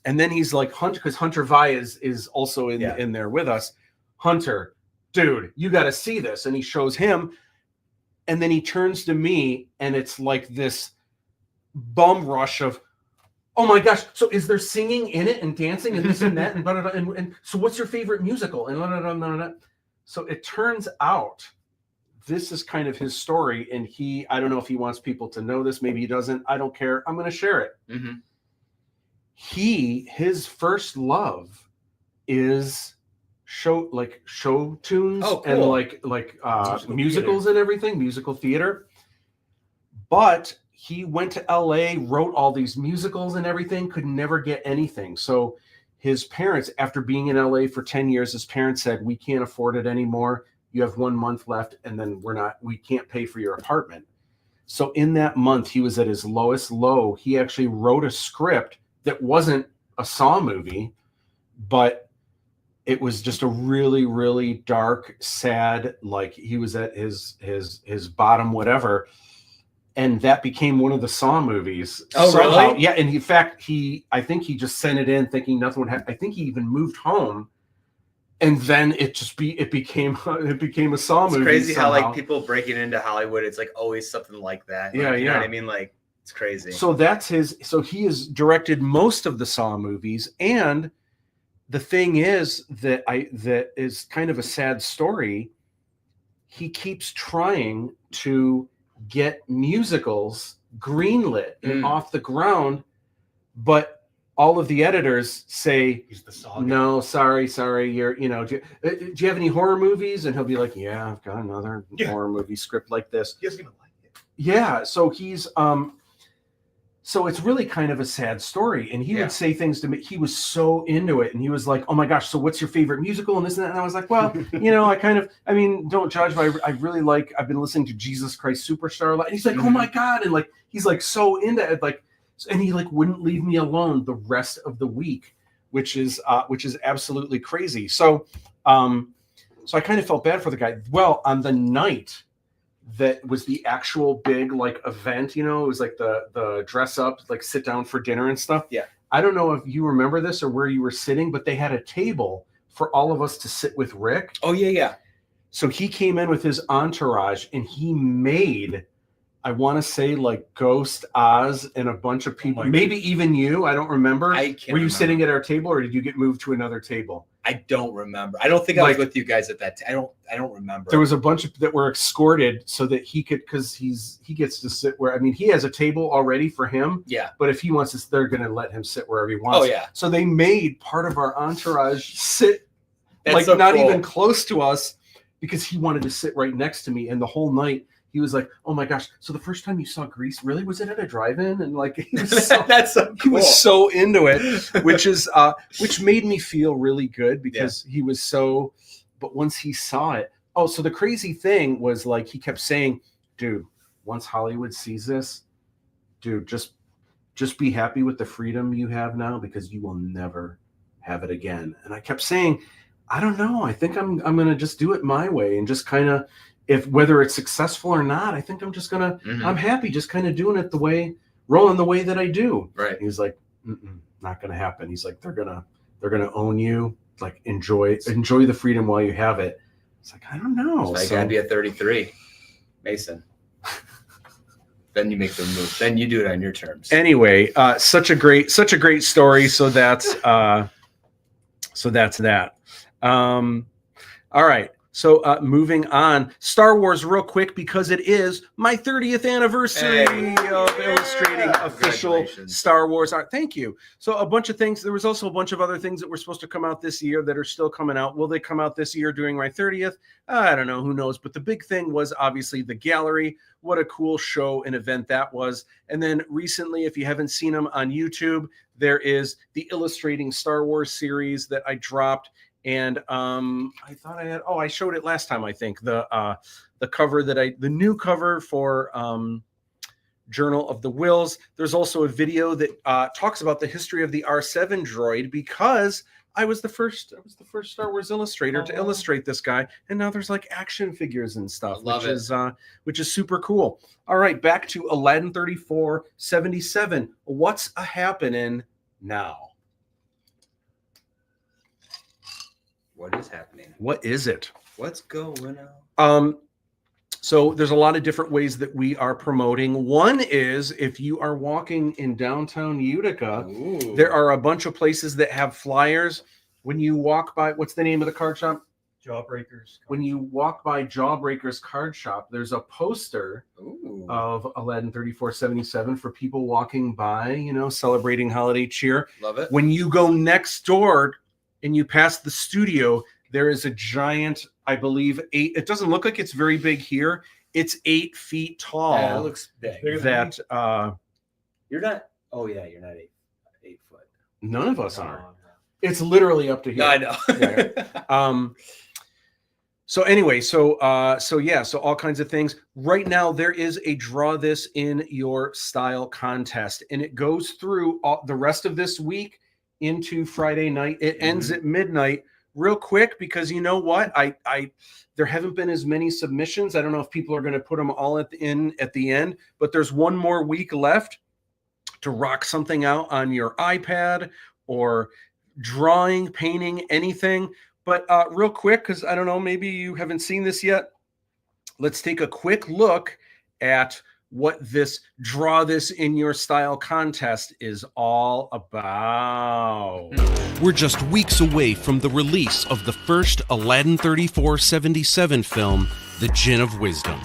And then he's like, Hunter, because Hunter Vi is also in there with us. Hunter, dude, you got to see this. And he shows him, and then he turns to me, and it's like this bum rush of, oh my gosh, so is there singing in it and dancing and this and that and blah, blah, blah, and so what's your favorite musical? And blah, blah, blah, blah, blah. So it turns out this is kind of his story, and I don't know if he wants people to know this. Maybe he doesn't. I don't care. I'm going to share it. His first love is show tunes and like musicals and everything, musical theater. But he went to LA, wrote all these musicals and everything, could never get anything. So his parents, after being in LA for 10 years, his parents said, we can't afford it anymore. You have 1 month left, and then we can't pay for your apartment. So in that month, he was at his lowest low. He actually wrote a script that wasn't a Saw movie, but it was just a really, really dark, sad, like he was at his bottom, whatever. And that became one of the Saw movies. Oh, somehow. Really? Yeah. And in fact, I think he just sent it in thinking nothing would happen. I think he even moved home. And then it became a Saw movie. It's crazy somehow. How like people breaking into Hollywood, it's like always something like that. Like, you know what I mean? Like, it's crazy. So so he has directed most of the Saw movies, and the thing is that is kind of a sad story. He keeps trying to get musicals greenlit and off the ground, but all of the editors say, no, sorry, you're, you know, do you have any horror movies? And he'll be like, yeah, I've got another horror movie script like this. He doesn't even like it. Yeah, so he's, so it's really kind of a sad story. And he would say things to me. He was so into it. And he was like, oh my gosh, so what's your favorite musical and this and that? And I was like, well, you know, I mean, don't judge, but I really I've been listening to Jesus Christ Superstar a lot. And he's like, oh my God. And like, he's like so into it, like, and he like wouldn't leave me alone the rest of the week, which is absolutely crazy. So I kind of felt bad for the guy. Well, on the night that was the actual big like event, you know, it was like the dress up, like sit down for dinner and stuff. Yeah. I don't know if you remember this or where you were sitting, but they had a table for all of us to sit with Rick. Oh yeah. So he came in with his entourage, and he made, I want to say, like Ghost, Oz, and a bunch of people. Maybe even you. I don't remember. Were you sitting at our table, or did you get moved to another table? I don't remember. I don't think I was Like- with you guys at that time. I don't remember. There was a bunch of that were escorted so that he could, because he gets to sit where, I mean, he has a table already for him, yeah. but if he wants to, they're going to let him sit wherever he wants. Oh yeah. So they made part of our entourage sit That's like so not cool. even close to us because he wanted to sit right next to me. And the whole night he was like, "Oh my gosh! So the first time you saw Grease, really was it at a drive-in?" And like he was so, That's so he cool. was so into it, which made me feel really good because he was so. But once he saw it, so the crazy thing was like he kept saying, "Dude, once Hollywood sees this, dude, just be happy with the freedom you have now because you will never have it again." And I kept saying, "I don't know. I think I'm gonna just do it my way and just kind of." If whether it's successful or not, I think I'm just gonna. I'm happy just kind of doing it rolling the way that I do. Right. And he was like, not gonna happen. He's like, they're gonna own you. Like enjoy the freedom while you have it. It's like I don't know. So I gotta be at 33, Mason. Then you make the move. Then you do it on your terms. Anyway, such a great story. So that's that. All right. So moving on, Star Wars real quick because it is my 30th anniversary of illustrating official Star Wars art. Thank you. So a bunch of things. There was also a bunch of other things that were supposed to come out this year that are still coming out. Will they come out this year during my 30th? I don't know. Who knows? But the big thing was obviously the gallery. What a cool show and event that was. And then recently, if you haven't seen them on YouTube, there is the Illustrating Star Wars series that I dropped. And I thought I showed it last time. I think the cover the new cover for Journal of the Wills. There's also a video that talks about the history of the R7 droid because I was the first Star Wars illustrator to illustrate this guy, and now there's like action figures and stuff, which is super cool. All right, back to Aladdin 3477. What's a happening now? What is happening? What is it? What's going on? So there's a lot of different ways that we are promoting. One is if you are walking in downtown Utica, there are a bunch of places that have flyers. When you walk by, what's the name of the card shop? Jawbreakers. When you walk by Jawbreakers Card Shop, there's a poster of Aladdin 3477 for people walking by, celebrating holiday cheer. Love it. When you go next door and you pass the studio, there is a giant, I believe, it doesn't look like it's very big here. It's 8 feet tall. Yeah, it looks big. That You're not. Oh yeah, you're not 8 foot. none of us are. It's literally up to here. No, I know. Yeah. So anyway, so all kinds of things. Right now, there is a Draw This in Your Style contest, and it goes through the rest of this week into Friday night. It ends at midnight. Real quick, because you know what? There haven't been as many submissions. I don't know if people are going to put them all at the end, but there's one more week left to rock something out on your iPad or drawing, painting, anything. But real quick, because I don't know, maybe you haven't seen this yet. Let's take a quick look at what this Draw This in Your Style contest is all about. We're just weeks away from the release of the first Aladdin 3477 film, The Djinn of Wisdom.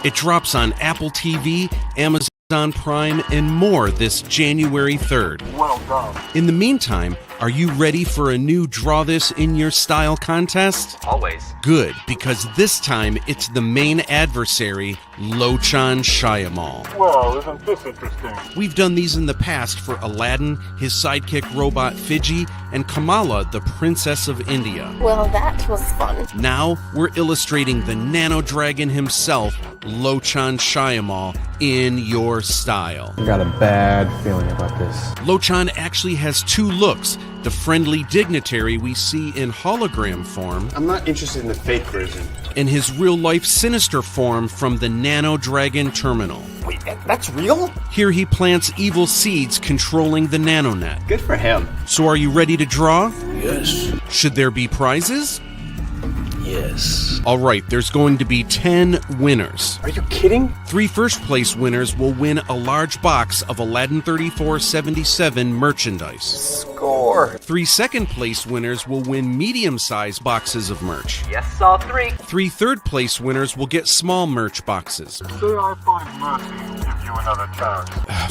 It drops on Apple TV, Amazon Prime, and more this January 3rd. Well done. In the meantime, are you ready for a new Draw This in Your Style contest? Always. Good, because this time it's the main adversary, Lochan Shyamalan. Well, isn't this interesting? We've done these in the past for Aladdin, his sidekick robot Fiji, and Kamala, the Princess of India. Well, that was fun. Now we're illustrating the Nano Dragon himself, Lochan Shyamalan, in your style. I got a bad feeling about this. Lochan actually has 2 looks. The friendly dignitary we see in hologram form. I'm not interested in the fake version. And his real-life sinister form from the Nano Dragon Terminal. Wait, that's real? Here he plants evil seeds controlling the nanonet. Good for him. So are you ready to draw? Yes. Should there be prizes? Yes. this. All right, there's going to be 10 winners. Are you kidding? 3 first-place winners will win a large box of Aladdin 3477 merchandise. Score. 3 second-place winners will win medium-sized boxes of merch. Yes, all 3. 3 third-place winners will get small merch boxes. Say I find mercy and give you another chance.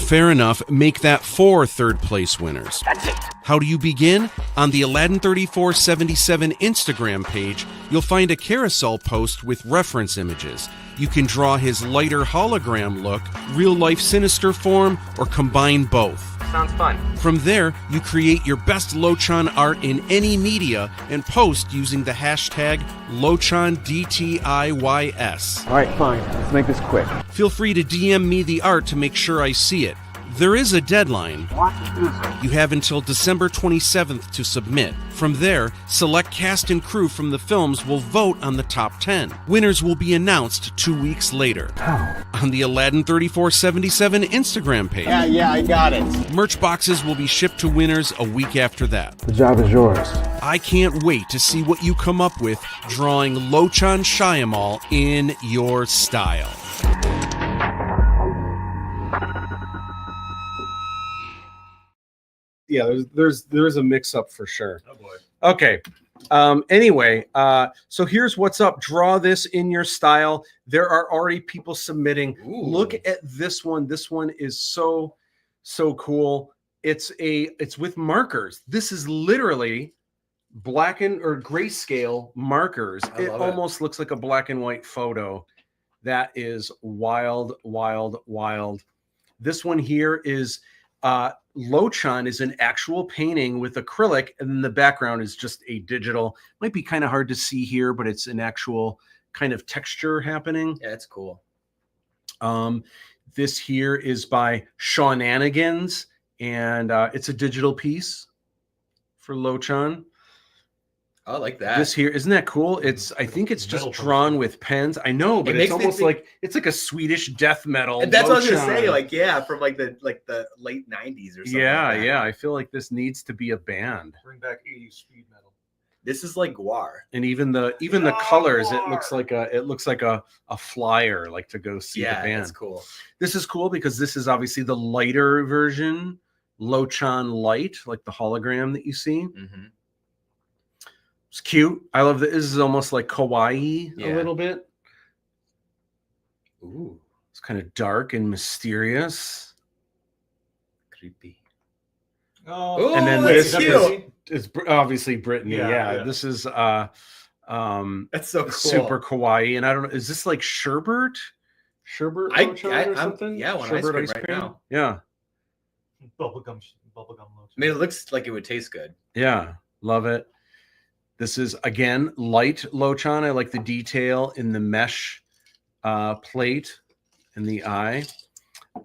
Fair enough, make that 4 third-place winners. That's it. How do you begin? On the Aladdin 3477 Instagram page, you'll find a carousel post with reference images. You can draw his lighter hologram look, real-life sinister form, or combine both. Sounds fun. From there, you create your best Lochan art in any media and post using the hashtag LochanDTIYS. All right, fine. Let's make this quick. Feel free to DM me the art to make sure I see it. There is a deadline. What is it? You have until December 27th to submit. From there, select cast and crew from the films will vote on the top 10. Winners will be announced 2 weeks later. How? On the Aladdin 3477 Instagram page. Yeah, I got it. Merch boxes will be shipped to winners a week after that. The job is yours. I can't wait to see what you come up with drawing Lochan Shyamalan in your style. Yeah, there's a mix up for sure. Oh boy. Okay. Anyway, so here's what's up. Draw this in your style. There are already people submitting. Ooh. Look at this one. This one is so cool. It's with markers. This is literally black or grayscale markers. I It love almost looks like a black and white photo. That is wild, wild, wild. This one here is Lochan is an actual painting with acrylic, and then the background is just a digital. Might be kind of hard to see here, but it's an actual kind of texture happening. Yeah, it's cool. This here is by Shawnanigans, and it's a digital piece for Lochan. I like that. This here, isn't that cool? I think it's just drawn with pens. I know, but It it's makes me almost think- like it's like a Swedish death metal. And that's what I was gonna say. Lochan. Like, yeah, from like the late '90s or something. Yeah, like that. yeah. I feel like this needs to be a band. Bring back 80s speed metal. This is like Guar. And even the colors, it looks like a flyer, like to go see the Yeah, band. that's cool. This is cool because this is obviously the lighter version, Lochan Light, like the hologram that you see. Mm-hmm. It's cute. I love that. This is almost like kawaii a Yeah. little bit. Ooh, It's kind of dark and mysterious. creepy. Oh, And then that's this cute. is obviously Brittany. Yeah, Yeah, yeah. this is That's so cool. super kawaii. And I don't know, is this like sherbet? Sherbet Lochan or something? yeah, I want Sherbet ice cream right now. Yeah. bubblegum Lochan. I mean, it looks like it would taste good. Yeah, love it. This is again light Lochan. I like the detail in the mesh plate in the eye.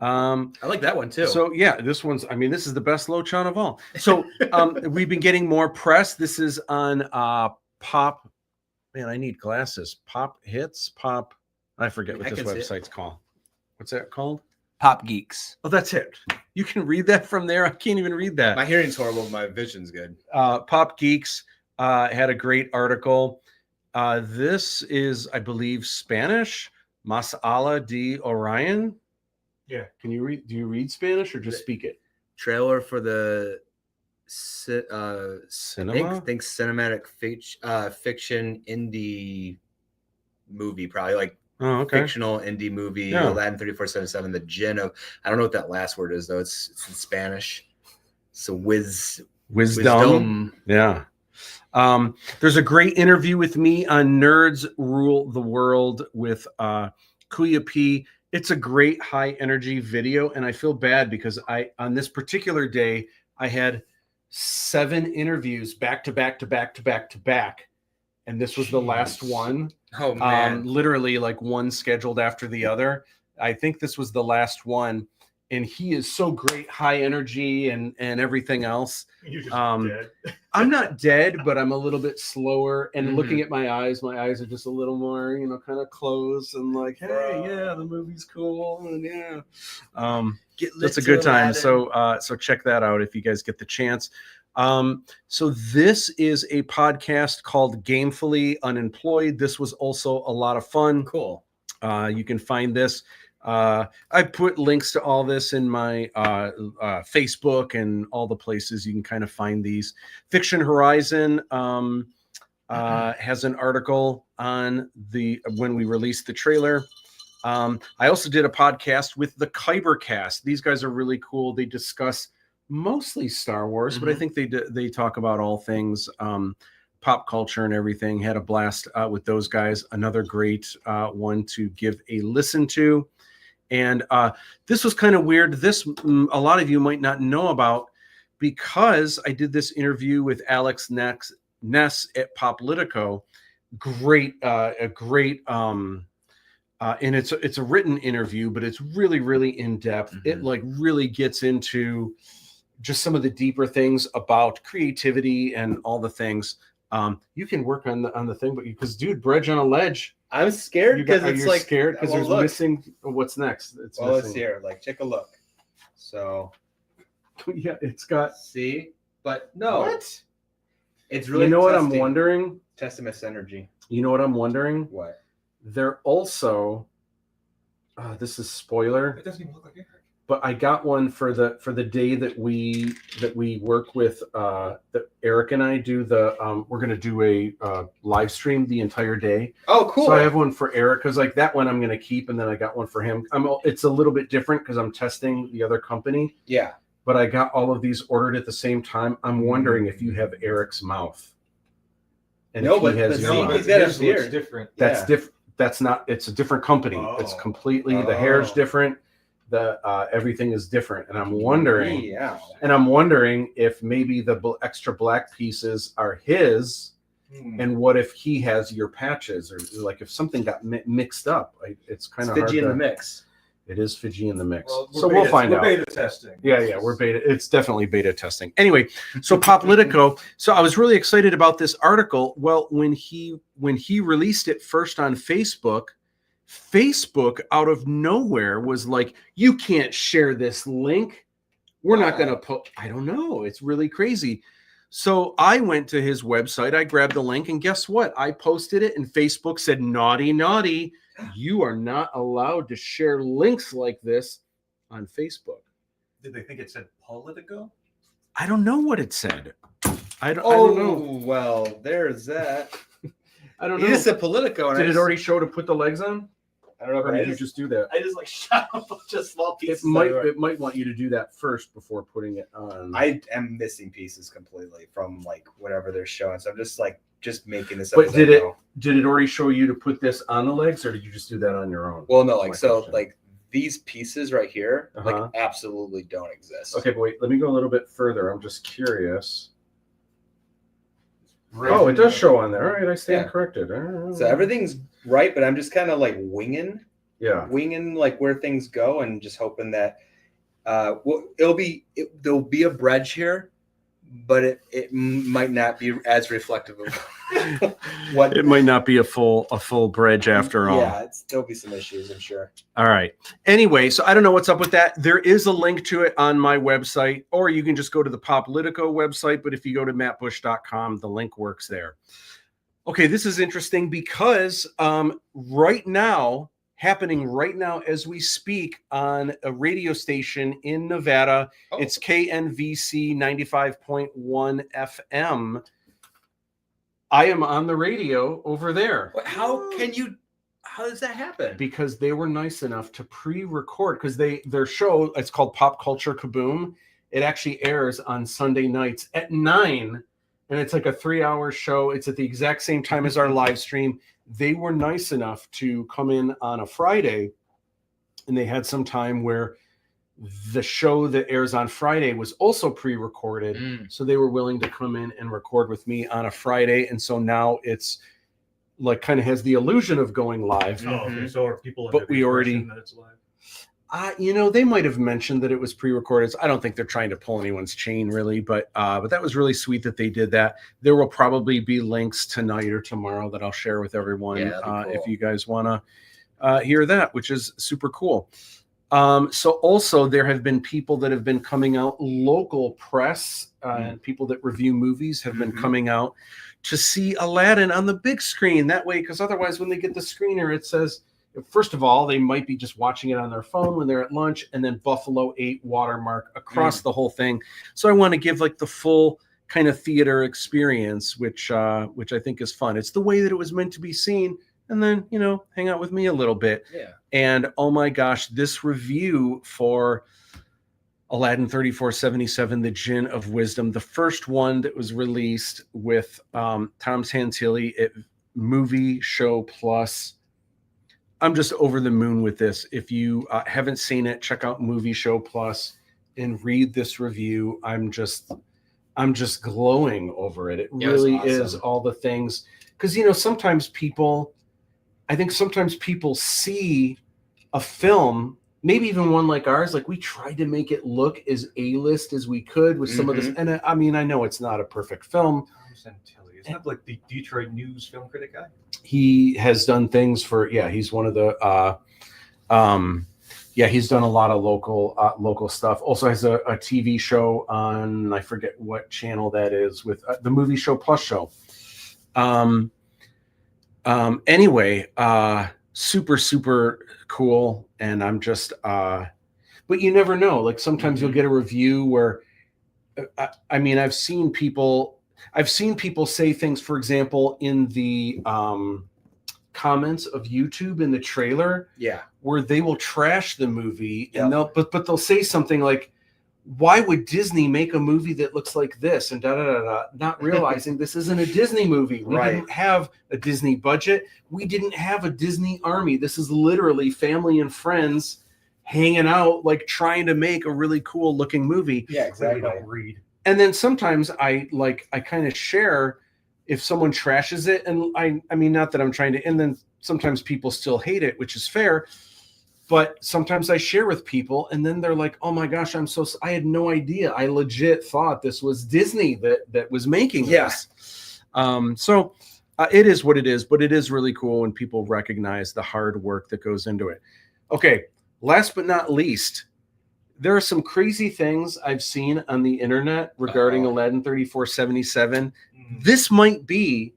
I like that one too. So yeah, this is the best Lochan of all. So we've been getting more press. This is on Pop. Man, I need glasses. Pop Hits. Pop. I forget what I this can see it. website's called. What's that called? Pop Geeks. Oh, that's it. You can read that from there. I can't even read that. my hearing's horrible. My vision's good. Pop Geeks had a great article. This is, I believe, Spanish. Masala de Orion. Yeah. Can you read? Do you read Spanish or just speak it? Trailer for the Cinema. think cinematic fiction indie movie, probably like Oh, okay. fictional indie movie. Yeah. Aladdin 3477, the Djinn of. I don't know what that last word is though. It's in Spanish. So Wisdom. Yeah. There's a great interview with me on Nerds Rule the World with Kuya P. It's a great high energy video, and I feel bad because on this particular day I had 7 interviews back to back, and this was the last one. Oh man. Literally like one scheduled after the other. I think this was the last one, and he is so great, high energy and everything else. You're just dead. dead. I'm not dead, but I'm a little bit slower. And Mhm. looking at my eyes are just a little more, kind of closed and like, hey, yeah, the movie's cool. And yeah. Get lit That's a to good time. Aladdin. So check that out if you guys get the chance. So this is a podcast called Gamefully Unemployed. This was also a lot of fun. Cool. You can find this. I put links to all this in my Facebook and all the places you can kind of find these. Fiction Horizon has an article on when we released the trailer. I also did a podcast with the Kybercast. These guys are really cool. They discuss mostly Star Wars, but I think they talk about all things pop culture and everything. Had a blast with those guys. Another great one to give a listen to. And this was kind of weird. This a lot of you might not know about, because I did this interview with Alex Ness at Poplitico. A great and it's a written interview, but it's really, really in depth. It like really gets into just some of the deeper things about creativity and all the things. You can work on the thing, but because dude, Brej on a ledge. I'm scared because it's like scared because there's missing. What's next? It's here. Like, take a look. So yeah, it's got. See, but no. What? It's really. You know what I'm wondering? Testing my synergy. You know what I'm wondering? What? They're also. This is spoiler. It doesn't even look like Eric. But I got one for the day that we work with that Eric and I do we're gonna do a live stream the entire day. Oh, cool! So I have one for Eric because like that one I'm gonna keep, and then I got one for him. It's a little bit different because I'm testing the other company. Yeah. But I got all of these ordered at the same time. I'm wondering if you have Eric's mouth. And no, if but he has your mouth. he's got a beard. Different. That's different. That's not. It's a different company. It's completely. The hair's different. The everything is different, and I'm wondering. And I'm wondering if maybe the extra black pieces are his, and what if he has your patches, or like if something got mixed up. It's kind of hard in the mix. It is Fiji in the mix. Well, we'll find out. We're beta testing. Yeah, we're beta. It's definitely beta testing. Anyway, so Poplitico. So I was really excited about this article. Well, when he released it first on Facebook out of nowhere was like, you can't share this link. We're not going to put. I don't know. It's really crazy. So I went to his website. I grabbed the link, and guess what? I posted it, and Facebook said, naughty, naughty. You are not allowed to share links like this on Facebook. Did they think it said Politico? I don't know what it said. I don't know. Well, there's that. I don't know. It is a Politico. Did it already show to put the legs on? I don't know. Or did you just do that? I just like shot a bunch of small pieces. It might want you to do that first before putting it on. I am missing pieces completely from like whatever they're showing. So I'm just making this up. But did it already show you to put this on the legs, or did you just do that on your own? Well, no, like these pieces right here, like absolutely don't exist. Okay, but wait, let me go a little bit further. I'm just curious. Oh, it does show on there. All right, I stand corrected. So everything's right, but I'm just kind of like winging like where things go, and just hoping that there'll be a Brej here, but it might not be as reflective of what it might not be a full Brej after all. Yeah, there'll be some issues, I'm sure. All right. Anyway, so I don't know what's up with that. There is a link to it on my website, or you can just go to the Poplitico website. But if you go to mattbush.com, the link works there. Okay, this is interesting because happening right now as we speak on a radio station in Nevada, it's KNVC 95.1 FM. I am on the radio over there. How does that happen? Because they were nice enough to pre-record, because their show, it's called Pop Culture Kaboom. It actually airs on Sunday nights at 9, and it's like a 3-hour show. It's at the exact same time as our live stream. They were nice enough to come in on a Friday, and they had some time where the show that airs on Friday was also pre-recorded. So they were willing to come in and record with me on a Friday. And so now it's like kind of has the illusion of going live. Oh, okay. So are people, but we already, that it's live? They might have mentioned that it was pre-recorded. I don't think they're trying to pull anyone's chain really, but that was really sweet that they did that. There will probably be links tonight or tomorrow that I'll share with everyone. Cool. If you guys want to hear that, which is super cool. So also there have been people that have been coming out, local press and people that review movies have been coming out to see Aladdin on the big screen. That way, because otherwise when they get the screener, it says, first of all, they might be just watching it on their phone when they're at lunch, and then Buffalo 8 watermark across the whole thing. So I want to give like the full kind of theater experience, which I think is fun. It's the way that it was meant to be seen. And then, you know, hang out with me a little bit. Yeah. And oh my gosh, this review for Aladdin 3477, The Djinn of Wisdom, the first one that was released with Tom Santilli at Movie Show Plus. I'm just over the moon with this. If you haven't seen it, check out Movie Show Plus and read this review. I'm just glowing over it. It really is all the things. Because, you know, sometimes people see a film, maybe even one like ours, like we tried to make it look as A-list as we could with some of this. And I mean, I know it's not a perfect film. Isn't that like the Detroit News film critic guy? He has done things for, he's one of the, he's done a lot of local stuff. Also has a TV show on, I forget what channel that is, with the Movie Show Plus show. Anyway, super, super cool. And I'm just, but you never know. Like sometimes you'll get a review where, I mean, I've seen people say things, for example, in the comments of YouTube in the trailer, where they will trash the movie and they'll say something like, why would Disney make a movie that looks like this? And not realizing this isn't a Disney movie. We didn't have a Disney budget. We didn't have a Disney army. This is literally family and friends hanging out, like trying to make a really cool looking movie. Yeah, exactly. Read. And then sometimes I kind of share if someone trashes it. And I mean, not that I'm trying to, and then sometimes people still hate it, which is fair. But sometimes I share with people and then they're like, oh my gosh, I had no idea. I legit thought this was Disney that was making this. So it is what it is, but it is really cool when people recognize the hard work that goes into it. Okay. Last but not least, there are some crazy things I've seen on the internet regarding Aladdin 3477. This might be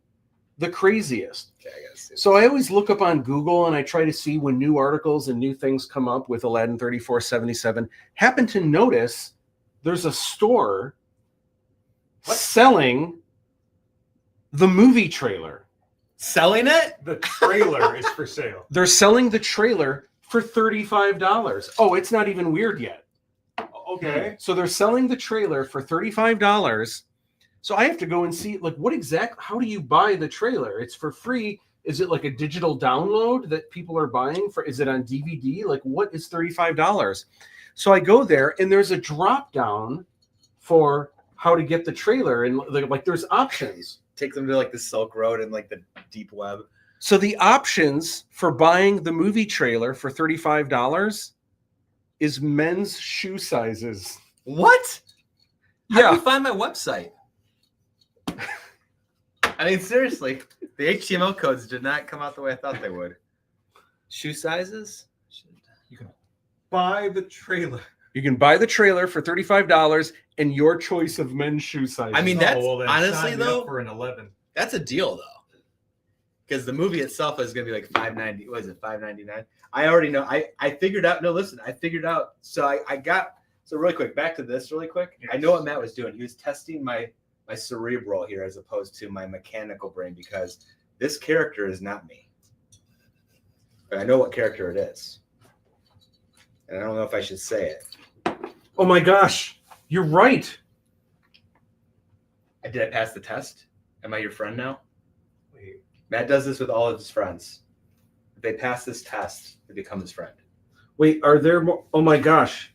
the craziest. Okay, I guess. So I always look up on Google and I try to see when new articles and new things come up with Aladdin 3477. Happen to notice there's a store selling the movie trailer. Selling it? The trailer is for sale. They're selling the trailer for $35. Oh, it's not even weird yet. Okay. So they're selling the trailer for $35. So I have to go and see, like, how do you buy the trailer? It's for free. Is it like a digital download that people are buying for? Is it on DVD? Like, what is $35? So I go there and there's a drop down for how to get the trailer. And like, there's options. Take them to like the Silk Road and like the deep web. So the options for buying the movie trailer for $35 is men's shoe sizes. What? How do you find my website? I mean, seriously, the HTML codes did not come out the way I thought they would. Shoe sizes? You can buy the trailer. You can buy the trailer for $35 and your choice of men's shoe sizes. I mean, that's honestly though, for an 11. That's a deal though. Because the movie itself is going to be like $5.90. What is it? $5.99. I already know. I figured out. No, listen. I figured out. So I got. So really quick, back to this really quick. Yes. I know what Matt was doing. He was testing my cerebral here as opposed to my mechanical brain because this character is not me. But I know what character it is. And I don't know if I should say it. Oh my gosh. You're right. Did I pass the test? Am I your friend now? Wait. Matt does this with all of his friends. If they pass this test, they become his friend. Wait, are there more? Oh my gosh.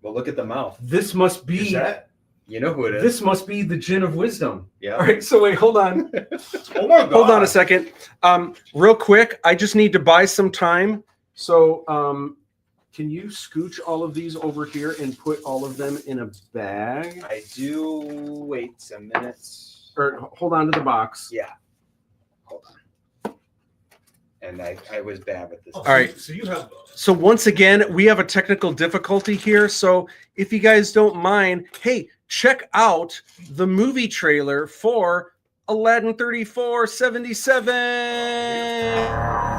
Well, look at the mouth. This must be. Is that? You know who it is. This must be the Djinn of Wisdom. Yeah. All right. So wait, hold on. Oh my God. Hold on a second. Real quick, I just need to buy some time. So can you scooch all of these over here and put all of them in a bag? I do. Wait a minute. Or hold on to the box. Yeah. Hold on. and I was bad with this. Oh, All right. So you have. So once again, we have a technical difficulty here. So if you guys don't mind, hey, check out the movie trailer for Aladdin 3477.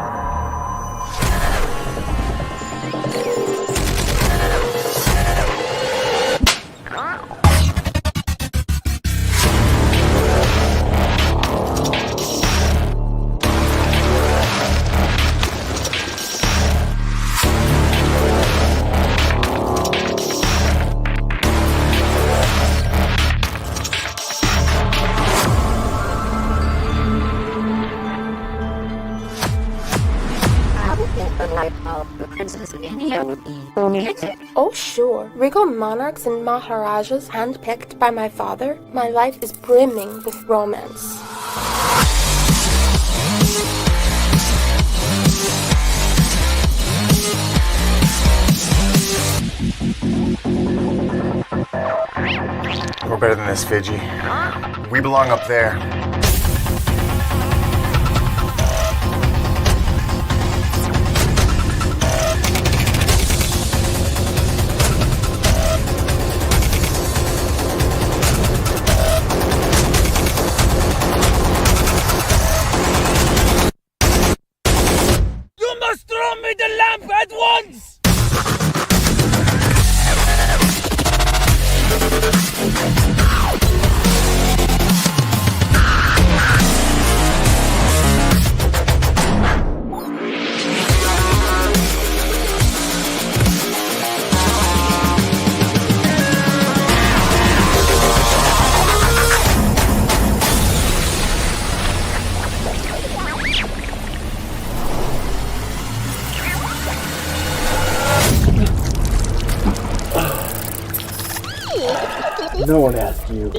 Oh, sure. Regal monarchs and maharajas handpicked by my father. My life is brimming with romance. We're better than this, Fiji. We belong up there. You must throw me the lamp at once! No one asked you.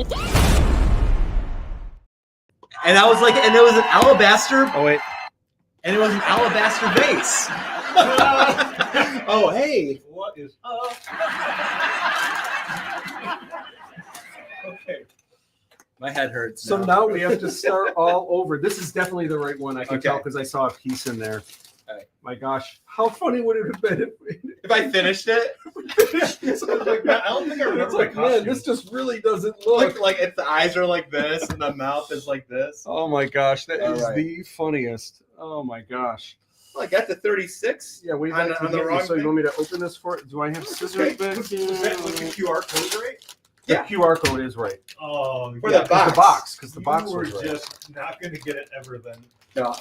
And I was like, and it was an alabaster. Oh, wait. And it was an alabaster vase. Oh, hey. What is up? Okay. My head hurts. So now we have to start all over. This is definitely the right one. I can Okay. tell because I saw a piece in there. All right. My gosh, how funny would it have been If I finished it, I don't think I remember It's my like, man, costume. this just really doesn't look. like if the eyes are like this and the mouth is like this. Oh my gosh, that All is right. the funniest. Oh my gosh. Well, I got the 36. Yeah, we On the wrong so you thing? want me to open this for it? Do I have scissors back Was here? that with the QR code right? The Yeah. QR code is right. Oh, For yeah. the box. The box, because the You box were was right. just not going to get it ever then. No.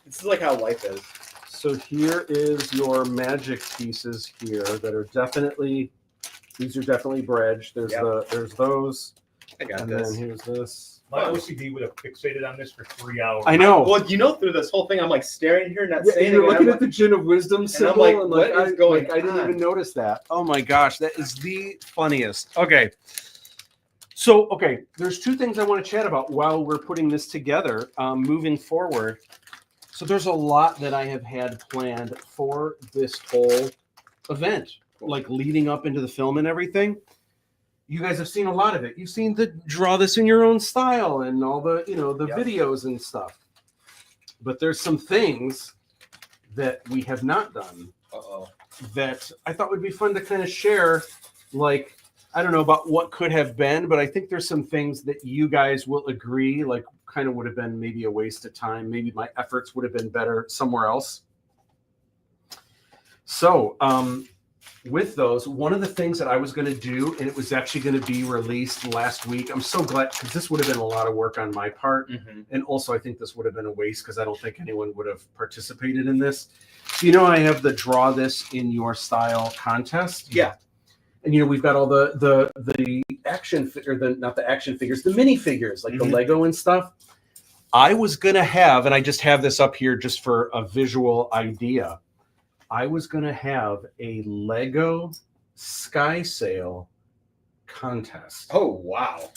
This is like how life is. So here is your magic pieces here that are definitely, these are definitely Brej. There's Yep. there's those, I got and this. then here's this. My OCD would have fixated on this for 3 hours. I know. Well, you know, through this whole thing, I'm like staring here, not Yeah, saying and you're anything. looking I'm at the Gin of Wisdom symbol, like, and what is going I didn't on? even notice that. Oh my gosh, that is the funniest. Okay. So, okay, there's two things I want to chat about while we're putting this together, moving forward. So there's a lot that I have had planned for this whole event, like leading up into the film and everything. You guys have seen a lot of it. You've seen the draw this in your own style and all the, the Yep. videos and stuff. But there's some things that we have not done Uh-oh. that I thought would be fun to kind of share. Like, I don't know about what could have been, but I think there's some things that you guys will agree, like kind of would have been maybe a waste of time. Maybe my efforts would have been better somewhere else. So, with those, one of the things that I was going to do, and it was actually going to be released last week. I'm so glad because this would have been a lot of work on my part. Mm-hmm. And also, I think this would have been a waste because I don't think anyone would have participated in this. So, I have the Draw This in Your Style contest. Yeah. And, we've got all the action, or not the action figures, the mini figures, like the Mhm. Lego and stuff. I was going to have, and I just have this up here just for a visual idea. I was going to have a Lego Sky Sail contest. Oh, wow.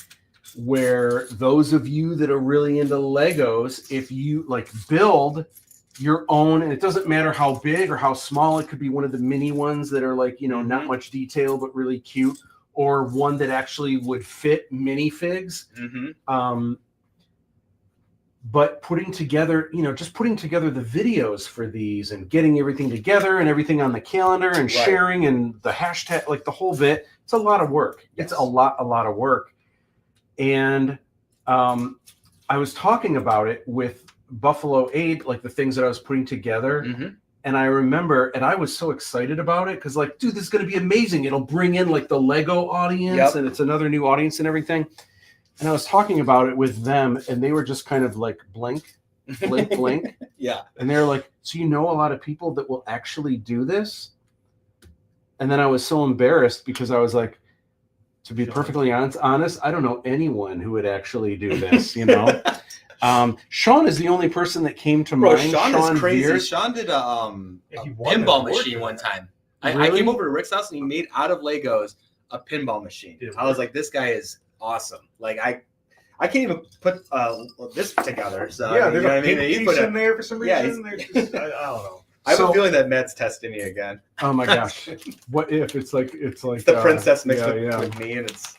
Where those of you that are really into Legos, if you like build your own, and it doesn't matter how big or how small, it could be one of the mini ones that are like, not much detail, but really cute, or one that actually would fit minifigs. Mm-hmm. but putting together, just putting together the videos for these and getting everything together and everything on the calendar and sharing and the hashtag, like the whole bit, it's a lot of work. Yes. It's a lot of work. And I was talking about it with Buffalo 8, like the things that I was putting together. Mm-hmm. And I remember, and I was so excited about it because, like, dude, this is going to be amazing. It'll bring in like the Lego audience, and it's another new audience and everything. And I was talking about it with them, and they were just kind of like blink. Yeah. And they're like, so you know a lot of people that will actually do this? And then I was so embarrassed because I was like, to be perfectly honest, I don't know anyone who would actually do this, Sean is the only person that came to mind. Sean is crazy. Veers. Sean did a he pinball machine one time. I Really? came over to Rick's house and he made out of Legos a pinball machine. I was like, this guy is awesome. Like I can't even put this together. So Yeah, you there's know a what I mean? pink He piece put in there for some Yeah, reason. There's just, I don't know. I have So- a feeling that Matt's testing me again. Oh my gosh. What if it's like The princess mixed yeah. with me, and it's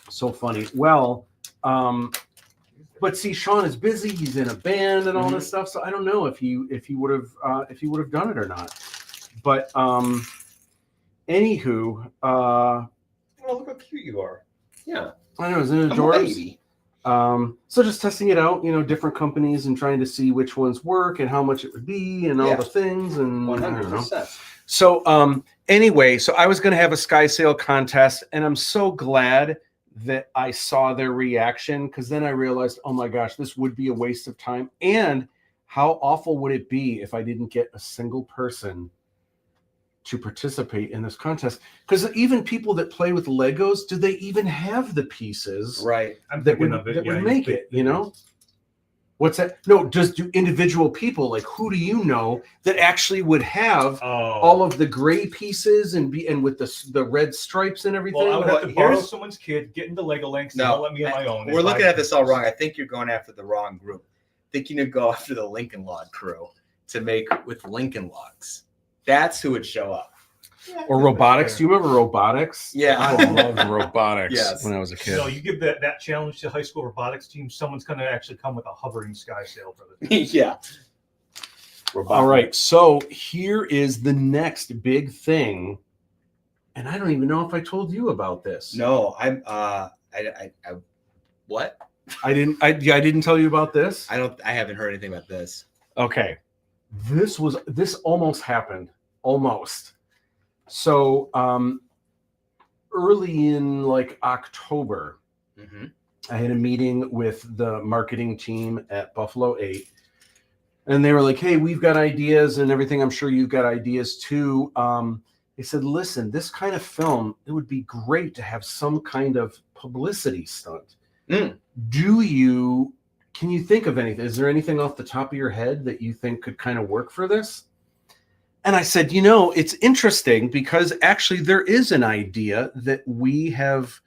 So funny. Well, but see, Sean is busy. He's in a band and all this stuff. So I don't know if he would have done it or not. But anywho, Oh, look how cute you are. yeah. I know, isn't it I'm a adorable? baby. So just testing it out, different companies and trying to see which ones work and how much it would be and all the things and I don't know. 100%. So anyway, so I was going to have a Sky Sale contest, and I'm so glad that I saw their reaction, because then I realized, oh my gosh, this would be a waste of time. And how awful would it be if I didn't get a single person to participate in this contest? Because even people that play with Legos, do they even have the pieces Right. I'm that thinking would, of it. that Yeah, would make it, What's that? No, do individual people, like who do you know that actually would have all of the gray pieces and with the red stripes and everything? Well, I would have to borrow here's- someone's kid, get into Lego Links, No, and not let me on my own. We're looking at this all wrong. I think you're going after the wrong group. I think you need to go after the Lincoln Log crew to make with Lincoln Logs. That's who would show up. Or robotics. Do you remember robotics? Yeah. I loved robotics Yes. when I was a kid. So you give that challenge to high school robotics team, someone's going to actually come with a hovering Sky Sail for the Yeah. All right. So here is the next big thing. And I don't even know if I told you about this. No, I'm what? I didn't tell you about this. I haven't heard anything about this. Okay. This almost happened. Almost. So early in like October, I had a meeting with the marketing team at Buffalo 8. And they were like, hey, we've got ideas and everything. I'm sure you've got ideas too. They said, listen, this kind of film, it would be great to have some kind of publicity stunt. Can you think of anything? Is there anything off the top of your head that you think could kind of work for this? And I said, it's interesting because actually there is an idea that we have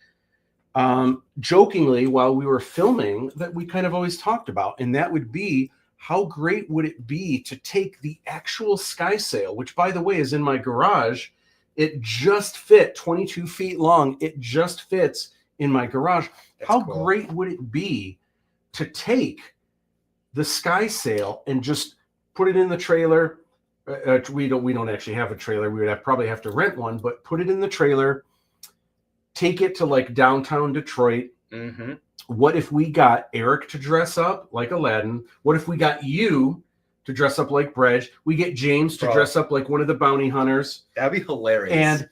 jokingly while we were filming that we kind of always talked about. And that would be, how great would it be to take the actual Sky Sail, which by the way is in my garage. It just fit 22 feet long. It just fits in my garage. How cool. great would it be to take the Sky Sail and just put it in the trailer? We don't actually have a trailer. We would probably have to rent one, but put it in the trailer, take it to like downtown Detroit. What if we got Eric to dress up like Aladdin? What if we got you to dress up like Brej? We get James to dress up like one of the bounty hunters. That'd be hilarious. And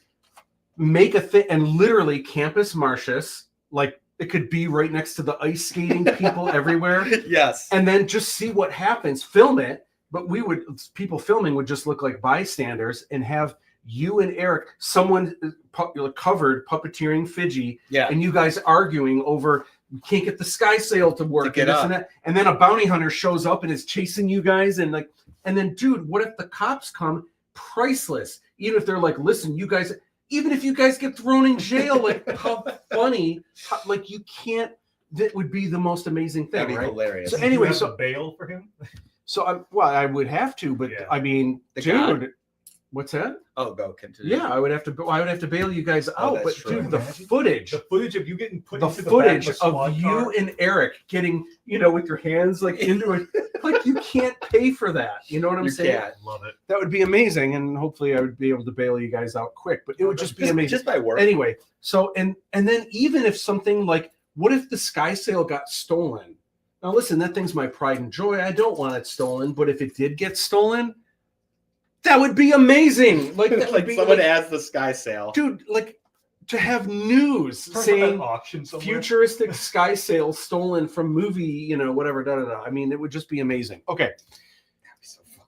make a thing, and literally Campus Martius, like it could be right next to the ice skating people everywhere. Yes. And then just see what happens. Film it. But people filming would just look like bystanders and have you and Eric, someone covered puppeteering Fiji, and you guys arguing over, we can't get the Sky Sail to work. And then a bounty hunter shows up and is chasing you guys. And then, dude, what if the cops come? Priceless. Even if they're like, listen, you guys, even if you guys get thrown in jail, like how funny, like you can't, that would be the most amazing thing. That'd be right? hilarious. So anyway, bail for him. So I would have to, but Yeah. I mean, The dude, God? What's that? Oh, go continue. Yeah, I would have to bail you guys Oh, out. that's But true. dude, the Imagine footage, the footage of you getting put the into the footage back of, a of squad you car. and Eric getting, with your hands like into it, like you can't pay for that. You know what I'm You saying? can't. Love it. That would be amazing, and hopefully I would be able to bail you guys out quick. But it would just be amazing. Just by work. Anyway, so and then even if something like, what if the Sky Sail got stolen? Now listen, that thing's my pride and joy. I don't want it stolen, but if it did get stolen, that would be amazing. Like that would like be someone like, has the Sky Sail. dude, like to have news Talk about saying an auction somewhere. futuristic Sky Sail stolen from movie, whatever, da da da. I mean, it would just be amazing. Okay.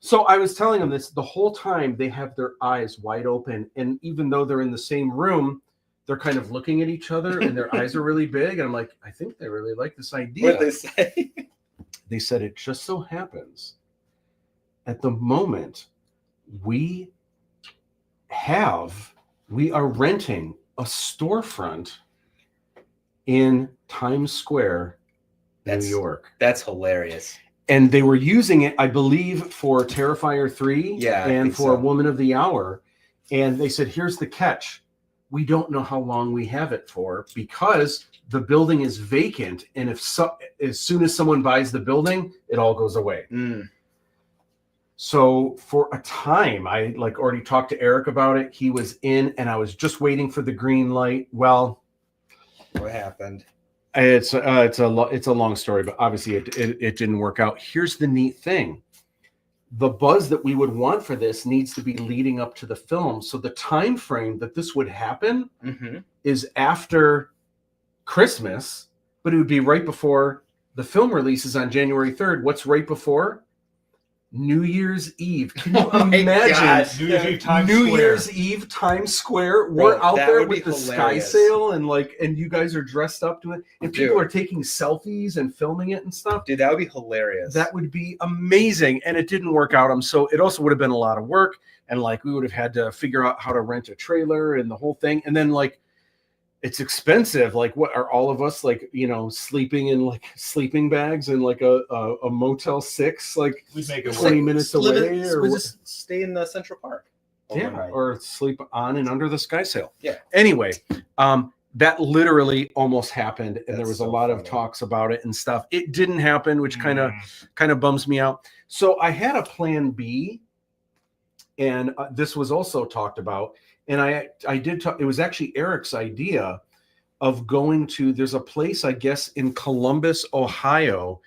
So I was telling them this the whole time. They have their eyes wide open, and even though they're in the same room, they're kind of looking at each other, and their eyes are really big. And I'm like, I think they really like this idea. What did they say? They said it just so happens at the moment we are renting a storefront in Times Square, New York. That's hilarious. And they were using it, I believe, for Terrifier 3 Yeah, I and think for so. Woman of the Hour. And they said, here's the catch. We don't know how long we have it for because the building is vacant. And as soon as someone buys the building, it all goes away. So for a time, I already talked to Eric about it. He was in, and I was just waiting for the green light. Well, what happened? It's a long story, but obviously it didn't work out. Here's the neat thing. The buzz that we would want for this needs to be leading up to the film. So the time frame that this would happen is after Christmas, but it would be right before the film releases on January 3rd. What's right before? New Year's Eve. Can you imagine? New Year's Eve, Times Square. We're Bro, out that there would with be the Sky hilarious. Sail and you guys are dressed up to it, and people Dude. are taking selfies and filming it and stuff. Dude, that would be hilarious. That would be amazing, and it didn't work out. So it also would have been a lot of work, and we would have had to figure out how to rent a trailer and the whole thing, and then it's expensive. What are all of us sleeping in sleeping bags in a Motel 6 We'd make it 20 work. minutes away, or we just stay in the Central Park. overnight. or sleep on and under the Sky Sail. Yeah. Anyway, that literally almost happened, and there That's was so a lot funny. of talks about it and stuff. It didn't happen, which kind of bums me out. So I had a plan B, and this was also talked about. And I did talk. It was actually Eric's idea of going to. There's a place, I guess, in Columbus, Ohio.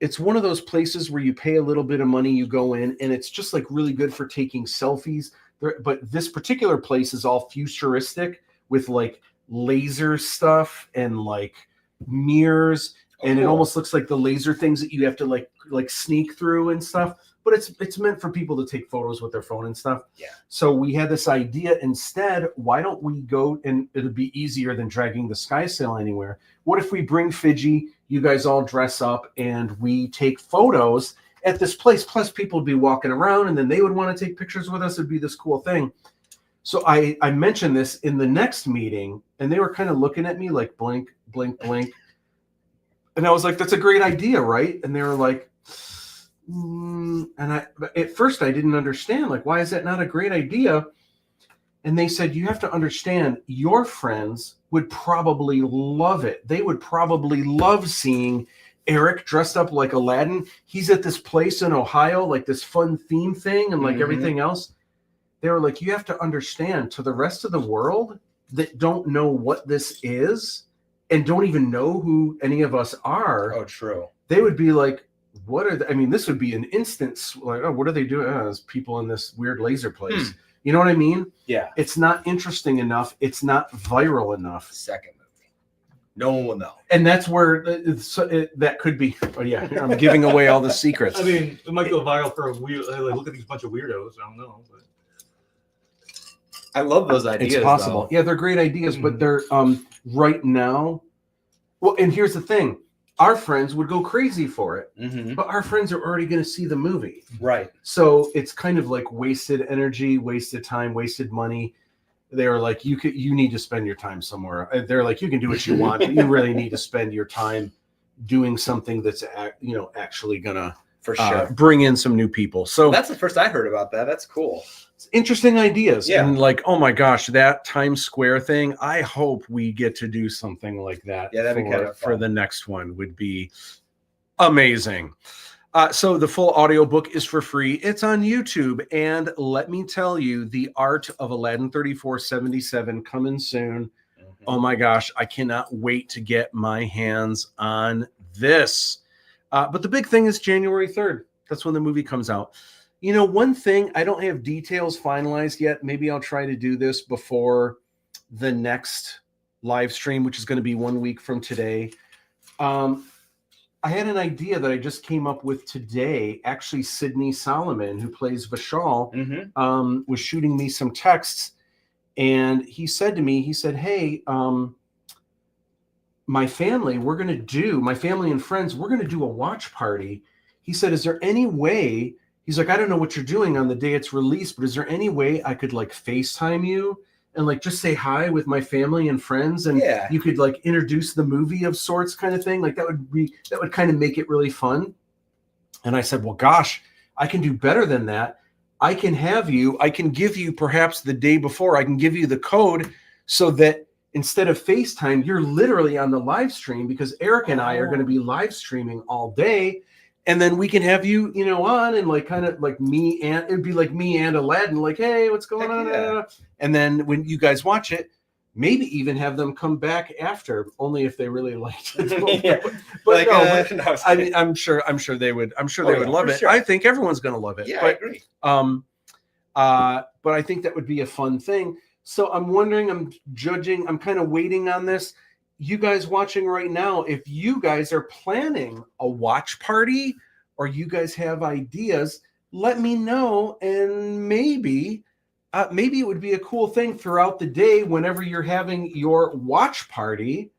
It's one of those places where you pay a little bit of money, you go in, and it's just really good for taking selfies. But this particular place is all futuristic with laser stuff and mirrors, and it almost looks like the laser things that you have to sneak through and stuff. But it's meant for people to take photos with their phone and stuff. Yeah. So we had this idea instead. Why don't we go, and it'll be easier than dragging the Sky Sail anywhere. What if we bring Fidji? You guys all dress up and we take photos at this place. Plus, people would be walking around, and then they would want to take pictures with us. It'd be this cool thing. So I mentioned this in the next meeting, and they were kind of looking at me like blink, blink, blink. And I was like, that's a great idea, right? And they were like, and at first I didn't understand, why is that not a great idea? And they said, you have to understand, your friends would probably love it. They would probably love seeing Eric dressed up like Aladdin. He's at this place in Ohio, this fun theme thing and everything else. They were like, you have to understand, to the rest of the world that don't know what this is and don't even know who any of us are. Oh, true. They would be like, what are this would be an instant, oh, what are they doing? Oh, there's people in this weird laser place. You know what I mean? Yeah. It's not interesting enough. It's not viral enough. Second movie. No one will know. And that's where that could be. Oh, yeah. I'm giving away all the secrets. I mean, it might go viral for a weird. Look at these bunch of weirdos. I don't know. But. I love those ideas. It's possible. Though. Yeah, they're great ideas, but they're right now. Well, and here's the thing. Our friends would go crazy for it, but our friends are already going to see the movie. Right. So it's kind of wasted energy, wasted time, wasted money. They're like, you need to spend your time somewhere. They're like, you can do what you want, but you really need to spend your time doing something that's actually gonna For sure. bring in some new people. So that's the first I heard about that. That's cool. interesting ideas. Yeah. And like, oh my gosh, that Times Square thing. I hope we get to do something like that. Yeah, that'd be kind of for fun. the next one. Would be amazing. So the full audiobook is for free. It's on YouTube. And let me tell you, the art of Aladdin 3477 coming soon. Oh my gosh, I cannot wait to get my hands on this. But the big thing is January 3rd. That's when the movie comes out. You know, one thing, I don't have details finalized yet. Maybe I'll try to do this before the next live stream, which is going to be 1 week from today. I had an idea that I just came up with today. Actually, Sydney Solomon, who plays Vishal, was shooting me some texts. And he said to me, he said, hey, my family and friends, we're going to do a watch party. He said, is there any way, he's like, I don't know what you're doing on the day it's released, but is there any way I could like FaceTime you and like just say hi with my family and friends? And you could like introduce the movie of sorts kind of thing. Like that would kind of make it really fun. And I said, well, gosh, I can do better than that. I can give you perhaps the day before, I can give you the code so that instead of FaceTime, you're literally on the live stream because Eric and I are going to be live streaming all day. And then we can have you, you know, on and like kind of like me and it'd be like me and Aladdin, like, hey, what's going on? Yeah. And then when you guys watch it, maybe even have them come back after, only if they really liked it. But like, I mean, I'm sure they would. I'm sure they would love it. Sure. I think everyone's going to love it. Yeah, but, I agree. But I think that would be a fun thing. So I'm wondering. I'm kind of waiting on this. You guys watching right now, if you guys are planning a watch party or you guys have ideas, let me know, and maybe it would be a cool thing throughout the day whenever you're having your watch party.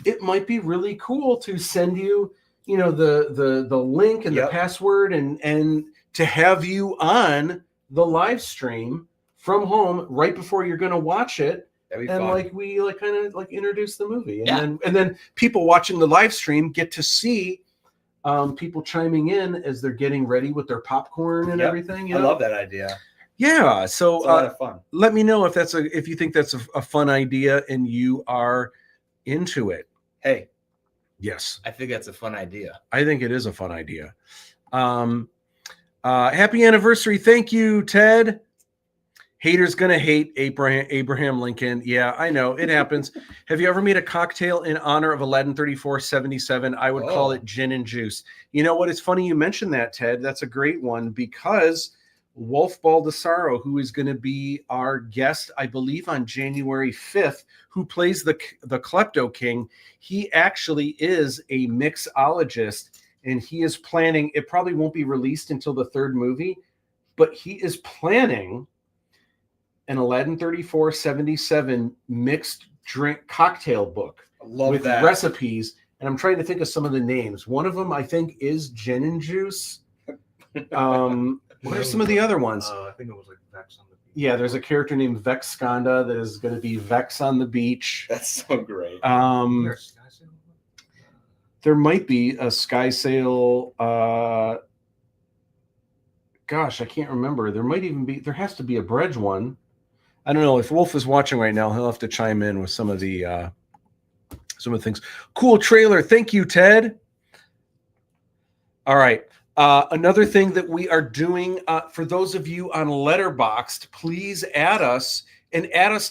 It might be really cool to send you, you know, the link and the password and to have you on the live stream from home right before you're going to watch it. And fun. Like we like kind of like introduce the movie, and then people watching the live stream get to see people chiming in as they're getting ready with their popcorn and everything. I love that idea. Yeah, so it's a lot of fun. Let me know if you think that's a fun idea and you are into it. Hey, yes, I think that's a fun idea. I think it is a fun idea. Happy anniversary! Thank you, Ted. Haters gonna hate Abraham Lincoln. Yeah, I know it happens. Have you ever made a cocktail in honor of Aladdin 3477? I would call it gin and juice. You know what? It's funny you mentioned that, Ted. That's a great one because Wolf Baldessaro, who is going to be our guest, I believe, on January 5th, who plays the Klepto King, he actually is a mixologist, and he is planning. It probably won't be released until the third movie, but he is planning an Aladdin 3477 mixed drink cocktail book with recipes. And I'm trying to think of some of the names. One of them, I think, is gin and juice. What are some of the other ones? I think it was like Vex on the Beach. Yeah, there's a character named Vex Skanda that is going to be Vex on the Beach. That's so great. There might be a Sky Sail. Gosh, I can't remember. There has to be a Brej one. I don't know if Wolf is watching right now. He'll have to chime in with some of the things. Cool trailer. Thank you, Ted. All right. Another thing that we are doing for those of you on Letterboxd, please add us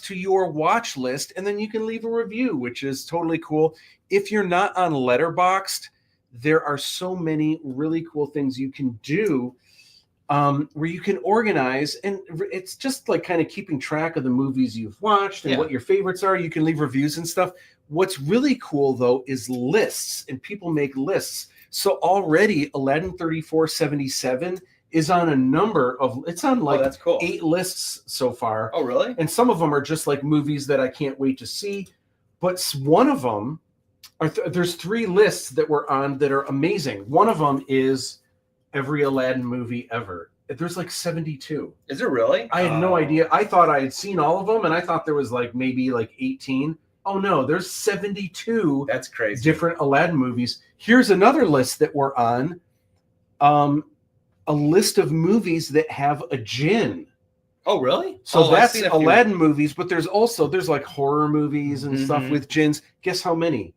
to your watch list, and then you can leave a review, which is totally cool. If you're not on Letterboxd, there are so many really cool things you can do. Where you can organize, and it's just like kind of keeping track of the movies you've watched and what your favorites are. You can leave reviews and stuff. What's really cool, though, is lists, and people make lists. So already Aladdin 3477 is on a number of, it's on like that's cool. 8 lists so far. Oh, really? And some of them are just like movies that I can't wait to see. But one of them, there's 3 lists that we're on that are amazing. One of them is every Aladdin movie ever. There's like 72. Is it really? I had no idea. I thought I had seen all of them, and I thought there was like maybe like 18. Oh no, there's 72. That's crazy. Different Aladdin movies. Here's another list that we're on. A list of movies that have a djinn. Oh, really? So I've that's seen a few. Aladdin movies, but there's like horror movies and stuff Mhm. with jinns. Guess how many?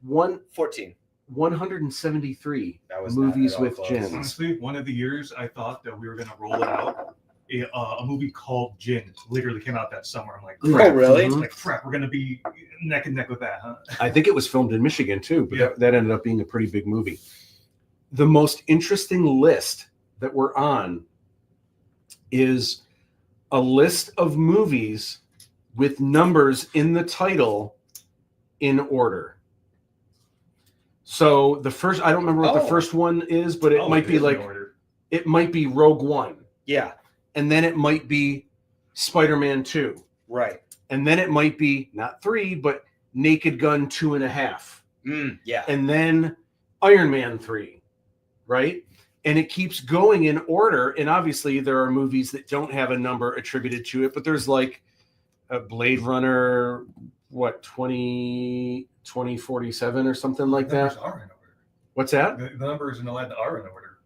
14. 173 That was not movies at all with close. jinns. Honestly, one of the years I thought that we were gonna roll it out. A movie called Jinn literally came out that summer. I'm like, Oh, crap. really? Mhm. Like crap, we're gonna be neck and neck with that, huh? I think it was filmed in Michigan too, but Yeah. that ended up being a pretty big movie. The most interesting list that we're on is a list of movies with numbers in the title in order. So the first, I don't remember what the Oh. first one is, but it Oh, might be is in like, order. it might be Rogue One, Yeah, and then it might be Spider-Man 2, right. and then it might be not 3, but Naked Gun 2.5, Yeah. and then Iron Man 3, right? And it keeps going in order. And obviously there are movies that don't have a number attributed to it, but there's like a Blade Runner, 2047 or something like The numbers that. are in order. What's that? The numbers in Aladdin are in order.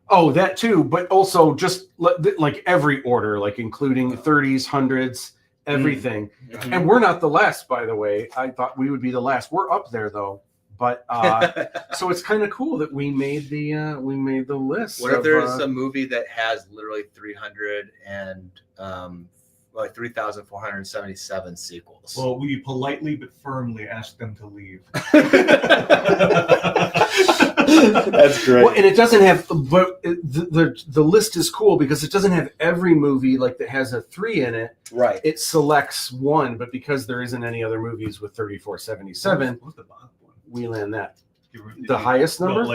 Oh, that too, but also just like every order, like including 30s, 100s, everything. Mhm. And we're not the last, by the way. I thought we would be the last. We're up there though. But so it's kind of cool that we made the list. What if of, there's a movie that has literally 300 and like 3,477 sequels? Well, we politely but firmly asked them to leave. That's great. Well, and it doesn't have, but the list is cool because it doesn't have every movie like that has a 3 in it. Right. It selects one, but because there isn't any other movies with 3477, What's the bottom one? we land that. The The highest number? the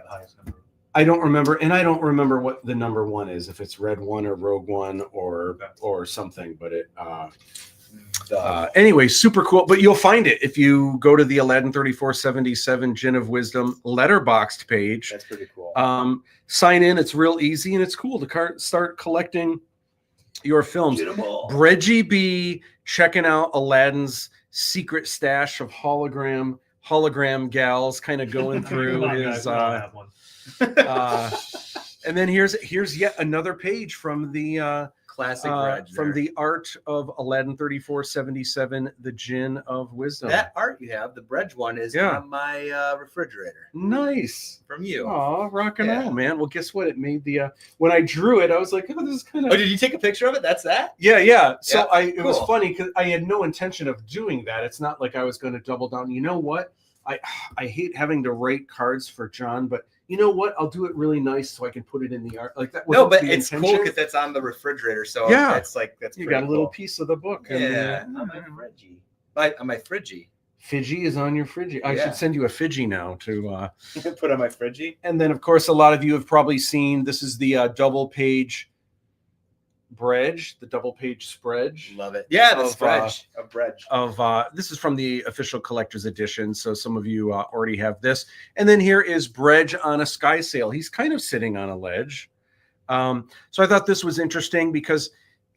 highest number. I don't remember, and I don't remember what the number 1 is, if it's Red One or Rogue One or something. But it anyway, super cool. But you'll find it if you go to the Aladdin 3477 Gin of Wisdom letterboxed page. That's pretty cool. Sign in. It's real easy and it's cool to start collecting your films. Beautiful. Brej B checking out Aladdin's secret stash of hologram gals, kind of going through Come on, his. guys, we don't have one. And then here's yet another page from the Classic Brej from there. the art of Aladdin 3477, the Gin of Wisdom. That art you have, the Brej one, is Yeah. on my refrigerator Nice. from you. Oh, rock and Yeah. roll, man. Well, guess what? It made the when I drew it, I was like, oh, this is kind of. Oh, did you take a picture of it? That's that? Yeah. So Yeah, it was cool. funny because I had no intention of doing that. It's not like I was going to double down. You know what? I hate having to write cards for John, but you know what? I'll do it really nice so I can put it in the art. Like that. No, wasn't but the it's cool intention. because that's on the refrigerator. So Yeah. that's You pretty got a little cool. piece of the book. Yeah, And, on my Fridgie. On my Fridgie. Fidji is on your Fidji. I Yeah. should send you a Fidji now to. Put on my Fridgie. And then, of course, a lot of you have probably seen this is the double page Brej, the double page spread Love it. Yeah, the Of, spread of Brej. of this is from the official collector's edition. So some of you already have this. And then here is Brej on a sky sail. He's kind of sitting on a ledge. So I thought this was interesting because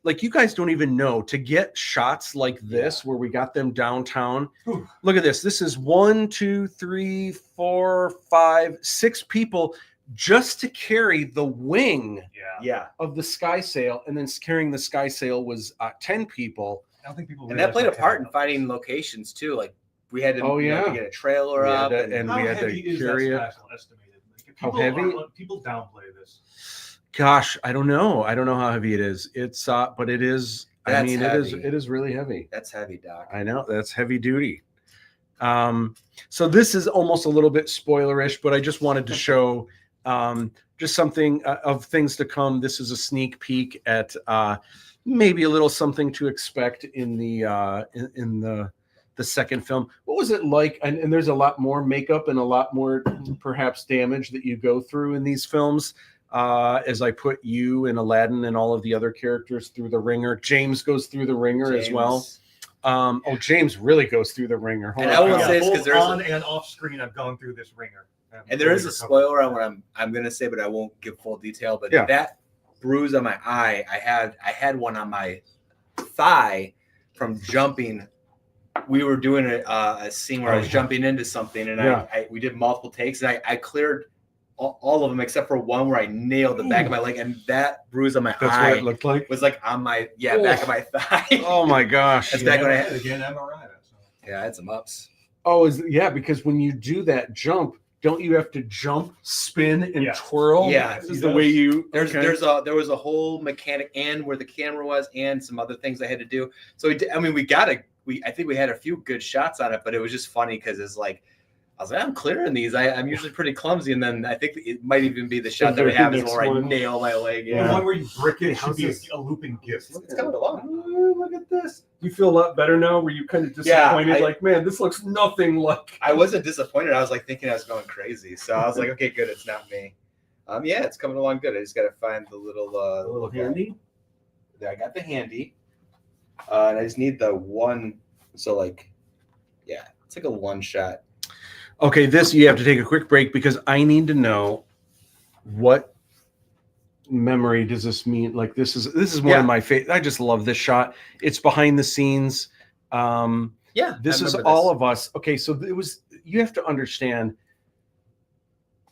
like you guys don't even know to get shots like this where we got them downtown. Whew. Look at this. This is 1, 2, 3, 4, 5, 6 people just to carry the wing Yeah. of the sky sail, and then carrying the sky sail was 10 people. I don't think people. And that realize played a how part heavy in finding locations too. Like we had to, Oh, you know, yeah. get a trailer We had up. to- and, and How we had to heavy is carry it. that special estimated? Like, How people heavy? People downplay this. Gosh, I don't know. I don't know how heavy it is. It's but it is. I That's mean, heavy. it is really heavy. that's heavy, Doc. I know that's heavy duty. So this is almost a little bit spoilerish, but I just wanted to show just something of things to come. This is a sneak peek at maybe a little something to expect in the second film. What was it like? And there's a lot more makeup and a lot more perhaps damage that you go through in these films. As I put you and Aladdin and all of the other characters through the ringer. James goes through the ringer as well. James really goes through the ringer. Hold And on. I will say this both 'cause there's on and off screen. I've gone through this ringer. And there is a spoiler on what I'm gonna say, but I won't give full detail. But Yeah. that bruise on my eye, I had one on my thigh from jumping. We were doing a scene where I was jumping into something, and Yeah. we did multiple takes, and I cleared all of them except for one where I nailed the back of my leg, and that bruise on my That's eye what it looked like. was like on my back of my thigh. Oh my gosh. That's back when I had again MRI. I had some ups. Oh, because when you do that jump, don't you have to jump, spin, and Yeah. twirl? Yeah, This is the way you. There was a whole mechanic and where the camera was and some other things I had to do. So I think we had a few good shots on it, but it was just funny because it's like I was like, I'm clearing these. I'm usually pretty clumsy, and then I think it might even be the shot that we have is where I nail my leg. The Yeah, one where you brick it should be How's this? a looping gift. it's coming along. Oh, look at this. You feel a lot better now. Were you kind of disappointed? Like, man, this looks nothing like. I wasn't disappointed. I was like thinking I was going crazy. So I was like, okay, good. It's not me. Yeah, it's coming along good. I just got to find the little handy. There, I got the handy. And I just need the one. So like, yeah, it's like a one shot. Okay, this you have to take a quick break because I need to know what memory does this mean. Like this is one of my favorite. I just love this shot. It's behind the scenes. This is all of us. Okay, so you have to understand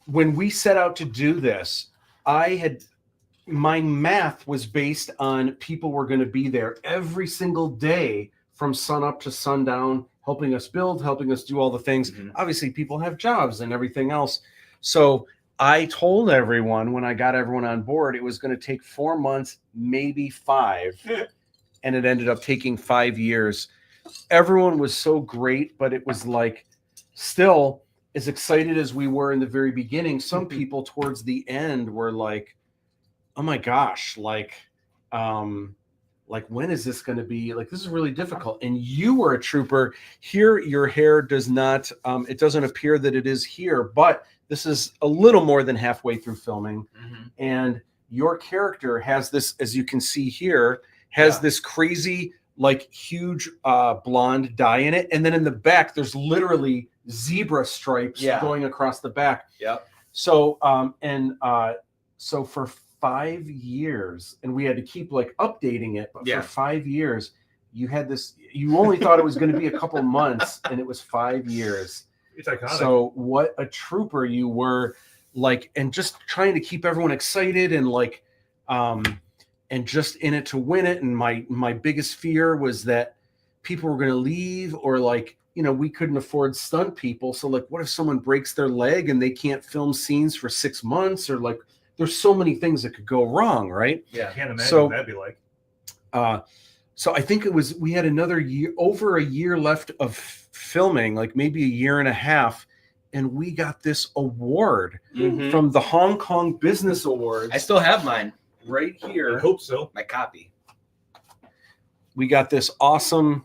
when we set out to do this, my math was based on people were going to be there every single day from sun up to sundown, helping us build, helping us do all the things. Mm-hmm. Obviously, people have jobs and everything else. So I told everyone when I got everyone on board, it was going to take 4 months, maybe 5. And it ended up taking 5 years. Everyone was so great, but it was like still as excited as we were in the very beginning. Some people towards the end were like, oh my gosh, like when is this going to be? Like, this is really difficult. And you were a trooper. Here, your hair does not, it doesn't appear that it is here, but this is a little more than halfway through filming. Mm-hmm. And your character has this, as you can see here, has this crazy, like huge blonde dye in it. And then in the back, there's literally zebra stripes going across the back. Yep. So, so for 5 years, and we had to keep like updating it, but for 5 years you had this, you only thought it was going to be a couple months, and it was 5 years. It's iconic. So what a trooper you were, like, and just trying to keep everyone excited and like and just in it to win it. And my biggest fear was that people were going to leave, or like, you know, we couldn't afford stunt people, so like what if someone breaks their leg and they can't film scenes for 6 months, or like there's so many things that could go wrong, right? Yeah, I can't imagine what that'd be like. So I think we had another year, over a year left of filming, like maybe a year and a half, and we got this award from the Hong Kong Business Awards. I still have mine right here. I hope so. My copy. We got this awesome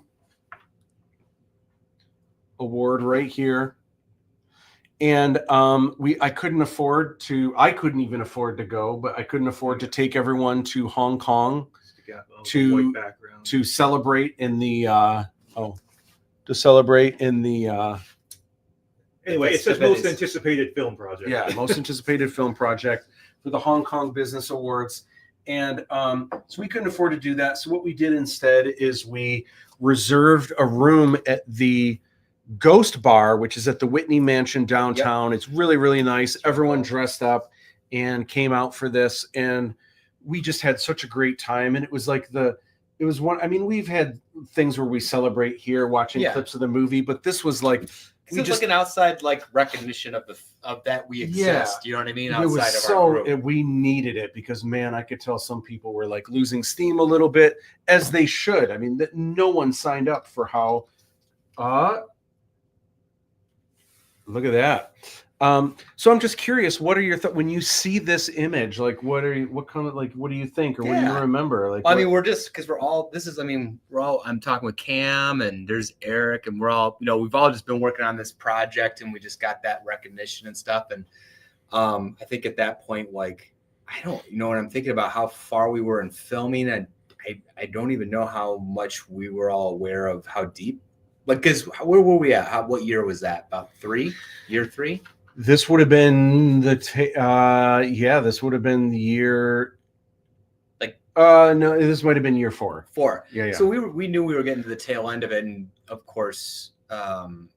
award right here. And I couldn't even afford to go, but I couldn't afford to take everyone to Hong Kong to celebrate in the anyway, it says most anticipated film project. Yeah, most anticipated film project for the Hong Kong Business Awards. And so we couldn't afford to do that. So what we did instead is we reserved a room at the Ghost Bar, which is at the Whitney Mansion downtown. It's really, really nice. Everyone dressed up and came out for this, and we just had such a great time. And it was like we've had things where we celebrate here watching clips of the movie, but this was like It's like an outside like recognition of that we exist. You know what I mean? Outside of our group. We needed it because, man, I could tell some people were like losing steam a little bit, as they should. I mean, that no one signed up for how look at that. So I'm just curious, what are your thoughts when you see this image? Like, what do you think, or what do you remember? Like, I mean, we're just because I'm talking with Cam, and there's Eric, and we're all, we've all just been working on this project, and we just got that recognition and stuff. And I think at that point, like, I don't know when I'm thinking about how far we were in filming, and I don't even know how much we were all aware of how deep. Like, because where were we at? What year was that? About year 3? This would have been this would have been the year. Like, no, this might have been year 4. 4. Yeah. So we knew we were getting to the tail end of it, and of course,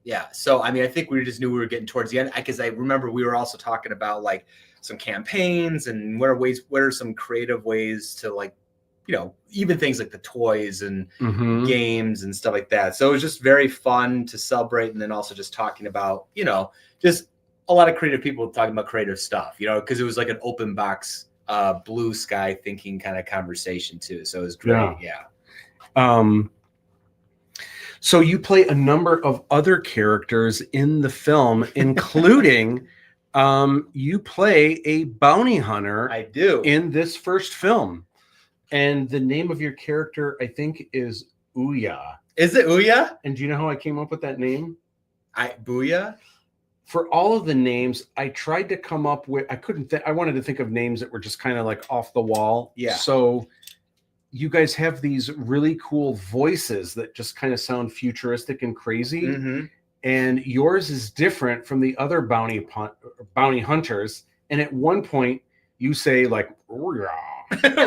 Yeah. So, I mean, I think we just knew we were getting towards the end, because I remember we were also talking about like some campaigns and what are some creative ways to, like, you know, even things like the toys and games and stuff like that. So it was just very fun to celebrate. And then also just talking about, you know, just a lot of creative people talking about creative stuff, you know, because it was like an open box, blue sky thinking kind of conversation too. So it was great. Yeah. So you play a number of other characters in the film, including you play a bounty hunter. I do. In this first film. And the name of your character, I think, is Ouya. Is it Ouya? And do you know how I came up with that name? Booyah? For all of the names, I tried to come up with, I wanted to think of names that were just kind of like off the wall. Yeah. So you guys have these really cool voices that just kind of sound futuristic and crazy. And yours is different from the other bounty hunters. And at one point, you say like, Ouya.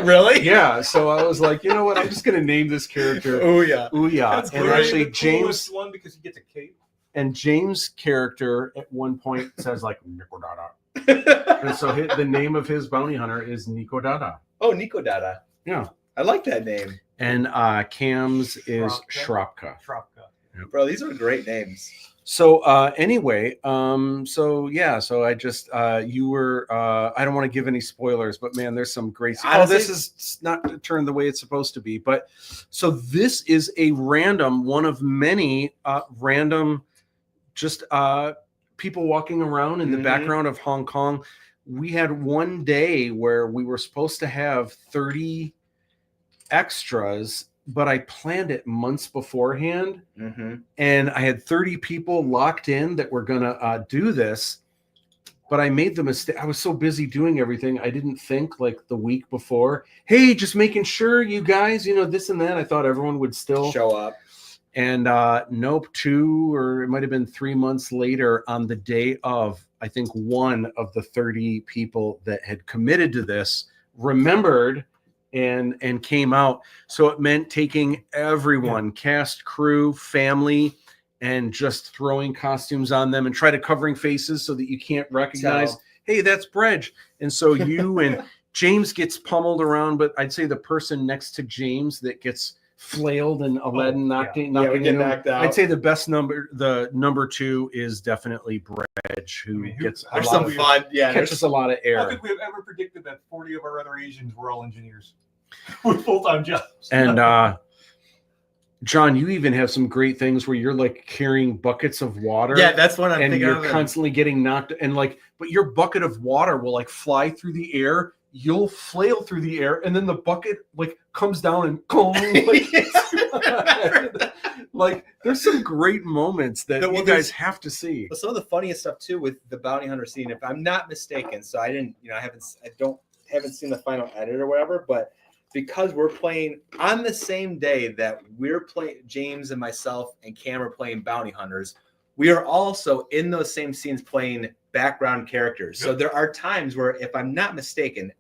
Really? Yeah. So I was like, you know what? I'm just going to name this character Ouya. Ouya. And actually, James one because he gets a cape. And James' character at one point says like Nikodada. And so the name of his bounty hunter is Nikodada. Oh, Nikodada. Yeah. I like that name. And Cam's is Shropka. Bro, these are great names. So anyway, so I just you were I don't want to give any spoilers, but man, there's some great this is not turned the way it's supposed to be. But so this is a one of many random just people walking around in the background of Hong Kong. We had one day where we were supposed to have 30 extras, but I planned it months beforehand, and I had 30 people locked in that were going to do this, but I made the mistake. I was so busy doing everything. I didn't think like the week before, hey, just making sure you guys, you know, this and that. I thought everyone would still show up. And nope, 2 or it might have been 3 months later on the day of, I think one of the 30 people that had committed to this remembered and came out. So it meant taking everyone, cast, crew, family, and just throwing costumes on them and try to covering faces so that you can't recognize, hey, that's Brej. And so you and James gets pummeled around, but I'd say the person next to James that gets flailed and Aladdin knocking knocked out. I'd say the number 2 is definitely Brej, who gets there's some fun. Yeah, catches a lot of air. How could we have ever predicted that 40 of our other Asians were all engineers with full-time jobs? And John, you even have some great things where you're like carrying buckets of water. Yeah, that's what I'm thinking. And you're constantly getting knocked, and like, but your bucket of water will like fly through the air. You'll flail through the air, and then the bucket like comes down and like there's some great moments that you guys have to see. Some of the funniest stuff too with the bounty hunter scene, if I'm not mistaken. So I didn't, you know, I haven't seen the final edit or whatever, but because we're playing on the same day that we're playing, James and myself and Cam are playing bounty hunters, we are also in those same scenes playing background characters. So there are times where, if I'm not mistaken,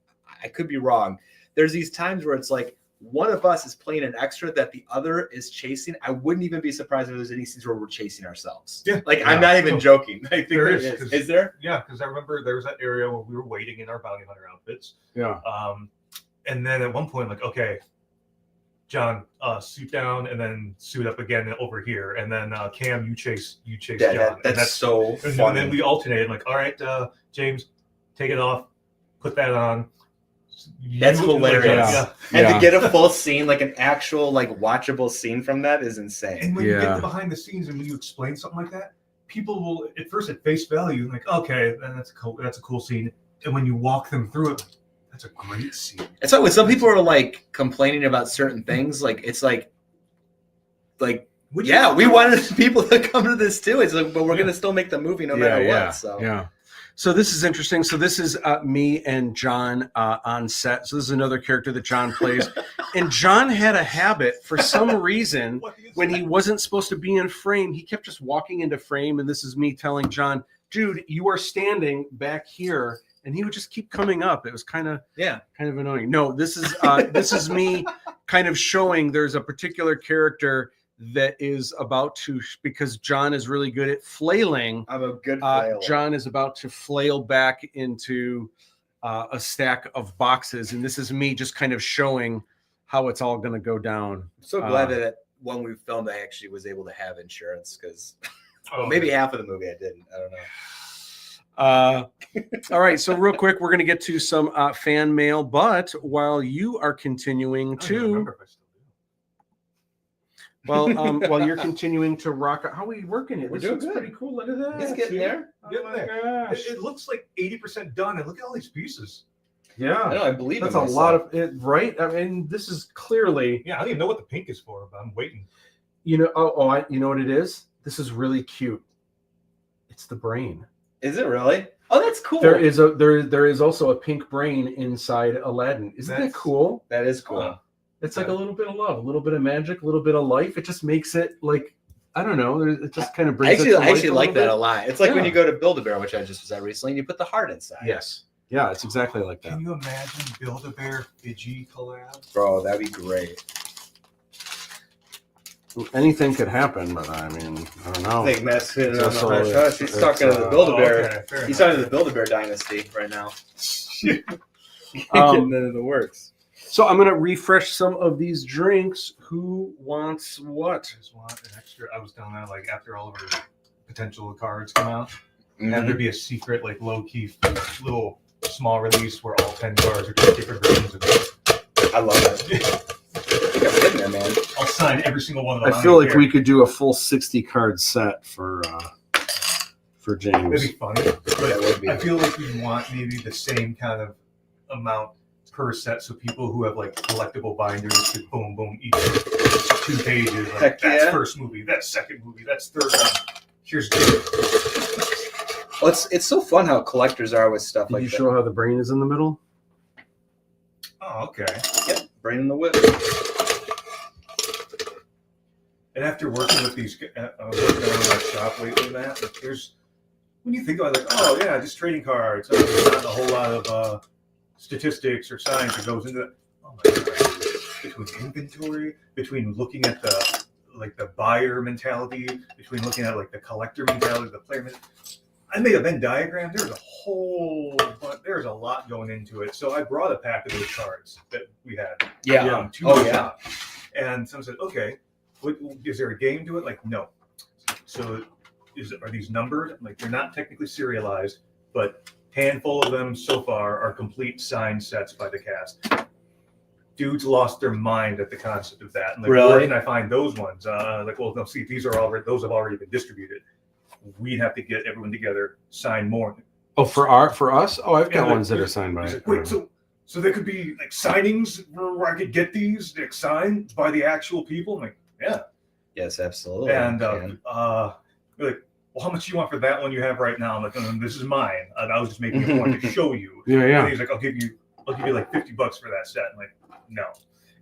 I could be wrong, there's these times where it's like one of us is playing an extra that the other is chasing. I wouldn't even be surprised if there's any scenes where we're chasing ourselves. Yeah. Like, I'm not even joking. I think there is. Is there? Yeah, because I remember there was that area where we were waiting in our bounty hunter outfits. Yeah. And then at one point, like, okay, John, suit down and then suit up again over here. And then Cam, you chase John. That's so funny. And then we alternated, like, all right, James, take it off, put that on. That's hilarious. And to get a full scene, like an actual, like, watchable scene from that is insane. And when you get to behind the scenes and when you explain something like that, people will, at first at face value, like, okay, that's a cool scene. And when you walk them through it, that's a great scene. It's like when some people are like complaining about certain things, like it's like yeah, we wanted people to come to this too. It's like, but we're gonna still make the movie no matter what. So this is interesting. So this is me and John on set. So this is another character that John plays. And John had a habit for some reason when he wasn't supposed to be in frame, he kept just walking into frame. And this is me telling John, dude, you are standing back here. And he would just keep coming up. It was kind of annoying. No, this is me kind of showing there's a particular character that is about to, because John is really good at flailing. I'm a good flailer. John is about to flail back into a stack of boxes, and this is me just kind of showing how it's all going to go down. I'm so glad that when we filmed, I actually was able to have insurance because maybe half of the movie I didn't. I don't know. All right, so real quick, we're going to get to some fan mail, but while you are continuing while you're continuing to rock out, how are we working it? We're This doing looks good. pretty cool. Look at that. It's getting there. Oh my gosh. It looks like 80% done, and look at all these pieces. Yeah, I know. I believe that's in a myself. lot of it, right? I mean, this is clearly, Yeah, I don't even know what the pink is for, but I'm waiting. you know. You know what it is? This is really cute. It's the brain. Is it really? Oh, that's cool. There is also a pink brain inside Aladdin. Isn't that cool? That is cool. It's like a little bit of love, a little bit of magic, a little bit of life. It just makes it like, I don't know. It just kind of brings I actually like that a lot. It's like when Yeah. you go to Build-A-Bear, which I just was at recently, and you put the heart inside. Yes. Yeah, it's exactly like that. Can you imagine Build-A-Bear Fiji collab? Bro, that'd be great. Anything could happen, but I mean, I don't know. I think Matt's hitting It's on the also- high shot. He's talking to the Build-A-Bear. okay, fair He's enough. talking to the Build-A-Bear dynasty right now. Um, Getting into the works. So I'm gonna refresh some of these drinks. Who wants what? I just want an extra. I was down there like after all of our potential cards come out, Mm-hmm. and there'd be a secret, like low key, little small release where all 10 cards are just different versions of it. I love it. I think I'm getting there, man. I'll sign every single one of them. I feel like we could do a full 60 card set for It'd James. be funny, That but would be. I feel like we want maybe the same kind of amount per set, so people who have like collectible binders could boom, boom, each 2 pages. Like, Heck that's yeah. first movie, that's second movie, that's third one. Here's Jim. Well, it's so fun how collectors are with stuff Did like you that. show how the brain is in the middle? Oh, okay. Yep, brain in the whip. And after working with these, working around my shop lately, Matt, like there's, when you think about it, like, oh yeah, just trading cards, there's not a whole lot of statistics or science that goes into it. Oh my God. Between inventory, between looking at the buyer mentality, between looking at like the collector mentality, the player mentality. I made a Venn diagram. There's there's a lot going into it. So I brought a pack of those cards that we had. Yeah. To Oh, the yeah. shop. And someone said, okay, is there a game to it? Like, no. So are these numbered? Like, they're not technically serialized, but handful of them so far are complete signed sets by the cast. Dudes lost their mind at the concept of that. And like, Really? where can I find those ones? Like, well, no, see, those have already been distributed. We'd have to get everyone together, sign more. Oh, for us? Oh, I've got Yeah, ones that are there's- signed by. He's like, wait, so there could be like signings where I could get these like, signed by the actual people? I'm like, yeah. Yes, absolutely. And man. they're like, well, how much do you want for that one you have right now? I'm like, this is mine. And I was just making a point to show you. Yeah, And yeah. he's like, I'll give you like $50 for that set. I'm like, no.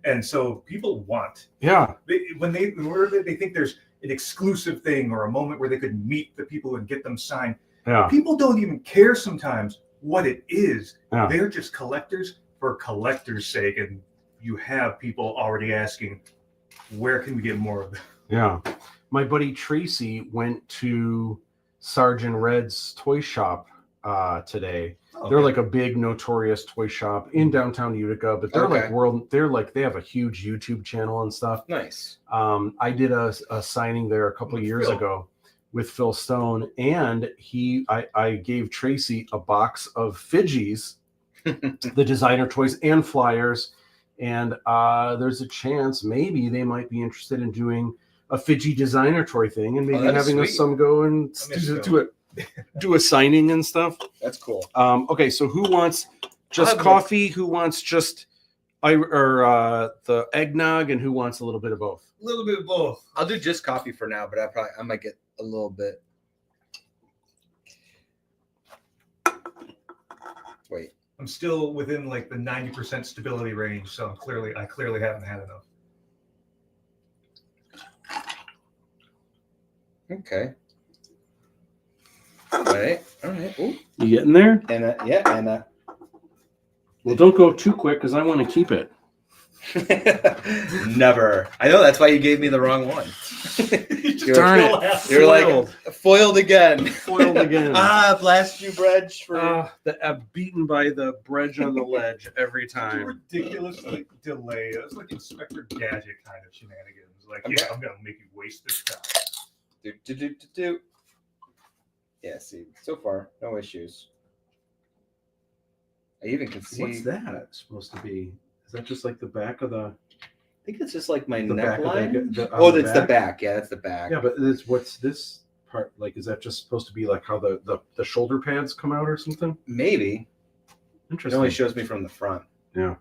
And so people want, Yeah. when they think there's an exclusive thing or a moment where they could meet the people and get them signed. Yeah. People don't even care sometimes what it is. Yeah. They're just collectors for collectors' sake. And you have people already asking, where can we get more of them? Yeah. My buddy Tracy went to Sergeant Red's toy shop today. They're like a big notorious toy shop in downtown Utica, but they're they have a huge YouTube channel and stuff. Nice. I did a signing there a couple of years ago with Phil Stone, and I gave Tracy a box of Fidgies, the designer toys and flyers, and there's a chance maybe they might be interested in doing a Fidgy designer toy thing and maybe having us some go and do a signing and stuff. That's cool. Okay, so who wants just coffee? Who wants just the eggnog, and who wants a little bit of both? A little bit of both. I'll do just coffee for now, but I might get a little bit. Wait. I'm still within like the 90% stability range, so I clearly haven't had enough. Okay. All right. Ooh. You getting there? And Well, don't go too quick because I want to keep it. Never. I know that's why you gave me the wrong one. Darn it. You're like foiled again. Foiled again. Blast you, Brej. For Beaten by the Brej on the ledge every Such a time. ridiculous delay. It was like Inspector Gadget kind of shenanigans. Like, Okay. yeah, I'm gonna make you waste this time. do. Yeah, see, so far, no issues. I even can see. What's that supposed to be? Is that just like the back of the? I think it's just like my The back of neckline. on That's the back. Yeah, that's the back. Yeah, but what's this part like? Is that just supposed to be like how the shoulder pads come out or something? Maybe. It Interesting. only shows me from the front. Yeah.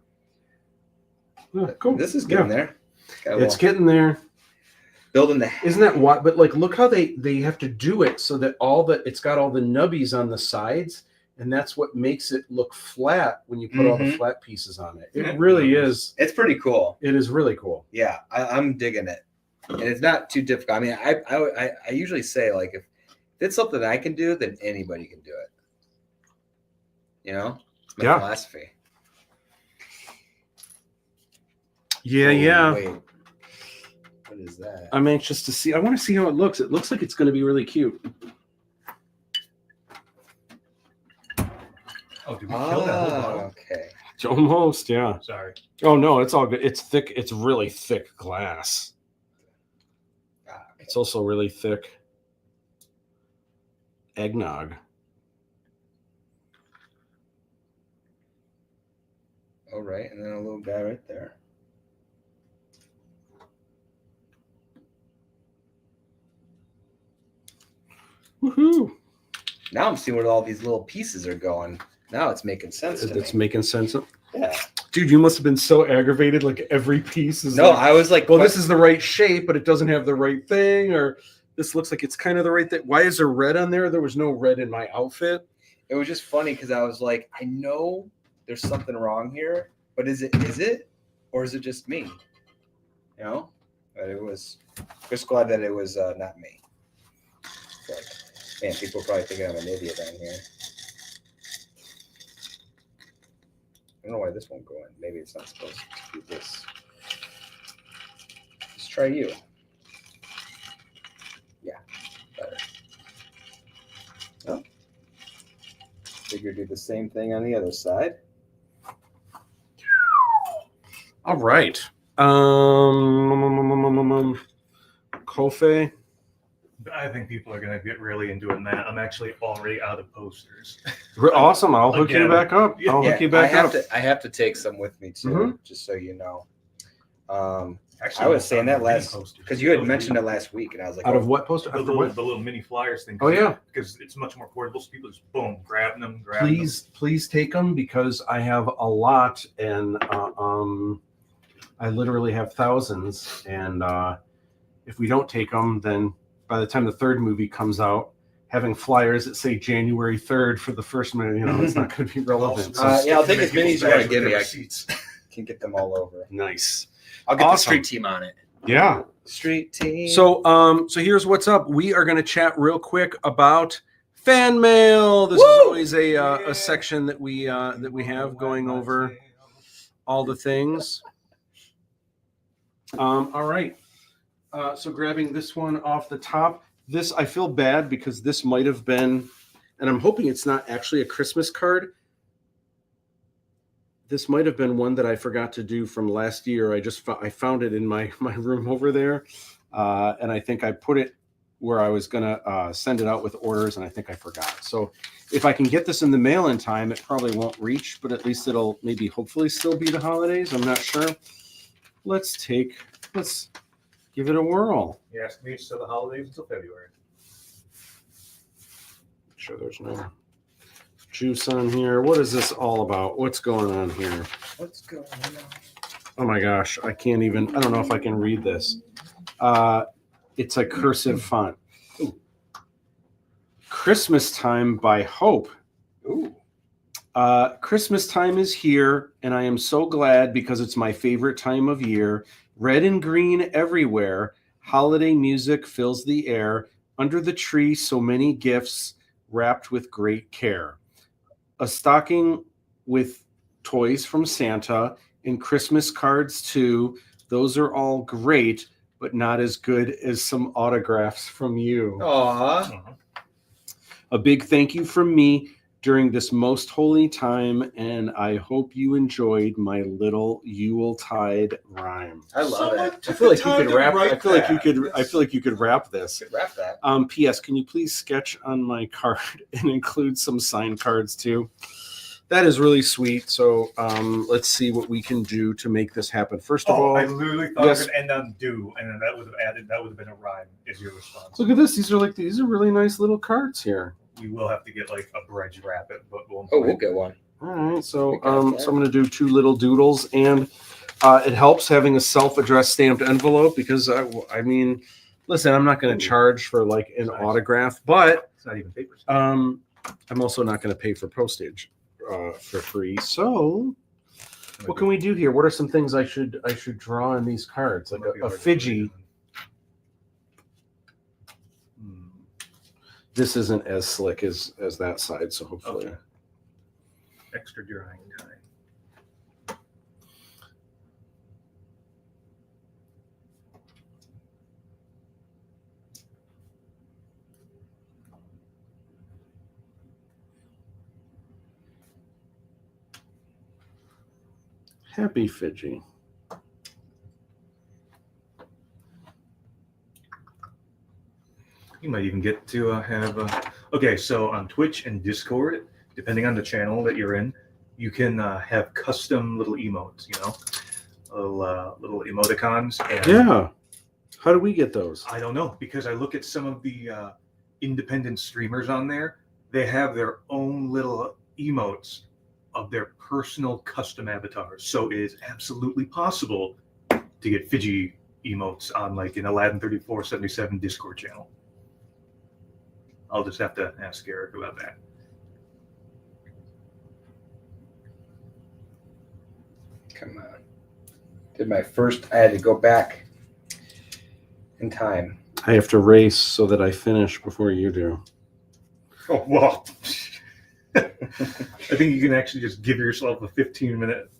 Yeah, cool. This is getting there. Got a It's little- getting there. building the. Isn't that what? But like, look how they have to do it so that it's got all the nubbies on the sides, and that's what makes it look flat when you put all the flat pieces on it. It really is. It's pretty cool. It is really cool. Yeah, I'm digging it, and it's not too difficult. I mean, I usually say like if it's something I can do, then anybody can do it. You know, it's my philosophy. Yeah. Wait, what is that? I'm anxious to see. I want to see how it looks. It looks like it's going to be really cute. Oh, did we kill that whole bottle? Okay. Almost, yeah. Sorry. Oh no, it's all good. It's thick. It's really thick glass. It's also really thick eggnog. All right, and then a little guy right there. Woohoo! Now I'm seeing where all these little pieces are going. Now it's making sense to It's me. making sense. Yeah. Dude, you must have been so aggravated. Like every piece is. No, like, I was like, well, this is the right shape, but it doesn't have the right thing, or this looks like it's kind of the right thing. Why is there red on there? There was no red in my outfit. it was just funny because I was like, I know there's something wrong here, but is it, or is it just me? You know, but it was just glad that it was not me. Like, man, people are probably thinking I'm an idiot on here. I don't know why this won't go in. Maybe it's not supposed to do this. Let's try you. Yeah, better. Oh. Figure do the same thing on the other side. All right. Kofe. I think people are gonna get really into it in that. I'm actually already out of posters. Awesome. I'll hook you Again. back up. I'll hook you back up. I have to take some with me too, just so you know. Actually, I was saying that mini last posters. because you had mentioned it last week, and I was like, Out of what poster? the After little, what? the little mini flyers thing. Oh, yeah. because it's much more portable. So people just boom, grabbing them. Please take them because I have a lot, and I literally have thousands. And if we don't take them, then by the time the third movie comes out, having flyers that say January 3rd for the first minute, it's not going to be relevant. So yeah, I'll take as many as you want to give me. I Receipts. can get them all over. nice. I'll get Awesome. the street team on it. Yeah. Street team. So here's what's up. We are going to chat real quick about fan mail. This is always a section that we have going over all the things. All right. So grabbing this one off the top. This, I feel bad because this might have been, and I'm hoping it's not actually a Christmas card. This might have been one that I forgot to do from last year. I found it in my room over there, and I think I put it where I was gonna send it out with orders, and I think I forgot. So if I can get this in the mail in time, it probably won't reach, but at least it'll maybe hopefully still be the holidays. I'm not sure. Let's give it a whirl. You asked me to the holidays until February. Make sure there's no juice on here. What is this all about? What's going on here? What's going on? Oh my gosh, I don't know if I can read this. It's a cursive font. Ooh. Christmas Time by Hope. Ooh. Christmas time is here, and I am so glad because it's my favorite time of year. Red and green everywhere. Holiday music fills the air. Under the tree, so many gifts wrapped with great care. A stocking with toys from Santa and Christmas cards too. Those are all great, but not as good as some autographs from you. Aw. A big thank you from me during this most holy time, and I hope you enjoyed my little Yuletide rhyme. I love it. I feel like you could rap. I feel like you could. I feel like you could rap this. Wrap that. P.S. Can you please sketch on my card and include some signed cards too? That is really sweet. So let's see what we can do to make this happen. First of all, I literally thought yes. it would end on do, and then that would have been a rhyme as your response. Look at this. These are really nice little cards here. We will have to get like a Brej wrap it, but We'll get one. All right. So so I'm going to do 2 little doodles, and it helps having a self-addressed stamped envelope because I mean, listen, I'm not going to charge for like an autograph, but it's not even paper. I'm also not going to pay for postage for free. So what can we do here? What are some things I should draw in these cards? Like a Fiji. This isn't as slick as that side, so hopefully. Okay. Extra drying time. Happy Fiji. You might even get to have okay, so on Twitch and Discord, depending on the channel that you're in, you can have custom little emotes, little emoticons. And Yeah. How do we get those? I don't know, because I look at some of the independent streamers on there. They have their own little emotes of their personal custom avatars. So it is absolutely possible to get Fiji emotes on like an Aladdin 3477 Discord channel. I'll just have to ask Eric about that. Come on. I had to go back in time. I have to race so that I finish before you do. Oh, well. I think you can actually just give yourself a 15-minute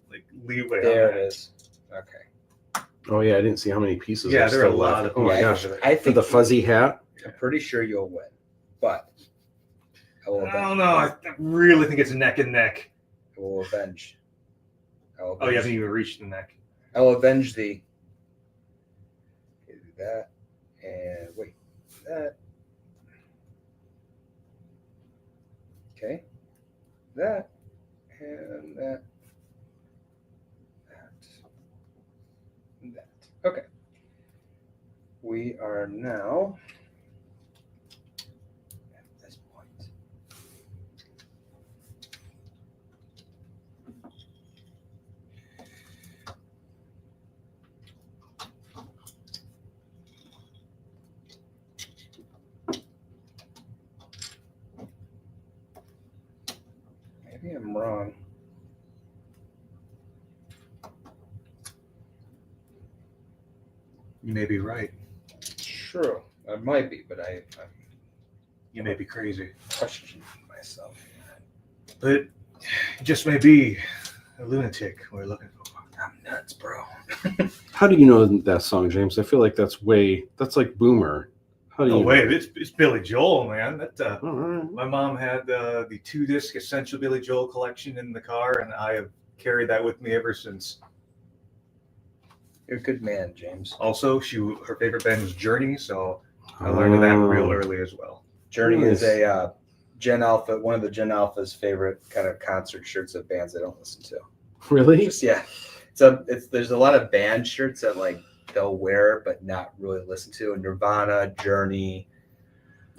leeway. There on it that. is. Okay. Oh yeah, I didn't see how many pieces. Yeah, are there are a still lot left. of Oh my pieces. gosh! I For think the fuzzy hat. I'm pretty sure you'll win, but I will. I don't know. I really think it's neck and neck. I will avenge. Oh, you haven't even reached the neck. I will avenge thee. Okay, do that and wait. That. Okay. That and that. That. Okay. We are now at this point. Maybe I'm wrong. You may be right. True. I might be, but I'm You may be crazy. questioning myself. But it just may be a lunatic we're looking for. I'm nuts, bro. How do you know that song, James? I feel like that's like Boomer. How do No you? way. It's Billy Joel, man. That All right. my mom had the 2-disc Essential Billy Joel collection in the car, and I have carried that with me ever since. You're a good man, James. Also, her favorite band was Journey, so I learned that real early as well. Journey Nice. is a Gen Alpha, one of the Gen Alpha's favorite kind of concert shirts of bands I don't listen to. Really? Just there's a lot of band shirts that like they'll wear but not really listen to. Nirvana, Journey.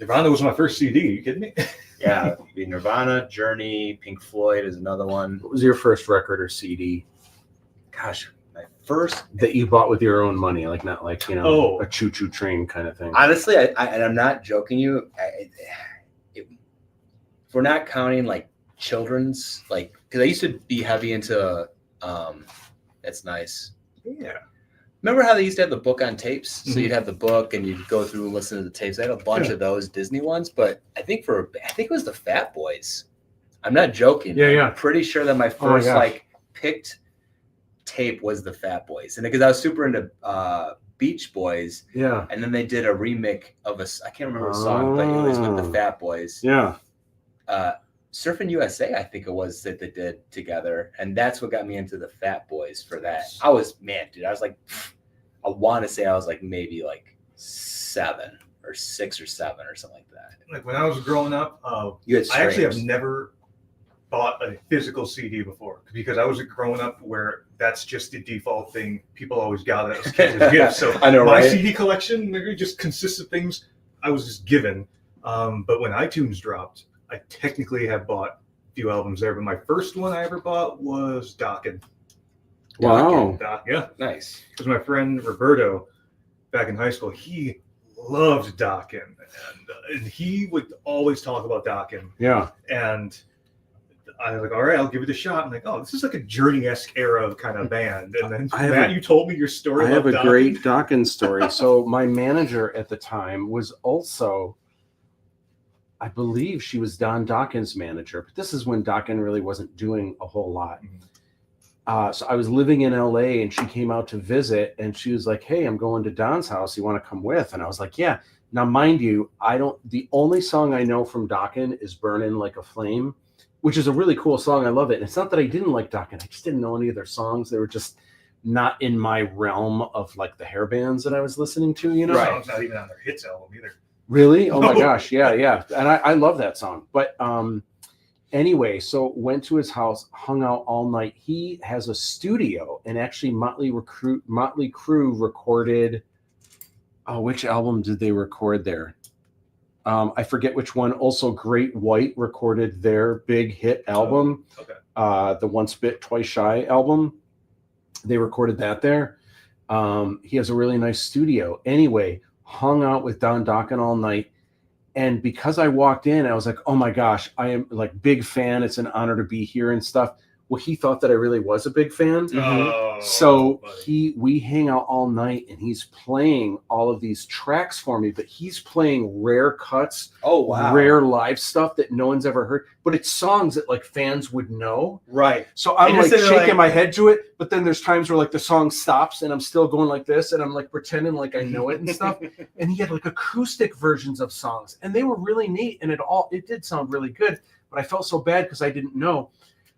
Nirvana was my first CD. Are you kidding me? Yeah, be Nirvana, Journey, Pink Floyd is another one. What was your first record or CD Gosh, my first. that you bought with your own money? Like not like a choo-choo train kind of thing. Honestly, I and I'm not joking you. If we're not counting like children's, like because I used to be heavy into. That's nice. Yeah. Remember how they used to have the book on tapes? So Mm-hmm. you'd have the book and you'd go through and listen to the tapes. I had a bunch of those Disney ones, but I think it was the Fat Boys. I'm not joking. Yeah, yeah. I'm pretty sure that my Oh my first gosh. picked tape was the Fat Boys, and because I was super into Beach Boys, Yeah. and then they did a remake of I can't remember what song, but it was with the Fat Boys. Yeah. Surfing USA, I think it was that they did together, and that's what got me into the Fat Boys for that. I was like, I want to say I was like maybe like 7 or 6 or 7 or something like that. Like when I was growing up, You had I actually have streams. never bought a physical CD before because I was growing up where that's just the default thing people always got as kids as gifts. So I know, my right? CD collection just consists of things I was just given. But when iTunes dropped, I technically have bought a few albums there. But my first one I ever bought was Dokken. Wow. Yeah, Nice. because my friend Roberto back in high school, he loved Dokken, and he would always talk about Dokken. Yeah. And I was like, all right, I'll give it a shot. I'm like, oh, this is like a Journey-esque era kind of band. And then Matt, you told me your story. I have a about great Dokken. Dawkins story. So my manager at the time was also, I believe she was Don Dawkins' manager, but this is when Dokken really wasn't doing a whole lot. So I was living in LA and she came out to visit and she was like, hey, I'm going to Don's house. You want to come with? And I was like, yeah. Now, mind you, the only song I know from Dokken is Burnin' Like a Flame, which is a really cool song. I love it. And it's not that I didn't like Dokken. I just didn't know any of their songs. They were just not in my realm of like the hair bands that I was listening to, you know? That song's not even on their hits album either. Really? Oh my No. gosh. Yeah. Yeah. And I love that song. But anyway, so went to his house, hung out all night. He has a studio and actually Motley Crue recorded. Oh, which album did they record there? I forget which one. Also, Great White recorded their big hit album, the Once Bit, Twice Shy album. They recorded that there. He has a really nice studio. Anyway, hung out with Don Dokken all night. And because I walked in, I was like, oh my gosh, I am like big fan. It's an honor to be here and stuff. Well, he thought that I really was a big fan. Oh, So buddy. we hang out all night and he's playing all of these tracks for me, but he's playing rare cuts, Oh, wow. rare live stuff that no one's ever heard, but it's songs that like fans would know. Right. So I'm And you're like sitting there shaking like- my head to it, but then there's times where like the song stops and I'm still going like this and I'm like pretending like I know it and stuff. And he had like acoustic versions of songs and they were really neat and it did sound really good, but I felt so bad because I didn't know.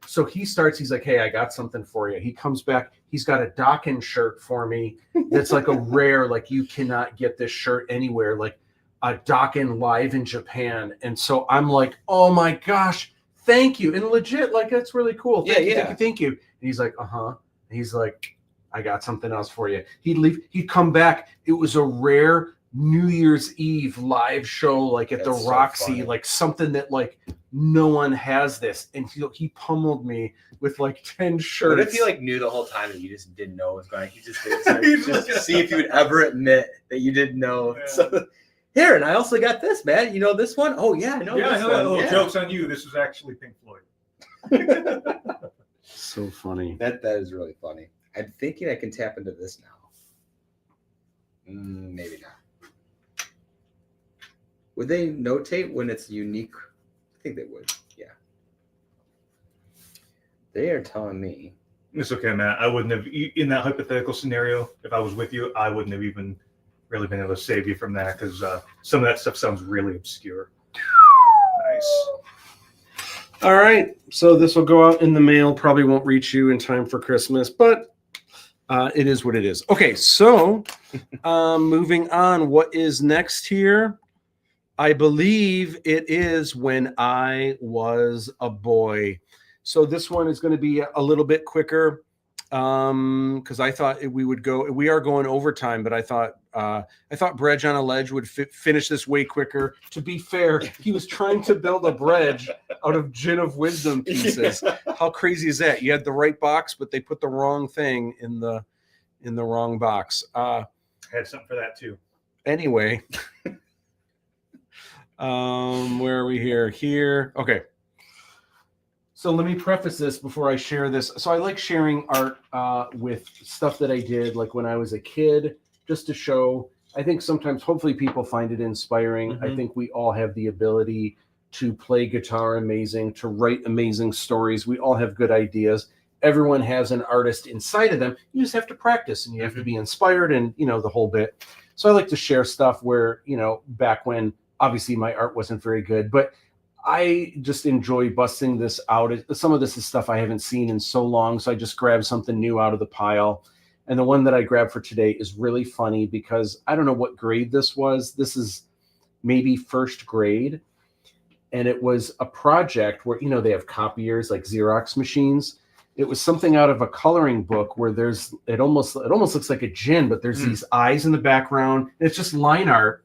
So he's like, hey, I got something for you. He comes back. He's got a Dokken shirt for me. That's like a rare, like you cannot get this shirt anywhere, like a Dokken live in Japan. And so I'm like, oh my gosh, thank you. And legit, like, that's really cool. Thank you. And he's like, uh-huh. And he's like, I got something else for you. He'd leave. He'd come back. It was a rare New Year's Eve live show, like at That's the so Roxy, funny. like something that like no one has this. And he pummeled me with like 10 shirts. What if he like knew the whole time that you just didn't know what was going on? He just did it just to see if you would ever admit that you didn't know. Yeah. So, here, and I also got this, man. You know this one? Oh yeah, I know Yeah, I this know one. that little Yeah. joke's on you. This was actually Pink Floyd. So funny. That is really funny. I'm thinking I can tap into this now. Maybe not. Would they notate when it's unique? I think they would. Yeah. They are telling me. It's okay, Matt. I wouldn't have, in that hypothetical scenario, if I was with you, I wouldn't have even really been able to save you from that because some of that stuff sounds really obscure. Nice. All right. So this will go out in the mail. Probably won't reach you in time for Christmas, but it is what it is. Okay. So moving on. What is next here? I believe it is When I Was a Boy. So this one is going to be a little bit quicker because I thought we would go. We are going overtime, but I thought Brej on a Ledge would finish this way quicker. To be fair, he was trying to build a Brej out of Gin of Wisdom pieces. How crazy is that? You had the right box, but they put the wrong thing in the wrong box. I had something for that too. Anyway. Where are we here? Here. Okay. So let me preface this before I share this. So I like sharing art with stuff that I did like when I was a kid, just to show. I think sometimes, hopefully, people find it inspiring. I think we all have the ability to play guitar amazing, to write amazing stories. We all have good ideas. everyone has an artist inside of them. You just have to practice and you have to be inspired and, you know, the whole bit. So I like to share stuff where, you know, back when obviously my art wasn't very good, but I just enjoy busting this out. Some of this is stuff I haven't seen in so long. So I just grabbed something new out of the pile. And the one that I grabbed for today is really funny because I don't know what grade this was. This is maybe first grade. And it was a project where, you know, they have copiers like Xerox machines. It was something out of a coloring book where it almost looks like a djinn, but there's these eyes in the background. And it's just line art.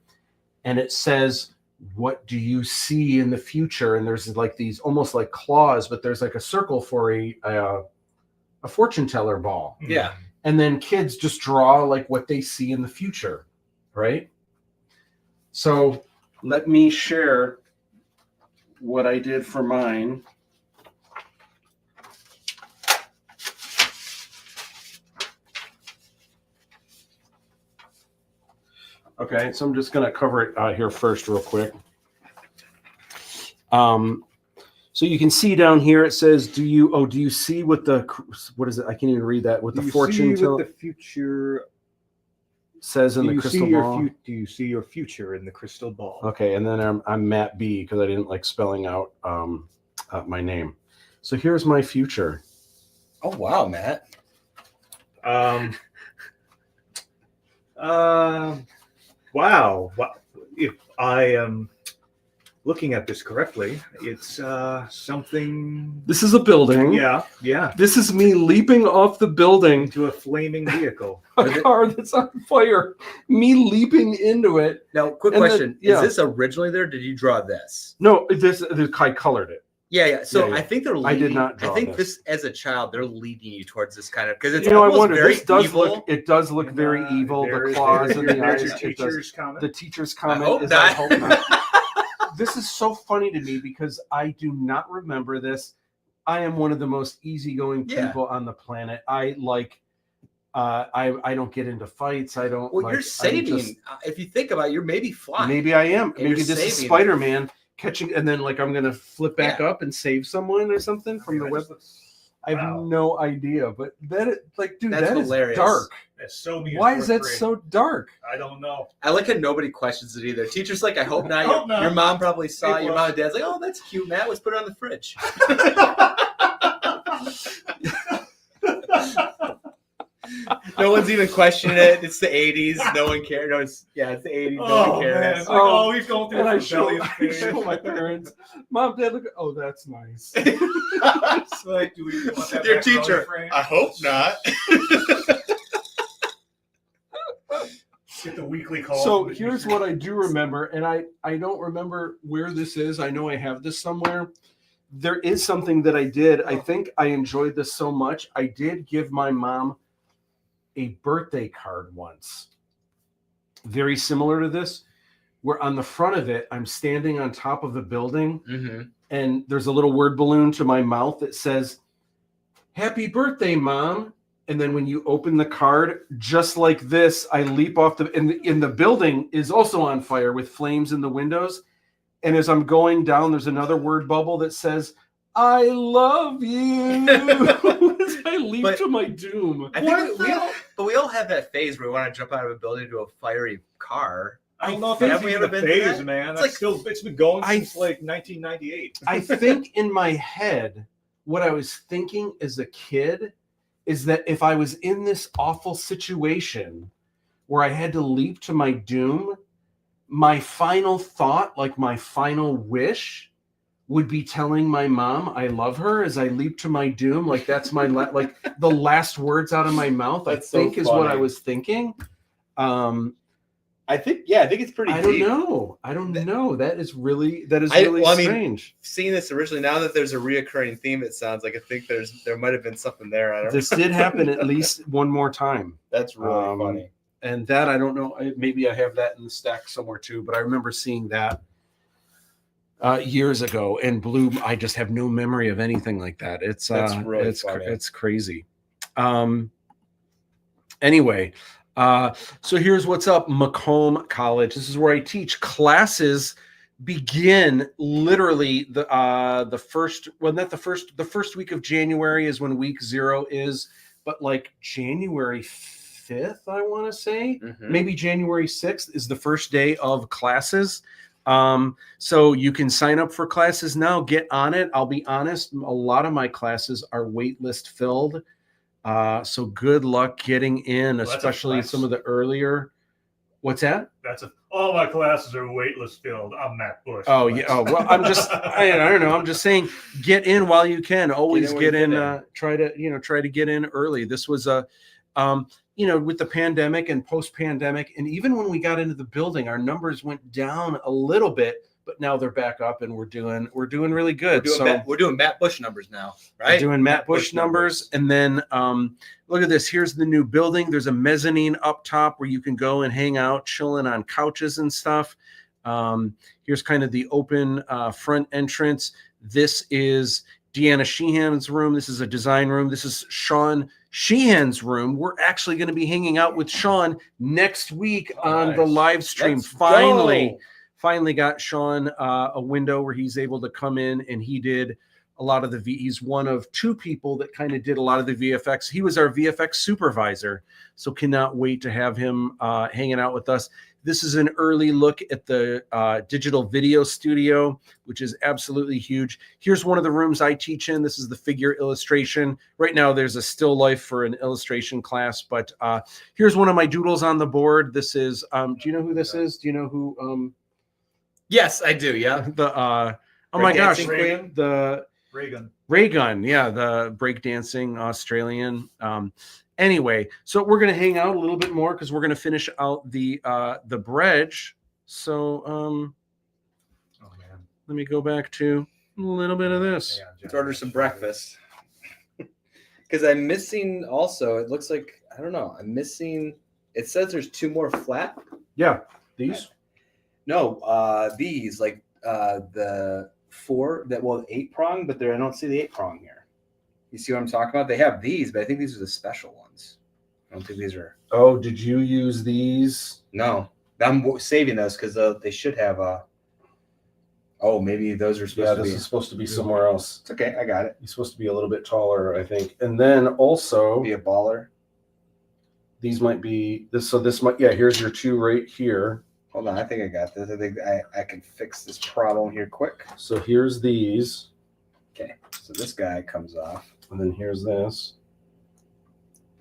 And it says, what do you see in the future? And there's like these almost like claws, but there's like a circle for a fortune teller ball. Yeah. And then kids just draw like what they see in the future, right? So let me share what I did for mine. Okay, so I'm just going to cover it here first real quick. So you can see down here it says, do you see what what is it? I can't even read that. What the fortune teller, the future says in the crystal ball. Do you see your future in the crystal ball? Okay, and then I'm Matt B because I didn't like spelling out my name. So here's my future. Oh wow, Matt. Wow. If I am looking at this correctly, it's something. This is a building. Yeah. This is me leaping off the building Into a flaming vehicle. a car that's on fire. Me leaping into it. Now, quick And then- question: yeah. Is this originally there? Did you draw this? No, I colored it. Yeah. So Yeah. I think they're. I did Leading, not draw I think this. this as a child, they're leading you towards this kind of because it's You know, I almost wonder. very This does evil. look. It does look very evil. The claws and the eyes. Your It does. teacher's comment. The teacher's comment hope is, not. I hope not. This is so funny to me because I do not remember this. I am one of the most easygoing Yeah. people on the planet. I like. I don't get into fights. I don't. Well, like, you're I'm saving. just- If you think about it, you're maybe flying. Maybe I am. And Maybe you're this is saving. Spider-Man catching, and then like I'm gonna flip back Yeah. up and save someone or something from the web. I have Wow. no idea, but dude, That's that hilarious. is dark. That's so mean. Why is that so dark? I don't know. I like how nobody questions it either. Teacher's like, I hope not. I hope not. Your mom probably saw it. Your was. mom and dad's like, oh, that's cute, Matt. Let's put it on the fridge. No one's even questioning it. It's the 80s. No one cares. No, it's the 80s. No one cares. Man. It's like, Oh, he's going through And I a show rebellious phase. my parents, Mom, Dad, look. Oh, that's nice. It's like, do we want that Dear macaroni teacher, frame? I hope not. Get the weekly call. So from the here's teacher. what I do remember, and I don't remember where this is. I know I have this somewhere. There is something that I did. I think I enjoyed this so much. I did give my mom a birthday card once, very similar to this, where on the front of it, I'm standing on top of the building, Mm-hmm. and there's a little word balloon to my mouth that says, "Happy birthday, Mom." And then when you open the card, just like this, I leap off in the building is also on fire with flames in the windows. And as I'm going down, there's another word bubble that says, "I love you." As I leap But- to my doom. I think we all have that phase where we want to jump out of a building into a fiery car. I don't know if Have that's we even ever a been through phase, that? man. It's That's still, it's been going since like 1998. I think in my head, what I was thinking as a kid is that if I was in this awful situation where I had to leap to my doom, my final thought, like my final wish, would be telling my mom I love her as I leap to my doom. Like that's my like the last words out of my mouth. That's I so think is what I funny. was thinking. I think it's pretty I deep. don't know. I don't know. That is really I mean, strange. Seeing this originally, now that there's a reoccurring theme, it sounds like I think there might have been something there. I don't This did happen at least one more time. That's really funny. And that I don't know. Maybe I have that in the stack somewhere too. But I remember seeing that years ago. And Blue, I just have no memory of anything like that. It's That's really funny. it's crazy. Anyway, so here's what's up, Macomb College. This is where I teach classes begin literally the first, well, not the first week of January is when week 0 is, but like January 5th, I want to say, maybe January 6th is the first day of classes. So you can sign up for classes now, get on it. I'll be honest, a lot of my classes are waitlist filled. So good luck getting in, especially some of the earlier. What's that? All my classes are waitlist filled. I'm Matt Bush. Oh yeah. Oh well, I don't know. I'm just saying, get in while you can. Always get in. Try to get in early. This was a, with the pandemic and post-pandemic, and even when we got into the building, our numbers went down a little bit, but now they're back up, and we're doing really good. We're doing Matt Bush numbers now, right? We're doing Matt Bush numbers, and then look at this. Here's the new building. There's a mezzanine up top where you can go and hang out, chilling on couches and stuff. Here's kind of the open front entrance. This is Deanna Sheehan's room. This is a design room. This is Sean Sheehan's room. We're actually going to be hanging out with Sean next week on the live stream. Finally got Sean a window where he's able to come in, and he did a lot of he's one of 2 people that kind of did a lot of the VFX. He was our VFX supervisor, so cannot wait to have him hanging out with us. This is an early look at the digital video studio, which is absolutely huge. Here's one of the rooms I teach in. This is the figure illustration. Right now, there's a still life for an illustration class, but here's one of my doodles on the board. This is, do you know who this is? Do you know who? Yes, I do. Yeah. Oh my gosh, the Raygun. Yeah, the breakdancing Australian. Anyway, so we're going to hang out a little bit more because we're going to finish out the Brej. So let me go back to a little bit of this. Let's order some breakfast. Because I'm missing also, it looks like, I don't know, I'm missing, it says there's 2 more flat. Yeah, these? No, these, like the 4, 8 prong, but I don't see the 8 prong here. You see what I'm talking about? They have these, but I think these are the special ones. I don't think these are. Oh, did you use these? No, I'm saving those because they should have a. Oh, maybe those are supposed to be. This is supposed to be somewhere else. It's okay, I got it. He's supposed to be a little bit taller, I think. And then also be a baller. These might be this. So this might, here's your 2 right here. Hold on, I think I got this. I think I can fix this problem here quick. So here's these. Okay, so this guy comes off. And then here's this.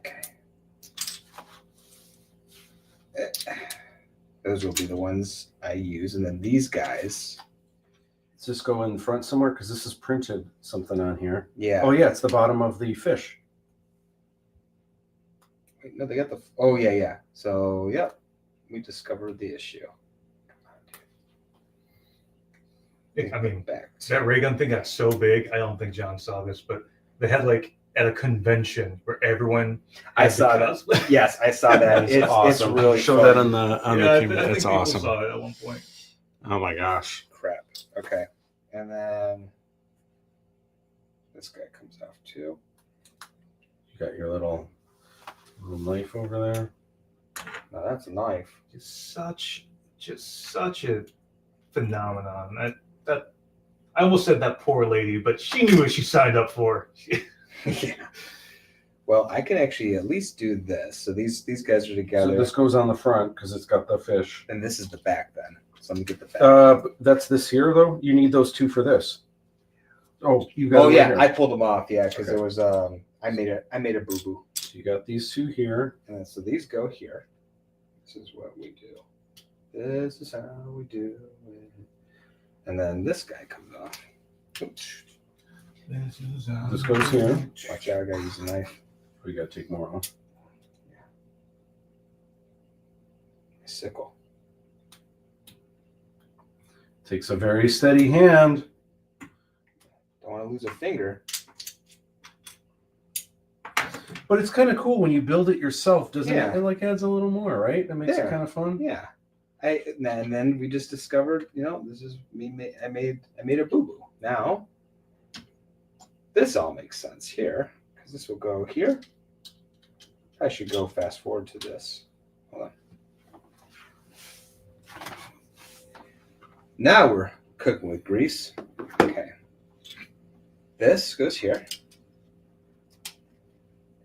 Okay. Those will be the ones I use. And then these guys. Let's just go in front somewhere because this is printed something on here. Yeah. Oh, yeah, it's the bottom of the fish. Wait, no, they got the. Oh, yeah. So, yeah, we discovered the issue. I mean, that ray gun thing got so big. I don't think John saw this, but they had like at a convention where everyone. I saw that. Yes, I saw that. It's awesome. It's really show fun. that on the camera. I think it's awesome. Saw it at one point. Oh my gosh! Crap. Okay, and then this guy comes off too. You got your little knife over there. No, that's a knife. Just such a phenomenon. That I almost said that poor lady, but she knew what she signed up for. Yeah. Well, I can actually at least do this. So these guys are together. So this goes on the front because it's got the fish. And this is the back then. So let me get the back. That's this here though. You need those 2 for this. Oh, you got. Oh yeah, I pulled them off. Yeah, because there was I made a boo boo. So you got these 2 here, and so these go here. This is what we do. This is how we do it. And then this guy comes off. Oops. This goes here. Watch out, I gotta use a knife. We gotta take more off. Yeah. A sickle. Takes a very steady hand. Don't want to lose a finger. But it's kind of cool when you build it yourself, doesn't it? Yeah. It like adds a little more, right? It makes it kind of fun. Yeah. And then we just discovered, this is me. I made a boo boo. Now, this all makes sense here because this will go here. I should go fast forward to this. Hold on. Now we're cooking with grease. Okay. This goes here.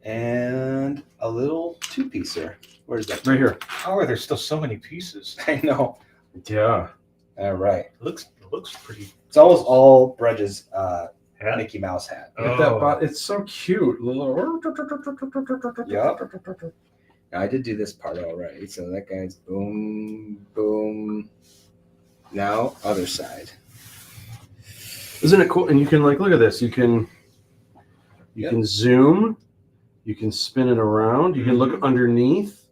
And a little two-piecer. Where's that? Right here. Oh, there's still so many pieces. I know. Yeah. All right. It looks pretty. It's almost all Bredge's Hat? Mickey Mouse hat. Look at that it's so cute. Yup. I did do this part already. So that guy's boom, boom. Now, other side. Isn't it cool? And you can like look at this. You can zoom, you can spin it around, you can look underneath,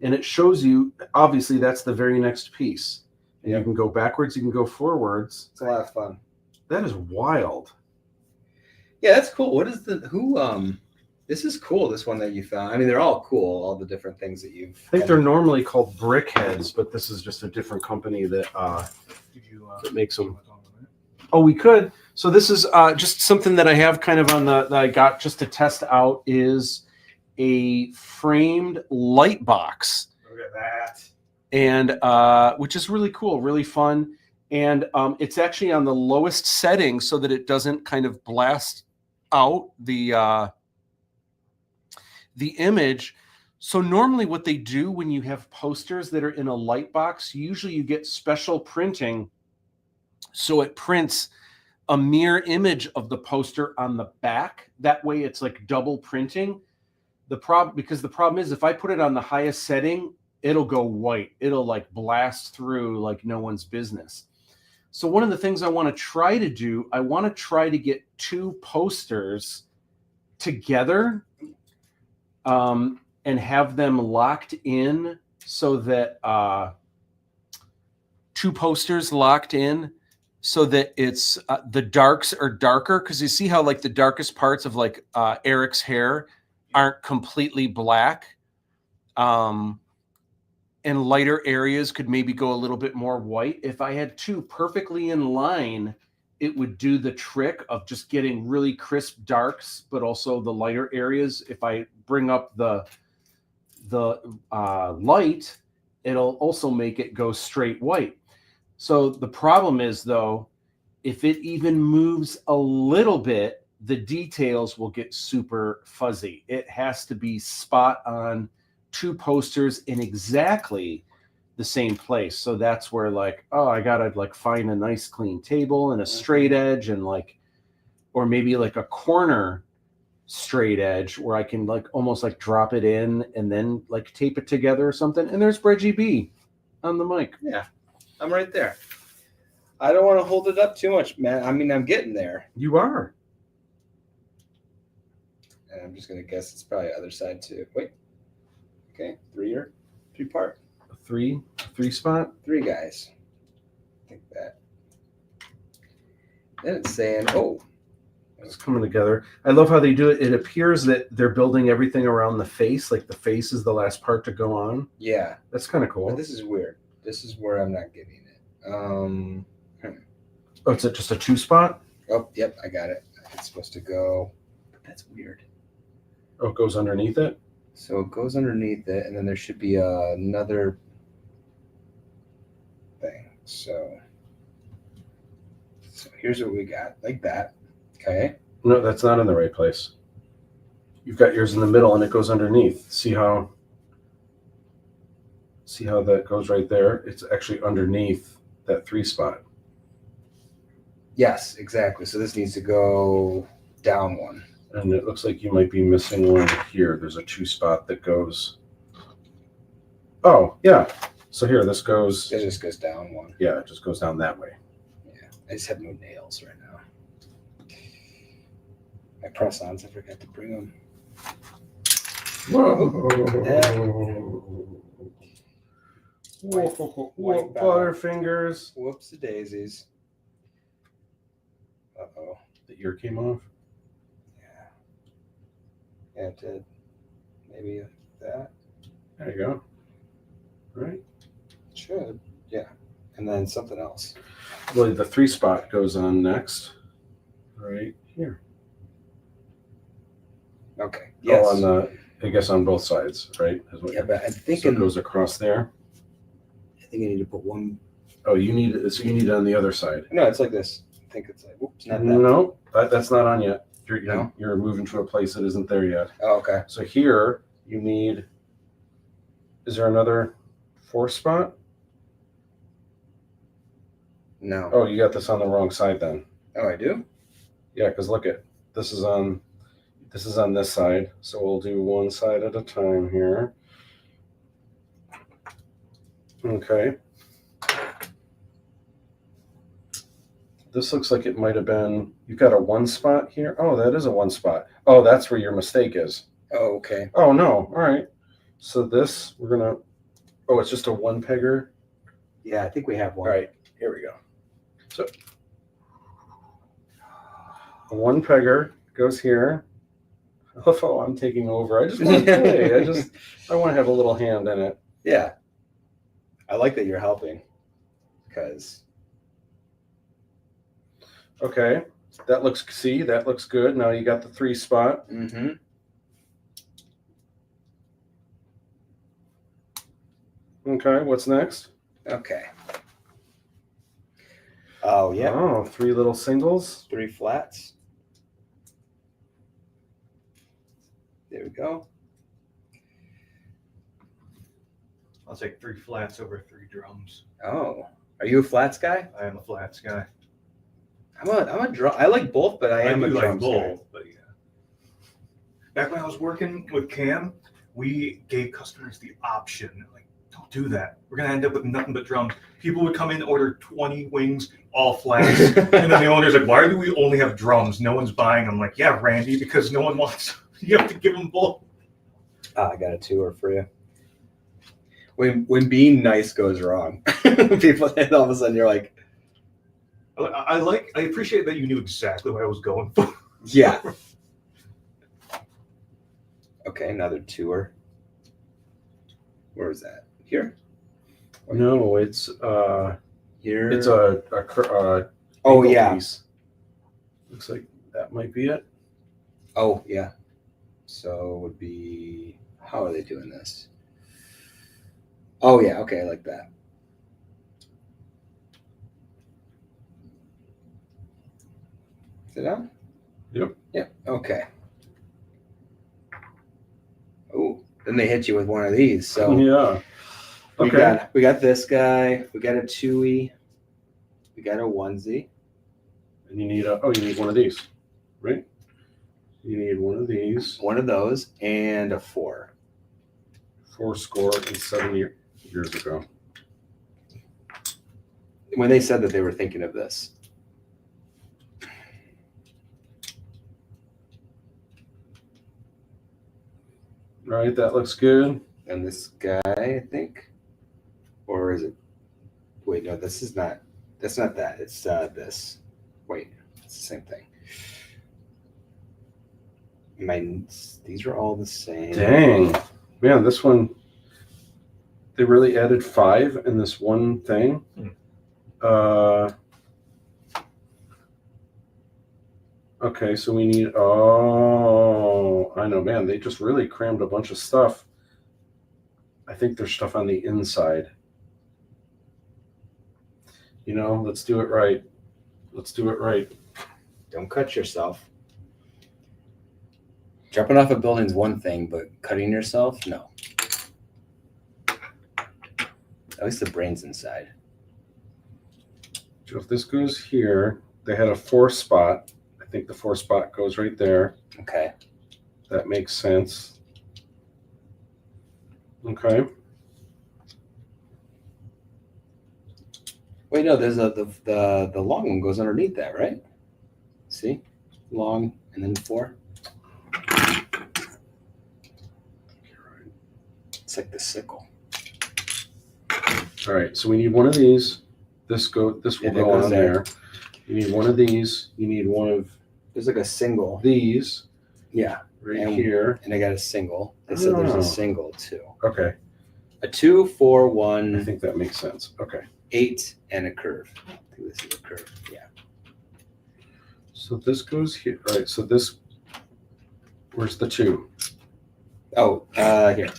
and it shows you obviously that's the very next piece. And you can go backwards, you can go forwards. It's a lot of fun. That is wild. Yeah, that's cool. What is this is cool, this one that you found. I mean, they're all cool, all the different things that you've I think they're normally called Brickheads, but this is just a different company that that makes them. Oh, we could. So this is just something that I have kind of on that I got just to test out is a framed light box. Look at that. And which is really cool, really fun. And it's actually on the lowest setting so that it doesn't kind of blast out the image. So normally what they do when you have posters that are in a light box, usually you get special printing. So it prints a mirror image of the poster on the back. That way it's like double printing. Because the problem is if I put it on the highest setting, it'll go white. It'll like blast through like no one's business. So one of the things I want to try to do, I want to try to get two posters together and have them locked in so that two posters locked in so that it's the darks are darker. Because you see how like the darkest parts of like Eric's hair aren't completely black. And lighter areas could maybe go a little bit more white. If I had two perfectly in line, it would do the trick of just getting really crisp darks, but also the lighter areas. If I bring up the light, it'll also make it go straight white. So the problem is though, if it even moves a little bit, the details will get super fuzzy. It has to be spot on. Two posters in exactly the same place. So that's where like, oh, I gotta like find a nice clean table and a straight edge and like, or maybe like a corner straight edge where I can like almost like drop it in and then like tape it together or something. And there's Brej B on the mic. Yeah, I'm right there. I don't want to hold it up too much, man. I mean, I'm getting there. You are. And I'm just gonna guess it's probably other side too. Wait. Okay, three part. Three spot. Three guys. I think that. Then it's saying, oh. It's coming together. I love how they do it. It appears that they're building everything around the face. Like the face is the last part to go on. Yeah. That's kind of cool. But this is weird. This is where I'm not getting it. Oh, it's just a two spot? Oh, yep, I got it. It's supposed to go. But that's weird. Oh, it goes underneath it? So it goes underneath it, and then there should be another thing. So here's what we got, like that. Okay. No, that's not in the right place. You've got yours in the middle, and it goes underneath. See how that goes right there? It's actually underneath that three spot. Yes, exactly. So this needs to go down one. And it looks like you might be missing one here. There's a two spot that goes. Oh, yeah. So here, this goes. It just goes down one. Yeah, it just goes down that way. Yeah. I just have no nails right now. My press-ons, I forgot to bring them. Whoa, Butterfingers. Whoopsie daisies. Uh-oh. The ear came off. Yeah, it did. Maybe that. There you go. Right? Should. Yeah. And then something else. Well, the three spot goes on next. Right here. Okay. Yes. Oh, on the, I guess on both sides, right? Yeah, but I think so it goes across there. I think I need to put one Oh, you need it. So you need it on the other side. No, it's like this. I think it's like, whoops, not that. No, that's not on yet. No? You're moving to a place that isn't there yet. Oh, okay. So here you need. Is there another 4 spot? No. Oh, you got this on the wrong side then. Oh, I do? Yeah, because look at this is on this side. So we'll do one side at a time here. Okay. This looks like it might have been, you've got a 1 spot here. Oh, that is a 1 spot. Oh, that's where your mistake is. Oh, okay. Oh, no. All right. So this, we're going to, oh, it's just a 1 pegger. Yeah, I think we have All one. right. Here we go. So a 1 pegger goes here. Oh, I'm taking over. I just want to play. I want to have a little hand in it. Yeah. I like that you're helping because. Okay. That looks good. Now you got the 3 spot. Mm-hmm. Okay. What's next? Okay. Oh, yeah. Oh, 3 little singles. 3 flats. There we go. I'll take 3 flats over 3 drums. Oh, are you a flats guy? I am a flats guy. I'm a drum. I like both, but I am a do like drums guy. both, but yeah. Back when I was working with Cam, we gave customers the option, like, don't do that. We're gonna end up with nothing but drums. People would come in, order 20 wings, all flats, and then the owner's like, "Why do we only have drums? No one's buying them." Like, yeah, Randy, because no one wants. You have to give them both. I got a tour for you. When being nice goes wrong, people, and all of a sudden you're like, I appreciate that you knew exactly what I was going for. yeah. Okay, another tour. Where is that? Here? No, it's Here. it's a oh angle yeah. piece. Looks like that might be it. Oh yeah. So it would be. How are they doing this? Oh yeah. Okay, like that. Sit down. Yep. Yep. Okay. Oh, then they hit you with one of these. So Yeah. Okay. we got this guy. We got a 2E. We got a 1Z. And you need one of these, right? You need one of these. One of those and a 4. 4 score and 7 years ago. When they said that they were thinking of this. Right, that looks good. And this guy, I think, or is it? Wait, no, this is not. That's not that. It's this. Wait, it's the same thing. These are all the same. Dang, man, this one. They really added 5 in this one thing. Okay, so we need. Oh, I know, man. They just really crammed a bunch of stuff. I think there's stuff on the inside. You know, let's do it right. Let's do it right. Don't cut yourself. Jumping off a building's one thing, but cutting yourself, no. At least the brain's inside. So if this goes here, they had a 4 spot. I think the 4 spot goes right there. Okay. That makes sense. Okay. Wait, no, there's the long one goes underneath that, right? See? Long and then 4. It's like the sickle. All right, so we need one of these. This will Yeah, that go goes on there. You need one of these. You need one of There's like a single. these Yeah. right And- here. And I got a single. They said there's Oh. a single too. Okay, A 2, 4, I 1, think that makes sense. Okay, 8, and a curve. I think this is a curve. Yeah. so this goes here. All right, so this. Where's the 2? Oh, here.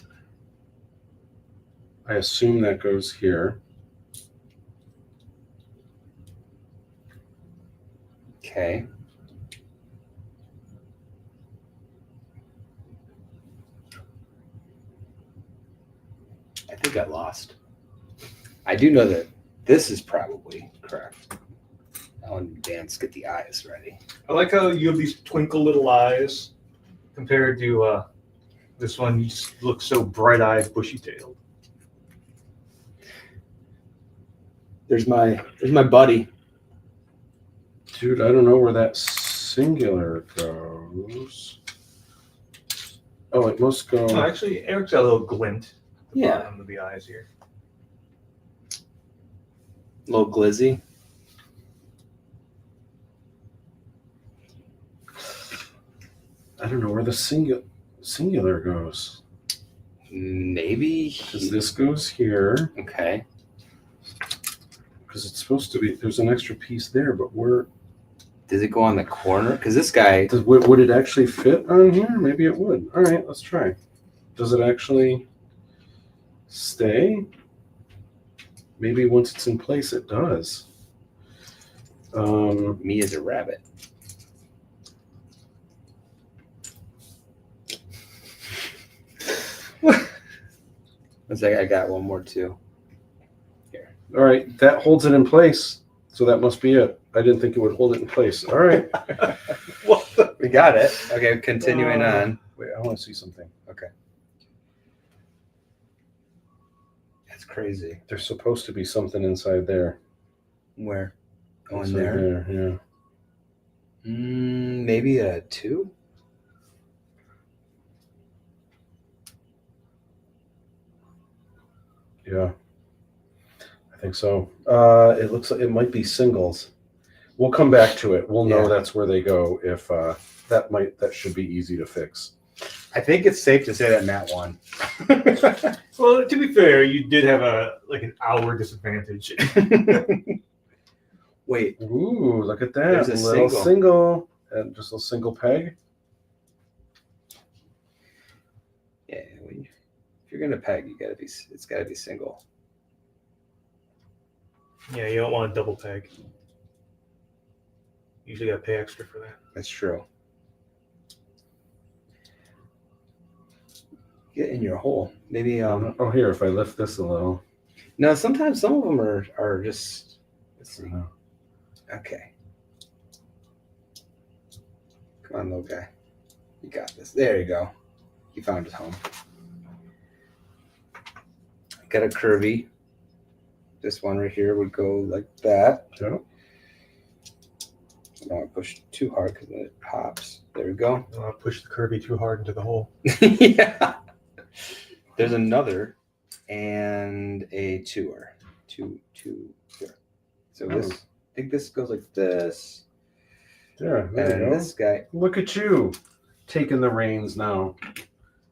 I assume that goes here. Okay. I think I lost. I do know that this is probably correct. I'll dance, get the eyes ready. I like how you have these twinkle little eyes compared to this one. You just look so bright-eyed, bushy-tailed. There's my buddy. Dude, I don't know where that singular goes. Oh, it must go. Oh, actually, Eric's got a little glint at the Yeah. bottom of the eyes here. Little glizzy. I don't know where the singular goes. Maybe. Because this goes here. Okay. Because it's supposed to be. There's an extra piece there, but where? Does it go on the corner? Because this guy. Would it actually fit on here? Maybe it would. All right, let's try. Does it actually stay? Maybe once it's in place, it does. Me as a rabbit. Looks like I got one more too. Here. All right, that holds it in place. So that must be it. I didn't think it would hold it in place. All right. We got it. Okay, continuing on. Wait, I want to see something. Okay. That's crazy. There's supposed to be something inside there. Where? Oh, in Inside there? yeah. Maybe a 2? Yeah. I think so. It looks like it might be singles. We'll come back to it. We'll know Yeah. that's where they go. If that should be easy to fix. I think it's safe to say that Matt won. Well, to be fair, you did have an hour disadvantage. Wait. Ooh, look at that. There's a little single. single. And just a single peg. Yeah, if you're gonna peg, it's gotta be single. Yeah, you don't want a double peg. Usually got to pay extra for that. That's true. Get in your hole. Maybe Oh, here, if I lift this a little. no, sometimes some of them are just let's see. Okay. Come on, little guy. You got this. There you go. He found his home. Got a curvy. This one right here would go like that. Yeah. I don't want to push too hard because then it pops. There we go. Don't want to push the Kirby too hard into the hole. Yeah. There's another and a 2er. Two here. So this, I think this goes like this. There you And go. this guy. Look at you taking the reins now.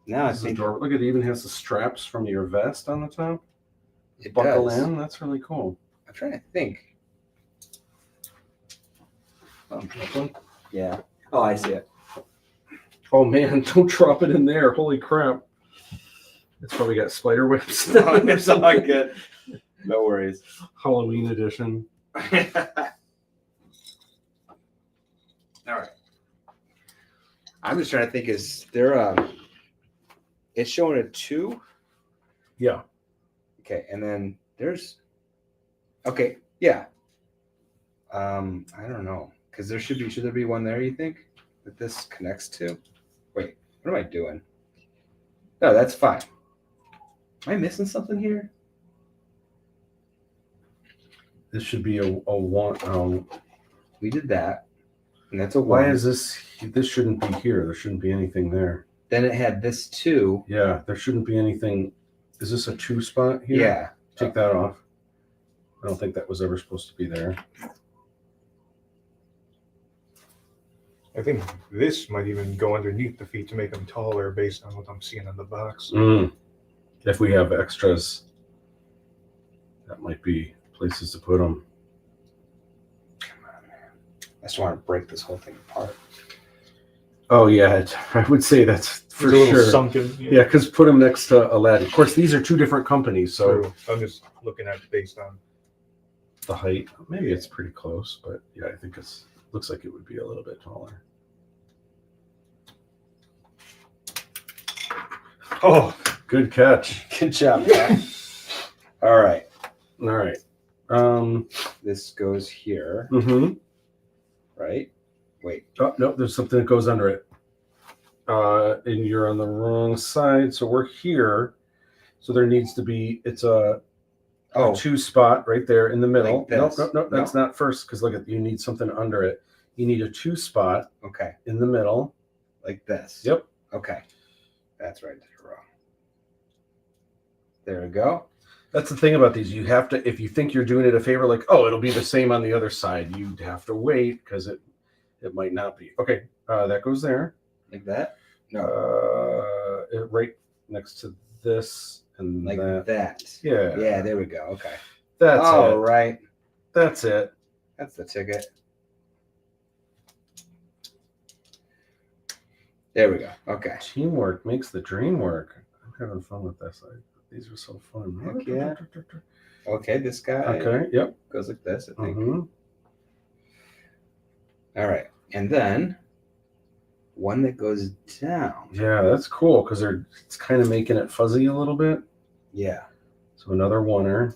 Now I This is think adorable. Look, it even has the straps from your vest on the top. it Buckle does. in. That's really cool. I'm trying to think. Yeah. Oh, I see it. Oh man, don't drop it in there. Holy crap. It's probably got spider webs. No, it's all good. No worries. Halloween edition. All right. I'm just trying to think. Is there it's showing a 2? Yeah. Okay, and then there's. Okay, yeah. I don't know, because should there be one there? You think that this connects to? Wait, what am I doing? No, that's fine. Am I missing something here? This should be a one. We did that, and that's a 1. Why is this? This shouldn't be here. There shouldn't be anything there. Then it had this 2. Yeah, there shouldn't be anything. Is this a 2 spot here? Yeah. Take that off. I don't think that was ever supposed to be there. I think this might even go underneath the feet to make them taller based on what I'm seeing on the box. If we have extras, that might be places to put them. Come on, man. I just want to break this whole thing apart. Oh yeah, I would say that's for It's a little sure. sunken. Yeah, because put them next to Aladdin. Of course, these are 2 different companies, so True. I'm just looking at it based on. the height, maybe it's pretty close, but yeah, I think it's Looks like it would be a little bit taller. Oh, good catch. Good job, Matt. All right. All right. This goes here, Mm-hmm. right? Wait. Oh, no, there's something that goes under it. And you're on the wrong side. So we're here. So there needs to be, it's a 2 spot right there in the middle. Like this. Nope. That's not first, because look at, you need something under it. You need a 2 spot. Okay. In the middle. Like this. Yep. Okay. That's right. Wrong. There we go. That's the thing about these. You have to, if you think you're doing it a favor, like, oh, it'll be the same on the other side, you'd have to wait because it might not be. Okay, that goes there. Like that? No. Right next to this and Like that. that. Yeah. Yeah, there we go. Okay. That's all it. right. That's it. That's the ticket. There we go. Okay. Teamwork makes the dream work. I'm having fun with this. These are so fun. Heck yeah. Okay, this guy Yep. goes like this, I think. Mm-hmm. All right. And then one that goes down. Yeah, that's cool because it's kind of making it fuzzy a little bit. Yeah. So another oneer.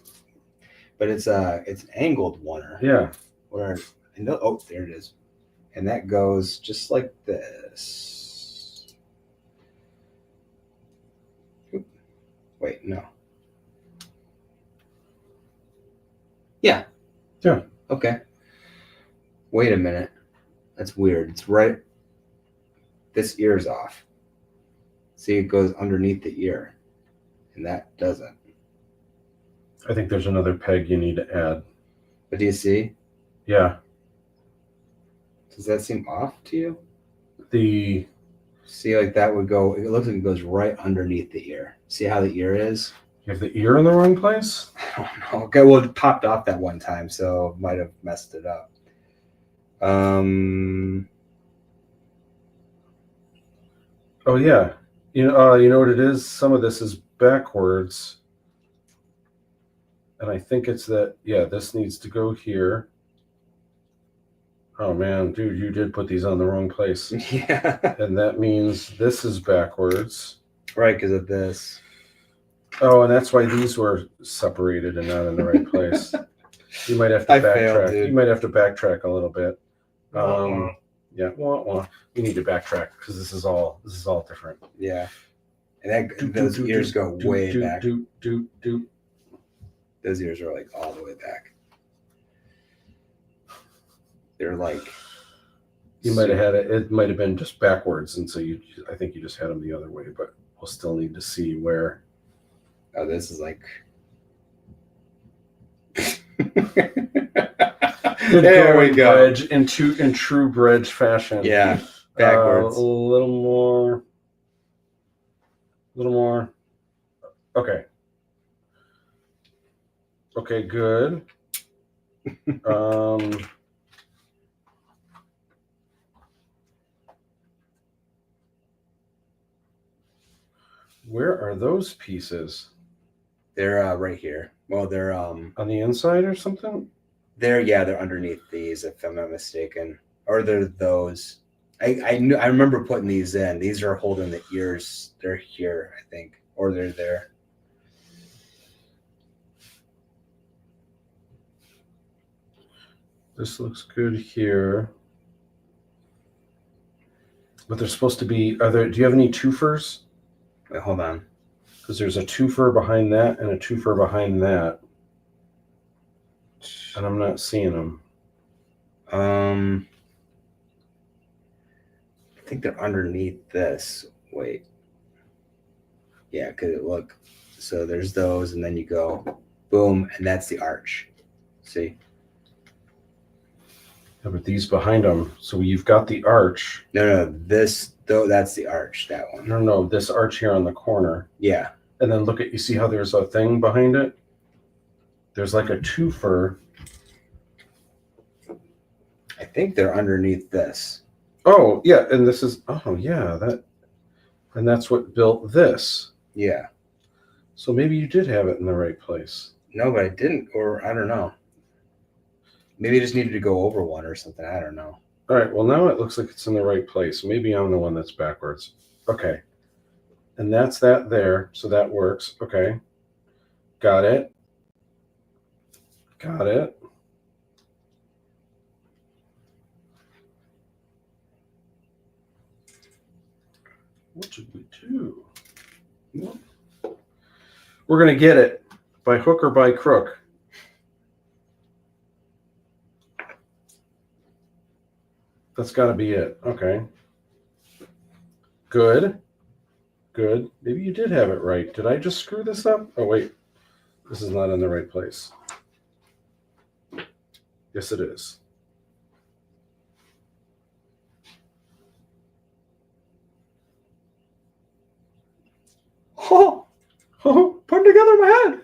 But it's an angled oneer. Yeah. Where there it is. And that goes just like this. Wait, no. Yeah. Yeah. Okay. Wait a minute. That's weird. It's right. This ear's off. See, it goes underneath the ear. And that doesn't. I think there's another peg you need to add. But do you see? Yeah. Does that seem off to you? See, like that would go, it looks like it goes right underneath the ear. See how the ear is? You have the ear in the wrong place? I don't know. Okay, well, it popped off that one time, so might have messed it up. Oh, yeah. You know what it is? Some of this is backwards. And I think it's that, yeah, this needs to go here. Oh, man, dude, you did put these on the wrong place. Yeah. And that means this is backwards. Right, because of this. Oh, and that's why these were separated and not in the right place. You might have to backtrack. You might have to backtrack a little bit. Yeah, we need to backtrack because this is all different. Yeah. And those ears go way back. Those ears are like all the way back. They're like you might have had it might have been just backwards, and so I think you just had them the other way, but we'll still need to see where. Oh, this is like there we go. Brej, in true Brej fashion. Yeah. Backwards. A little more. Okay. Okay, good. Where are those pieces? They're right here. Well, they're on the inside or something? They're underneath these, if I'm not mistaken. Or they're those. I remember putting these in. These are holding the ears. They're here, I think. Or they're there. This looks good here. But they're supposed to be, do you have any twofers? Wait, hold on. Because there's a twofer behind that and a twofer behind that. And I'm not seeing them. I think they're underneath this. Wait. Yeah, because look. So there's those, and then you go, boom, and that's the arch. See? Yeah, but these behind them. So you've got the arch. No, that's the arch, that one. No, this arch here on the corner. Yeah. And then you see how there's a thing behind it? There's like a twofer. I think they're underneath this. Oh, yeah, and this is, and that's what built this. Yeah. So maybe you did have it in the right place. No, but I didn't, or I don't know. Maybe I just needed to go over one or something. I don't know. All right, well, now it looks like it's in the right place. Maybe I'm the one that's backwards. Okay. And that's that there, so that works. Okay. Got it. Got it. What did we do? We're going to get it by hook or by crook. That's got to be it. Okay. Good. Good. Maybe you did have it right. Did I just screw this up? Oh, wait. This is not in the right place. Yes, it is. Oh, putting together my head.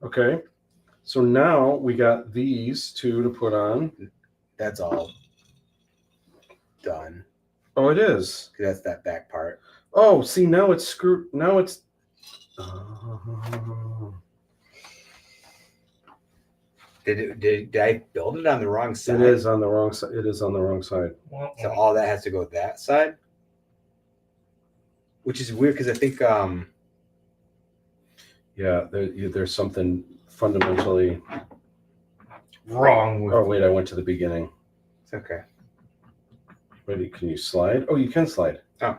Okay. So now we got these two to put on. That's all done. Oh, it is. That's that back part. Oh, see, now it's screwed. Now it's. Did I build it on the wrong side? It is on the wrong side. It is on the wrong side. So all that has to go that side, which is weird because I think Yeah, there's something fundamentally Wrong with Oh, wait, I went to the beginning. it's okay. Wait, can you slide? Oh, you can slide. Oh.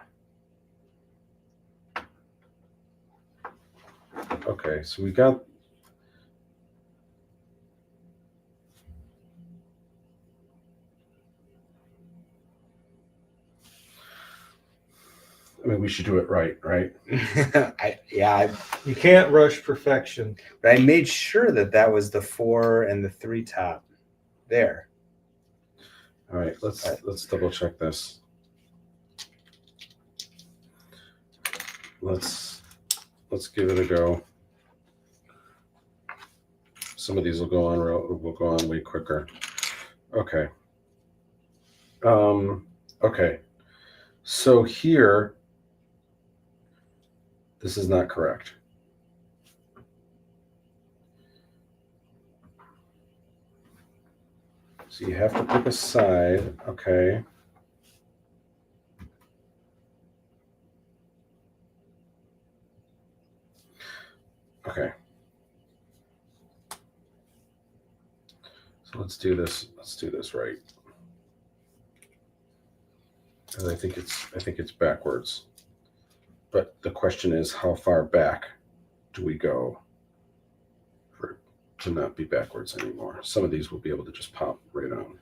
Okay, so we got. I mean, we should do it right? you can't rush perfection. But I made sure that was the 4 and the 3 top there. All right, let's double check this. Let's give it a go. Some of these will go on way quicker. Okay. Okay. So here, this is not correct. So you have to pick a side. Okay. Okay. So let's do this. Let's do this right. And I think it's backwards. But the question is, how far back do we go for it to not be backwards anymore? Some of these will be able to just pop right on.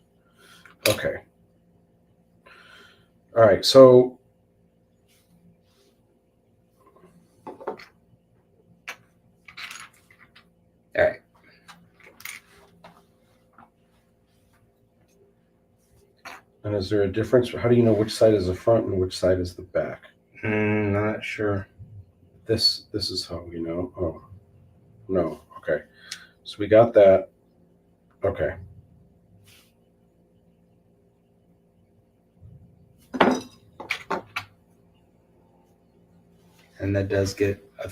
Okay. All right, so All right. and is there a difference? How do you know which side is the front and which side is the back? Not sure. This is how we know. Oh, no. Okay. So we got that. Okay. And that does get a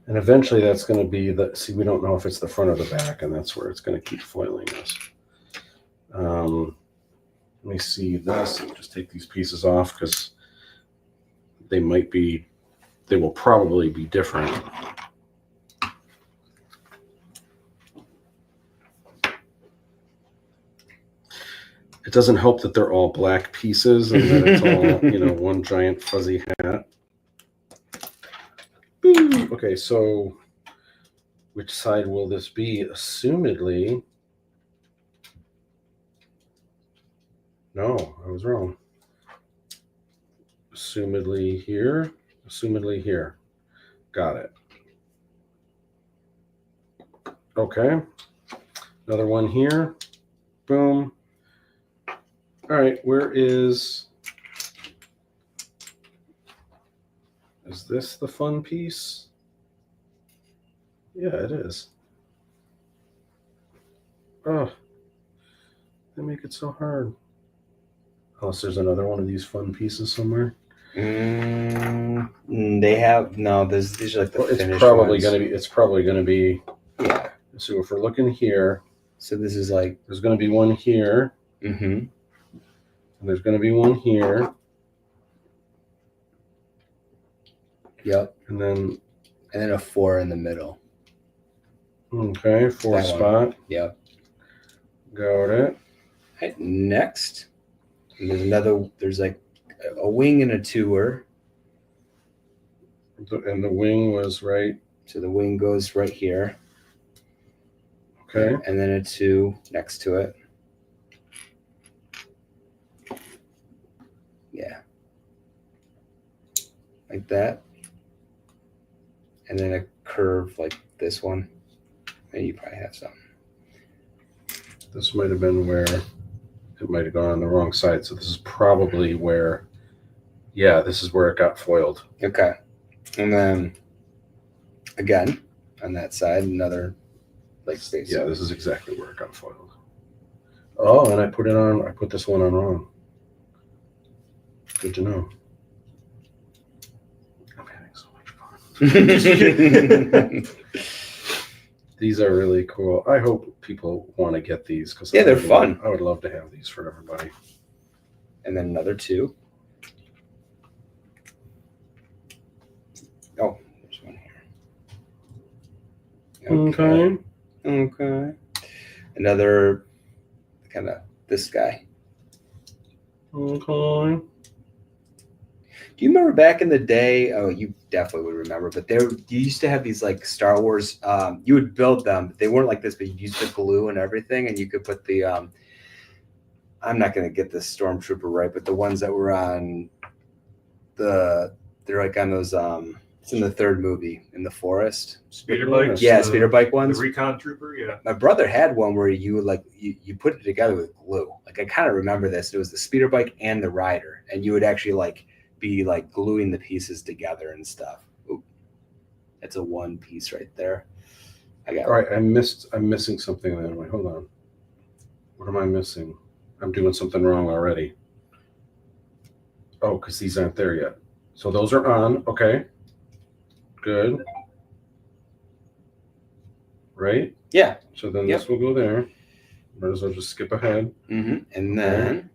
And eventually that's going to be see, we don't know if it's the front or the back, and that's where it's going to keep foiling us. Let me see this. Let me just take these pieces off because they will probably be different. It doesn't help that they're all black pieces and that it's all, one giant fuzzy hat. Boom. Okay, so which side will this be? Assumedly. No, I was wrong. Assumedly here. Assumedly here. Got it. Okay. Another one here. Boom. All right, where is this the fun piece? Yeah, it is. Oh, they make it so hard. Unless there's another one of these fun pieces somewhere. They have no. These are like the Well, it's finished probably ones. gonna be. It's probably gonna be. Yeah. So if we're looking here, So this is like. there's gonna be one here, Mm-hmm. and there's gonna be one here, Yep. and then a 4 in the middle. okay, 4 That one. spot. Yep. Got it. Right, next, and there's another. There's like a wing and a tour. And the wing was right. So the wing goes right here. Okay. And then a 2 next to it. Yeah. Like that. And then a curve like this one. And you probably have some. This might have been where it might have gone on the wrong side. So this is probably where. Yeah, this is where it got foiled. Okay. And then again on that side, another like space. Yeah, this is exactly where it got foiled. Oh, and I put it on. I put this one on wrong. Good to know. I'm having so much fun. These are really cool. I hope people want to get these because Yeah, they're fun. I would love to have these for everybody. And then another 2. Oh, there's one here. Okay. Another kind of this guy. Okay. Do you remember back in the day? Oh, you definitely would remember. But you used to have these like Star Wars. You would build them. They weren't like this, but you used the glue and everything, and you could put the. I'm not going to get the Stormtrooper right, but the ones that were on they're like on those. It's in the 3rd movie in the forest. Speeder bikes. Yeah, speeder bike ones. The Recon Trooper. Yeah. My brother had one where you would like you put it together with glue. Like I kind of remember this. It was the speeder bike and the rider, and you would actually like be like gluing the pieces together and stuff. Ooh, that's a 1 piece right there. I got. All right, I'm missing something then. Wait, hold on. What am I missing? I'm doing something wrong already. Oh, because these aren't there yet. So those are on. Okay. Good. Right? Yeah. So then this will go there. Might as well just skip ahead. Mm-hmm. And then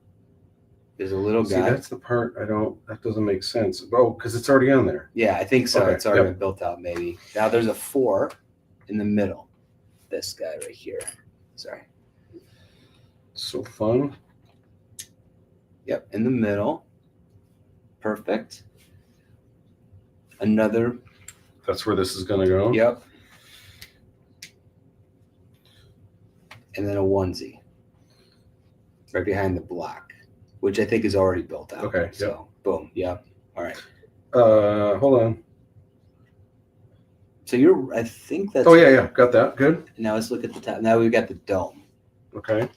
there's a little See, guy. that's the part that doesn't make sense. Oh, because it's already on there. Yeah, I think so. Okay, It's already yep. been built out maybe. Now there's a 4 in the middle. This guy right here. Sorry. So fun. Yep, in the middle. Perfect. Another. That's where this is going to go. Yep. And then a 1Z. Right behind the block, which I think is already built out. Okay, So boom. Yep. All right. Hold on. So I think that's. Oh, yeah. Got that. Good. Now let's look at the top. Now we've got the dome. Okay.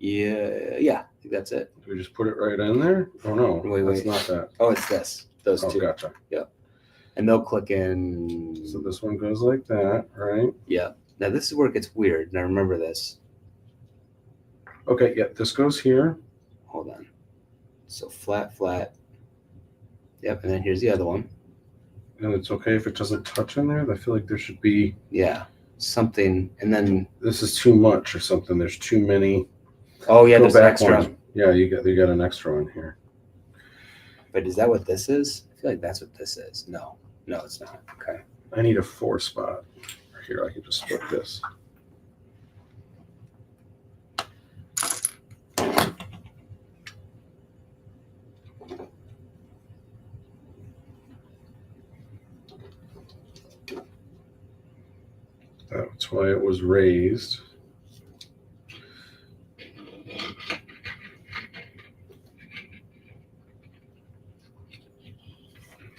Yeah. I think that's it. Do we just put it right in there? Oh, no. Wait. That's not that. Oh, it's this. Those Oh, two. gotcha. And they'll click in. So this one goes like that, right? Yeah. Now this is where it gets weird. Now remember this. Okay, yeah, this goes here. Hold on. So flat. Yep. And then here's the other one. And it's okay if it doesn't touch in there. I feel like there should be. Yeah. Something. And then. This is too much or something. There's too many. Oh yeah, Go there's an back extra. ones. Yeah, you got an extra one here. But is that what this is? I feel like that's what this is. No, it's not. Okay. I need a 4 spot. Here, I can just split this. That's why it was raised.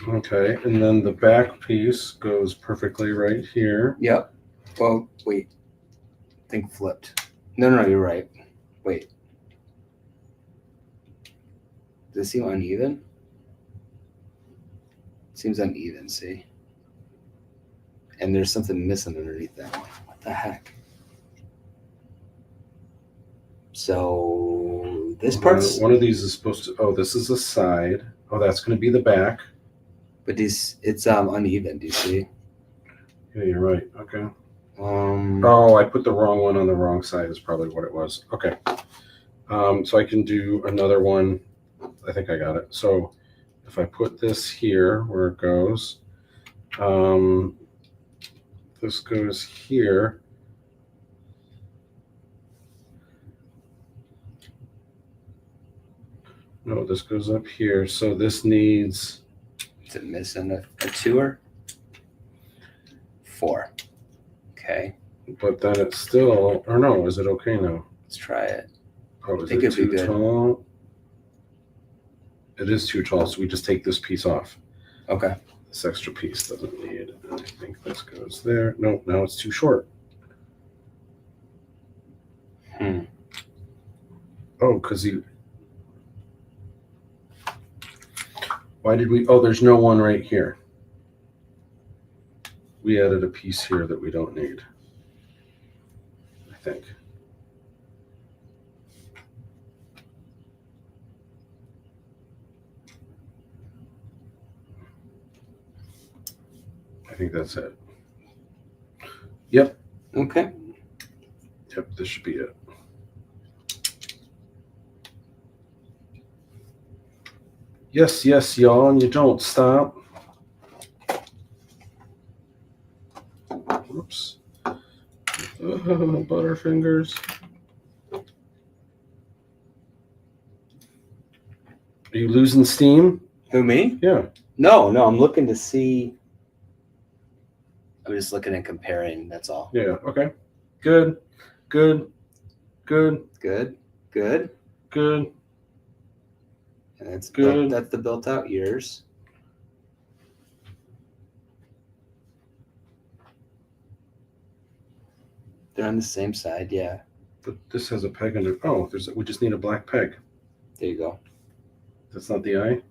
Okay, and then the back piece goes perfectly right here. Yep. Well, wait. I think flipped. No, you're right. Wait. Does it seem uneven? It seems uneven, see? And there's something missing underneath that one. What the heck? So Ooh, this part's. One of these is supposed to. Oh, this is the side. Oh, that's going to be the back. But it's uneven. Do you see? Yeah, you're right. Okay. Um. Oh, I put the wrong one on the wrong side. Is probably what it was. Okay. So I can do another one. I think I got it. So if I put this here where it goes, this goes here. No, this goes up here. So this needs. Is it missing a 2 4? Okay. But then it's still. Or no, is it okay now? Let's try it. Oh, is think it it'd be too good. tall? It is too tall, so we just take this piece off. Okay. This extra piece doesn't need. And I think this goes there. No, now it's too short. Oh, because you. Why did we? Oh, there's no one right here. We added a piece here that we don't need. I think. I think that's it. Yep. Okay. Yep, this should be it. Yes, yes, y'all, and you don't stop. Whoops. Butterfingers. Are you losing steam? Who, me? Yeah. No, I'm looking to see. I'm just looking and comparing. That's all. Yeah. Okay. Good. Good. Good. Good. Good. Good. And that's Good. That's the built-out ears. They're on the same side. Yeah. But this has a peg under. Oh, we just need a black peg. There you go. That's not the eye.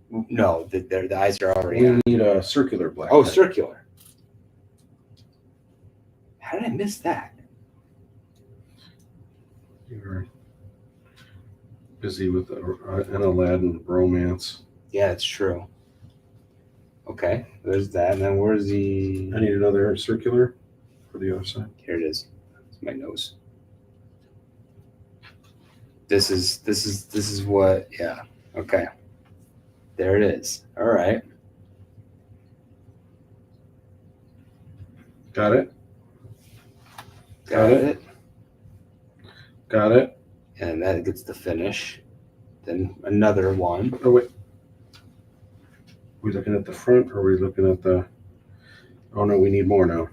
No, the eyes are already We on. need a circular black. Oh, peg. circular. How did I miss that? You're busy with an Aladdin romance. Yeah, it's true. Okay, there's that. And then where's the? I need another circular for the other side. Here it is. It's my nose. This is what. Yeah. Okay. There it is. All right. Got it. Got it. Got it. And that gets the finish. Then another one. Oh wait. We looking at the front, or are we looking at the? Oh no, we need more now.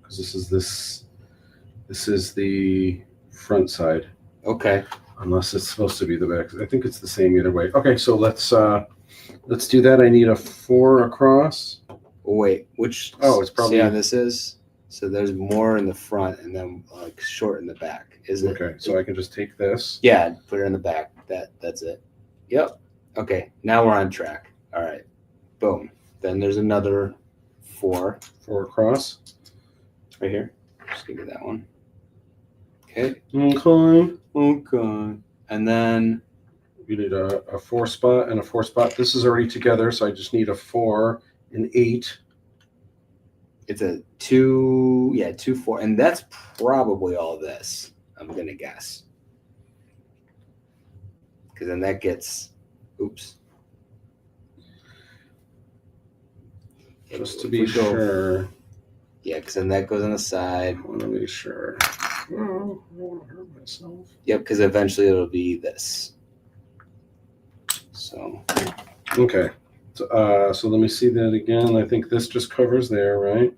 Because this is the front side. Okay. Unless it's supposed to be the back. I think it's the same either way. Okay, so let's do that. I need a 4 across. Wait, which? Oh, it's probably. See how this is? So there's more in the front and then like short in the back. Is it? Okay, so I can just take this. Yeah, put it in the back. That's it. Yep. Okay, now we're on track. All right. Boom. Then there's another 4 across. right here. Just give me that one. Okay. Okay. And then You need a 4 spot and a 4 spot. This is already together, so I just need a 4 and 8. it's a 2, 2, 4, and that's probably all this. I'm gonna guess. Because then that gets, oops. Just to be sure. Yeah, because then that goes on the side. I want to be sure. Oh, I don't want to hurt myself. Yep, because eventually it'll be this. So. Okay. So let me see that again. I think this just covers there, right?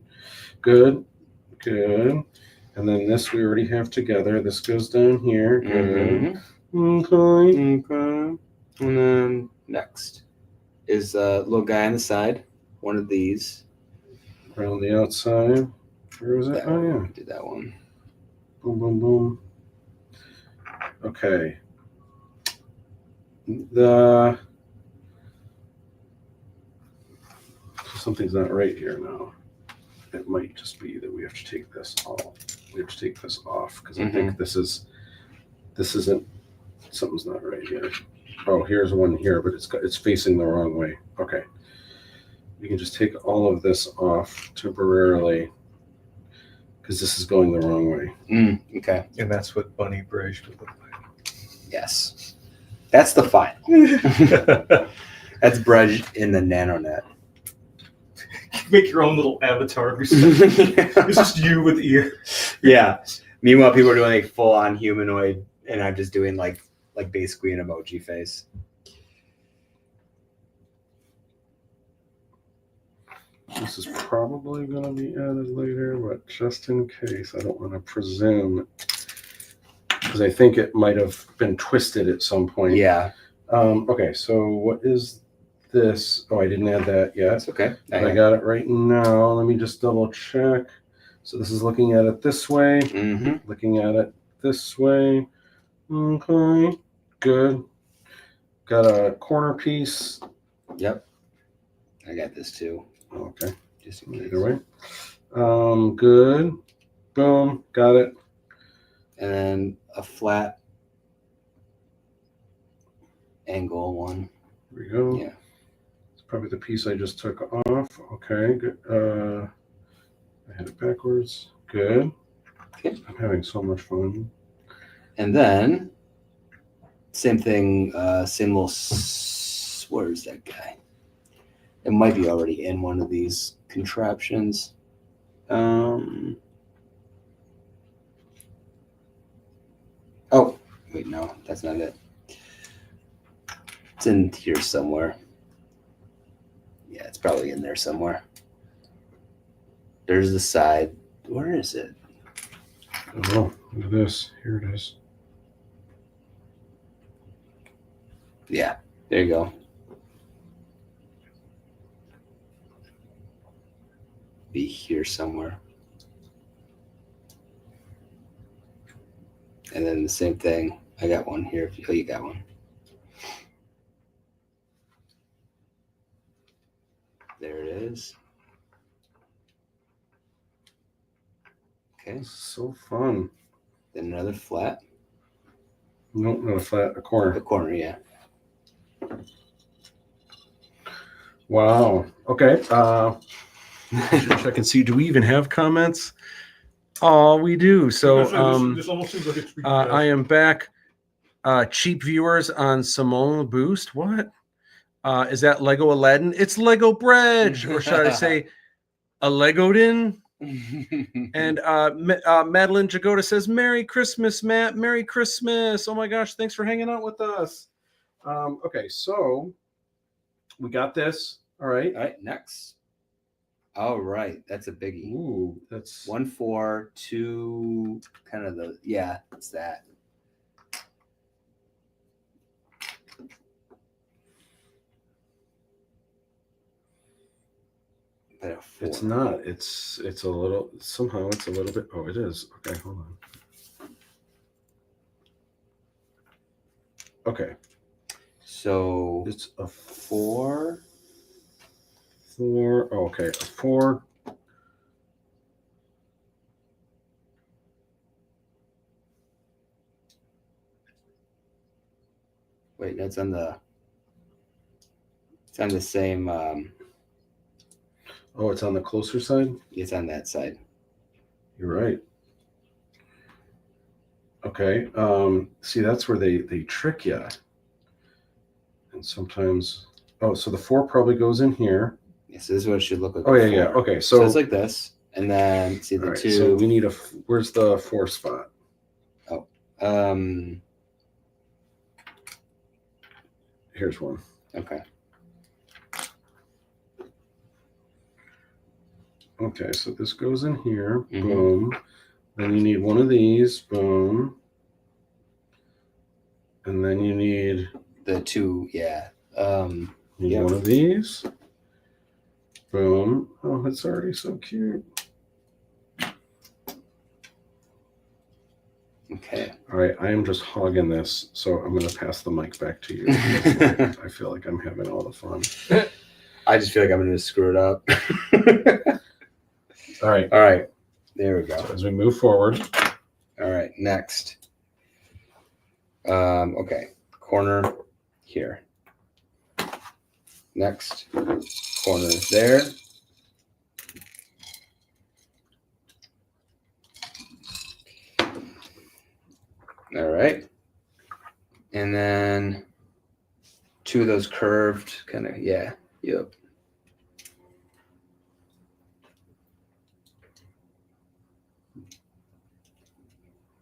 Good. Good. And then this we already have together. This goes down here. Good. Okay. Okay. And then next is a little guy on the side. One of these. Around the outside. Where is it? That Oh, one. yeah. Do that one. Boom, boom, boom. Okay. Something's not right here now. It might just be that we have to take this off. We have to take this off because I think this is This isn't, something's not right here. Oh, here's one here, but it's facing the wrong way. Okay. We can just take all of this off temporarily because this is going the wrong way. Okay. And that's what Bunny Brej would look like. Yes. That's the file. That's Brej in the NanoNet. Make your own little avatar of yourself. It's just you with ear. Yeah. Meanwhile, people are doing like full on humanoid, and I'm just doing like basically an emoji face. This is probably going to be added later, but just in case, I don't want to presume because I think it might have been twisted at some point. Yeah. Okay, so what is this? Oh, I didn't add that yet. That's okay. I got it right now. Let me just double check. So this is looking at it this way, looking at it this way. Okay, good. Got a corner piece. Yep. I got this too. Okay. Just in case. Either way. Good. Boom. Got it. And then a flat angle one. Here we go. Yeah. It's probably the piece I just took off. Okay. Good. I had it backwards. Good. Okay. I'm having so much fun. And then same thing, same little, where is that guy? It might be already in one of these contraptions. Oh, wait, no, that's not it. It's in here somewhere. Yeah, it's probably in there somewhere. There's the side. Where is it? Oh, look at this. Here it is. Yeah, there you go. Be here somewhere. And then the same thing. I got one here. Oh, you got one. There it is. Okay. This is so fun. Then another flat. Nope, not a flat, a corner. The corner, yeah. Wow. Okay. Check and see. Do we even have comments? Oh, we do. So This almost seems like it's I am back. Cheap viewers on Simone Boost. What? Is that Lego Aladdin? It's Lego Brej, or should I say ALADDIN? And Madeline Jagoda says, Merry Christmas, Matt. Merry Christmas. Oh my gosh, thanks for hanging out with us. Okay, so we got this. All right. All right, next. All right, that's a biggie. Ooh, that's 1, 4, 2, kind of the, yeah, it's that. But a 4. it's not. It's a little somehow it's a little bit. Oh, it is. Okay, hold on. Okay. So It's a 4. 4. Oh, okay, a 4. Wait, that's on the. It's on the same. Oh, it's on the closer side. It's on that side. You're right. Okay. See, that's where they trick you. And sometimes. Oh, so the 4 probably goes in here. Yeah, so this is what it should look like. Oh yeah, before. yeah. Okay, So so it's like this, and then see the all right, 2. so we need a. Where's the 4 spot? Here's one. Okay. Okay, so this goes in here. Mhm. Boom. Then you need one of these. Boom. And then you need The 2, yeah. you need Yeah. one of these. Boom. Oh, it's already so cute. Okay. All right, I am just hogging this, so I'm going to pass the mic back to you. I feel like I'm having all the fun. I just feel like I'm going to screw it up. All right. All right. There we go. So as we move forward, All right. Next. Okay, corner here. Next corner there. All right. And then 2 of those curved kind of, yeah, yep.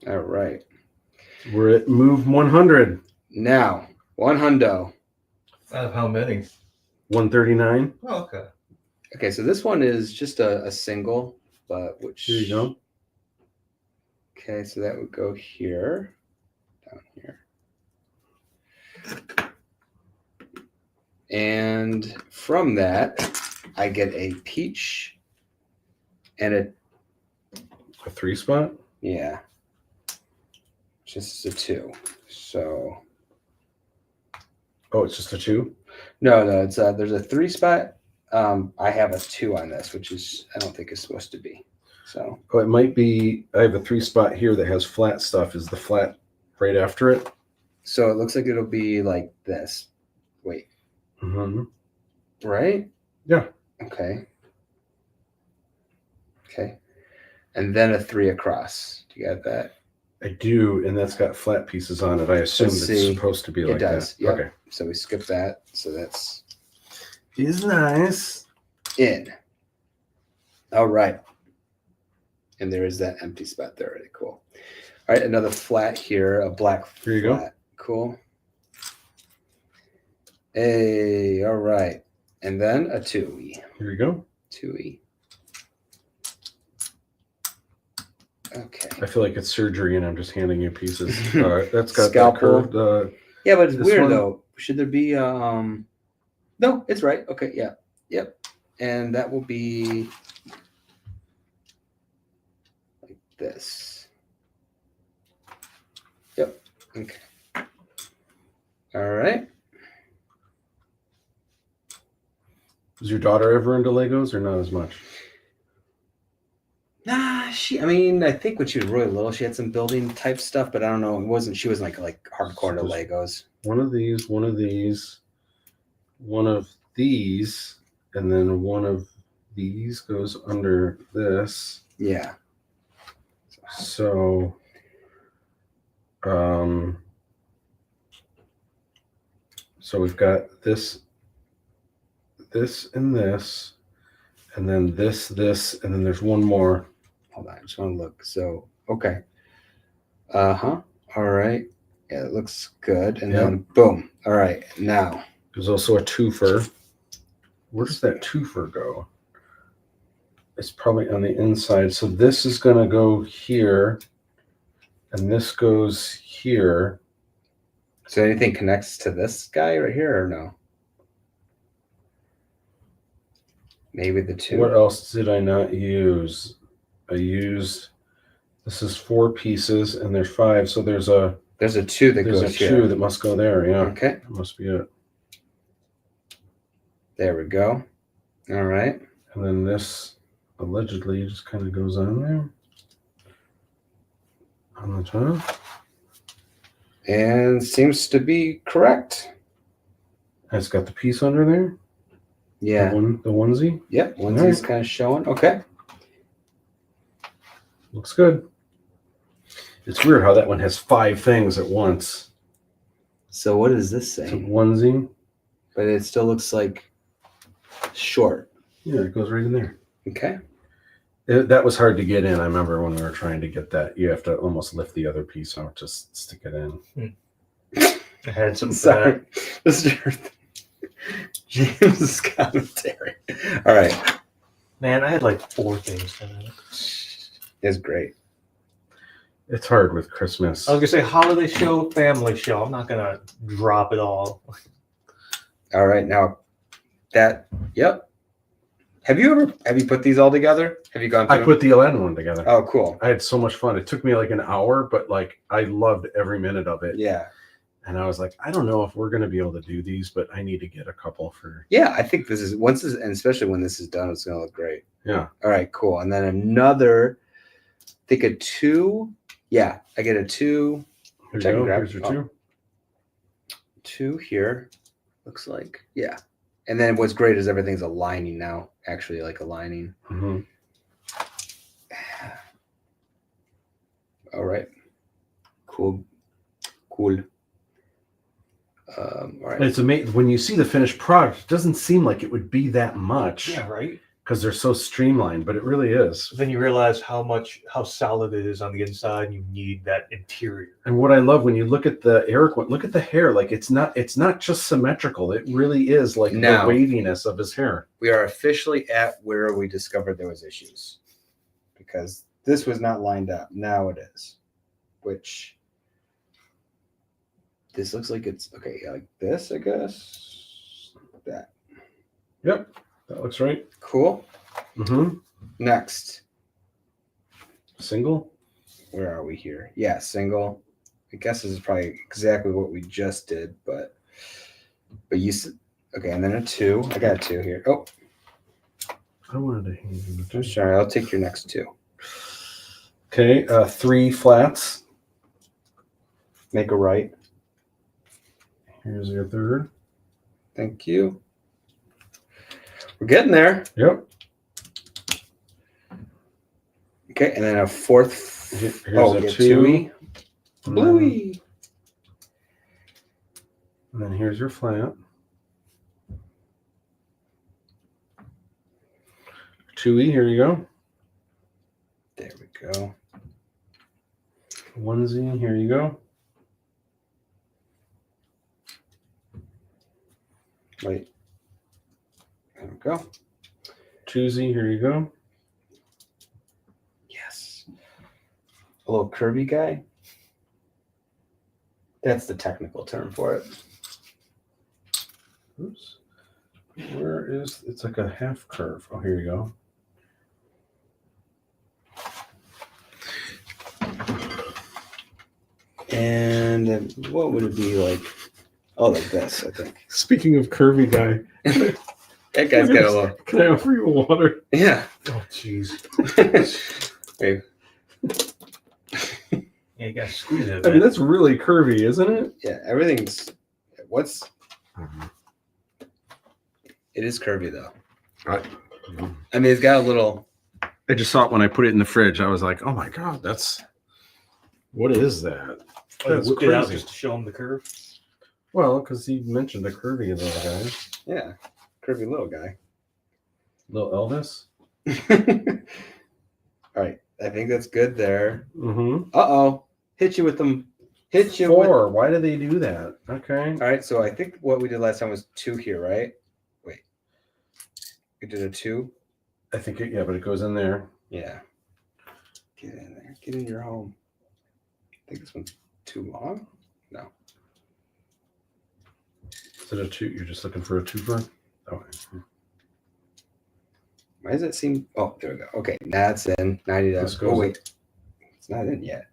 All right. We're at move 100. Now, 100. Out of how many? 139. Oh, okay. Okay, so this one is just a single, but which... Here you go. Okay, so that would go here, down here. And from that, I get a peach and A 3-spot? yeah, just a 2. So Oh, it's just a 2? no, it's there's a 3-spot. I have a 2 on this, which is I don't think is supposed to be. So Oh, it might be. I have a 3-spot here that has flat stuff. Is the flat right after it? so it looks like it'll be like this. Wait, Mm-hmm. right? Yeah. Okay. Okay. And then a 3 across. Do you got that? I do, and that's got flat pieces on it. I assume Let's it's see. supposed to be It like does. that. Yep. Okay. So we skip that. So that's Is nice. in. All right. And there is that empty spot there already. Cool. All right. Another flat here. A black Here you go. flat. Cool. Hey. All right. And then a 2E. Here you go. 2E. Okay. I feel like it's surgery, and I'm just handing you pieces. All right, that's got Scalpel. that curved. Yeah, but it's This weird one? though. Should there be no, it's right. Okay, yeah. Yep. And that will be like this. Yep. Okay. All right. Is your daughter ever into Legos or not as much? Nah, I mean, I think when she was really little, she had some building type stuff, but I don't know. She wasn't like hardcore to Legos. One of these, one of these, one of these, and then one of these goes under this. Yeah. So, so we've got this, and this, and then this, and then there's one more. Hold on, I just want to look. So, okay. All right. Yeah, it looks good. And Yeah. then boom. All right. Now. There's also a twofer. Where does that twofer go? It's probably on the inside. So this is going to go here, and this goes here. So anything connects to this guy right here or no? Maybe the 2. What else did I not use? I used, this is 4 pieces, and there's 5. So there's a 2 that there's goes a 2 here. that must go there. Yeah. Okay. That must be it. There we go. All right. And then this allegedly just kind of goes on there. On the top. And seems to be correct. It's got the piece under there. Yeah. The onesie. Yep. Onesie's kind of showing. Okay. Looks good. It's weird how that one has 5 things at once. So what does this It's a say? onesie. But it still looks like short. Yeah, it goes right in there. Okay. That was hard to get in. I remember when we were trying to get that. You have to almost lift the other piece out to stick it in. I had some Sorry. This is James' commentary. All right. Man, I had like 4 things tonight. It's great. It's hard with Christmas. I was gonna say holiday show, family show. I'm not gonna drop it all. All right. Now that, yep. Have you put these all together? Have you gone through I put the Aladdin one together. Oh, cool. I had so much fun. It took me like an hour, but like I loved every minute of it. Yeah. And I was like, I don't know if we're going to be able to do these, but I need to get a couple for. Yeah, I think this is and especially when this is done, it's gonna look great. Yeah. All right, cool. And then another, I think a 2. Yeah, I get a 2 Here Which I you can go. grab. Here's your two. 2 here. Looks like. Yeah. And then what's great is everything's aligning now. Actually, like aligning. Mhm. All right. Cool. Cool. All right. It's amazing when you see the finished product. It doesn't seem like it would be that much. Yeah, right. Because they're so streamlined, but it really is. Then you realize how solid it is on the inside, and you need that interior. And what I love when you look at the Eric one, look at the hair. Like it's not just symmetrical. It really is like Now, the waviness of his hair. we are officially at where we discovered there was issues. Because this was not lined up. Now it is. Which this looks like it's okay, like this, I guess. That. Yep, that looks right. Cool. Mm-hmm. Next. Single. Where are we here? Yeah, single. I guess this is probably exactly what we just did, but you said okay, and then a 2. I got a 2 here. Oh, I wanted to hand you the I'm sorry. I'll take your next 2. Okay, 3 flats. Make a right. Here's your third. Thank you. We're getting there. Yep. Okay, and then a 4th. Here's Oh, a we get 2. 2-y. Bluey. And then here's your flat. 2E, here you go. There we go. 1Z, here you go. Wait. There we go. 2Z, here you go. Yes. A little curvy guy. That's the technical term for it. Oops. Where is it's like a half curve? Oh, here you go. And then what would it be like? Oh, like this, I think. Speaking of curvy guy, That guy's got a little. can I offer you water? Yeah. Oh, jeez. Wait. Yeah, you gotta squeeze it. I mean, that's really curvy, isn't it? Yeah, everything's. What's. It is curvy, though. I mean, it's got a little. I just saw it when I put it in the fridge. I was like, oh my God, what is that? That's whipped it out crazy. just to show him the curve. Well, because he mentioned a curvy little guy. Yeah, curvy little guy. Little Elvis. All right, I think that's good there. Mm-hmm. Uh-oh. Hit you with them. Hit you 4. with. Why do they do that? Okay. All right, so I think what we did last time was 2 here, right? Wait. We did a 2? I think yeah, but it goes in there. Yeah. Get in there. Get in your home. I think this one's too long. No. Is it a 2? You're just looking for a 2-fer? Okay. Why does it seem? Oh, there we go. Okay, that's in. 90 This does. goes Oh, wait. It's not in yet.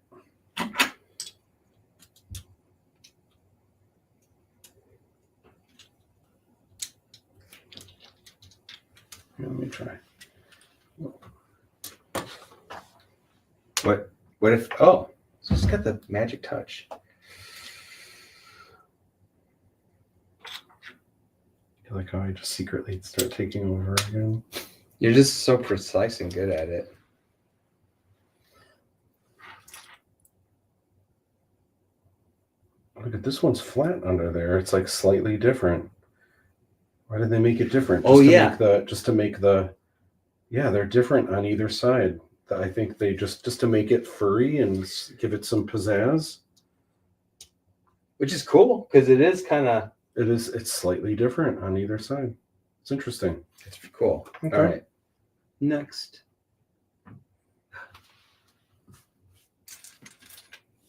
Here, let me try. What if? Oh, so it's got the magic touch. I like how I just secretly start taking over again. You're just so precise and good at it. Look at this one's flat under there. It's like slightly different. Why did they make it different? Oh, to yeah. Yeah, they're different on either side. I think they just to make it furry and give it some pizzazz. Which is cool because it is kind of. It's slightly different on either side. It's interesting. It's cool. Okay. All right. Next.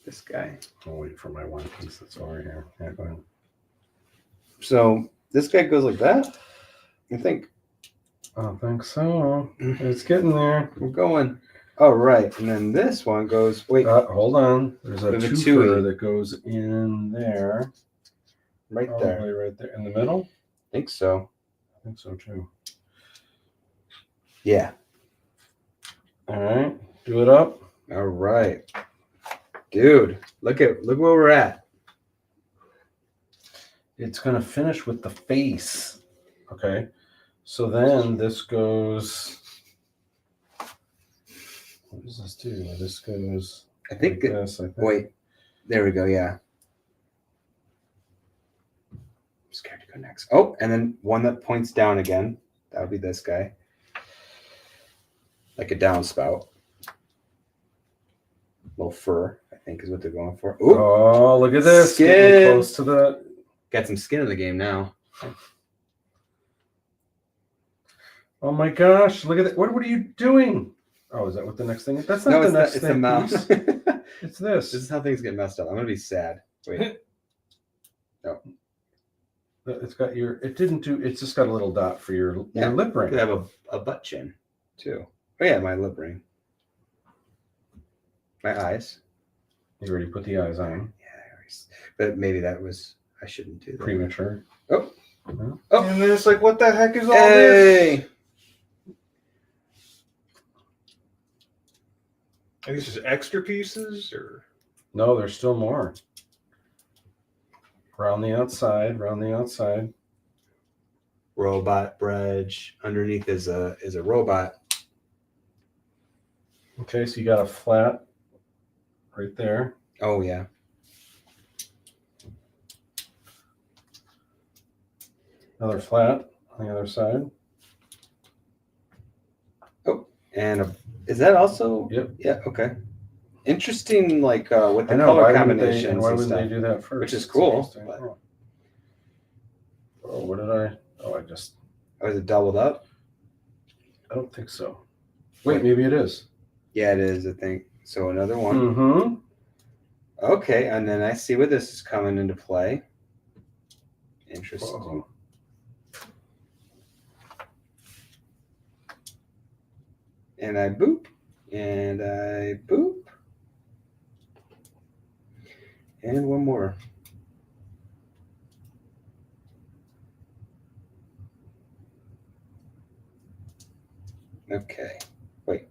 This guy. I'll wait for my one piece that's over here. Yeah, go ahead. So this guy goes like that. I think. I don't think so. It's getting there. We're going. Oh, right. And then this one goes. Wait. Hold on. There's a There's a 2-fer 2-y. that goes in there. Right Probably there. right there in the middle. I think so. I think so too. Yeah. All right. Do it up. All right. Dude, look where we're at. It's going to finish with the face. Okay. So then this goes. What does this do? This goes. I think. Like this, I think. Wait. There we go. Yeah. I'm scared to go next. Oh, and then one that points down again. That would be this guy. Like a downspout. Little fur, I think, is what they're going for. Ooh, Oh, look at this. Skin. Getting close to the. got some skin in the game now. Oh my gosh! Look at that. What are you doing? Oh, is that what the next thing is? That's not the next it's thing. the mouse. It's this. This is how things get messed up. I'm gonna be sad. Wait. No. It's got your. It didn't do. It's just got a little dot for your lip ring. Could have a butt chin, too. Oh yeah, my lip ring. My eyes. You already put the eyes on. Yeah, but maybe that was. I shouldn't do that. Premature. Oh. Oh. And then it's like, what the heck is all this? Hey. Are these just extra pieces, or? No, there's still more. Around the outside. Around the outside. Robot Brej. Underneath is a robot. Okay, so you got a flat right there. Oh yeah. Another flat on the other side. Oh, and is that also? Yep. Yeah. Okay. Interesting, like with the I know, color why combinations why and wouldn't stuff. they do that first? Which is It's cool, interesting. but- Oh, what did I? Oh, I just. Oh, is it doubled up? I don't think so. Wait, maybe it is. Yeah, it is. I think so. Another one. Mm-hmm. Okay, and then I see where this is coming into play. Interesting. Uh-oh. And I boop, and I boop, and one more. Okay, wait.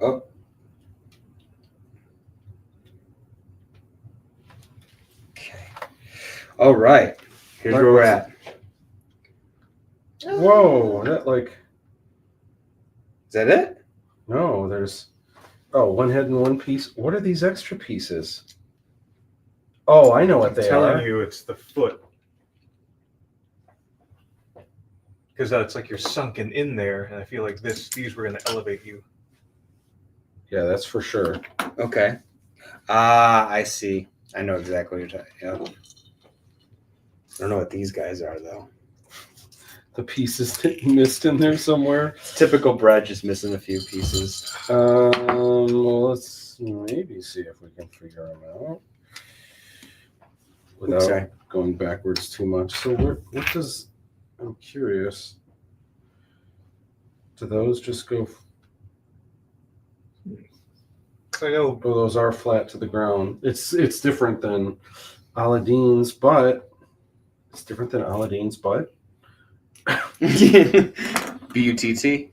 Oh. Okay. All right. Here's where we're at. Whoa, that like. Is that it? No, there's. Oh, one head and one piece. What are these extra pieces? Oh, I know what I'm they telling are. you, it's the foot. Because it's like you're sunken in there, and I feel like these were going to elevate you. Yeah, that's for sure. Okay. Ah, I see. I know exactly what you're talking. Yeah. I don't know what these guys are though. The pieces that missed in there somewhere. Typical Brej, just missing a few pieces. Well, let's maybe see if we can figure them out without sorry. going backwards too much. So, what does? I'm curious. Do those just go? I know. Oh, those are flat to the ground. It's different than ALADDIN's butt. It's different than ALADDIN's butt. B-U-T-T.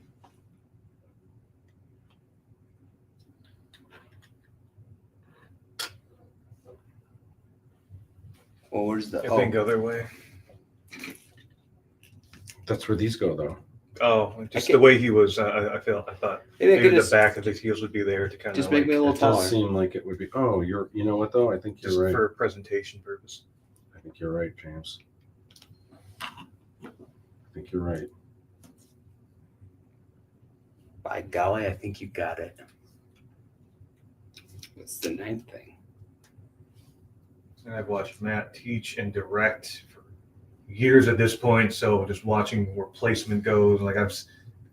Well, where's the? I think other way. That's where these go, though. Oh, just the way he was. I thought maybe the back of his heels would be there to kind of just make me a little It does taller. seem like it would be. Oh, you know what though? I think just you're right. for presentation purpose. I think you're right, James. I think you're right. By golly, I think you got it. What's the ninth thing? And I've watched Matt teach and direct for years at this point, so just watching where placement goes, like I've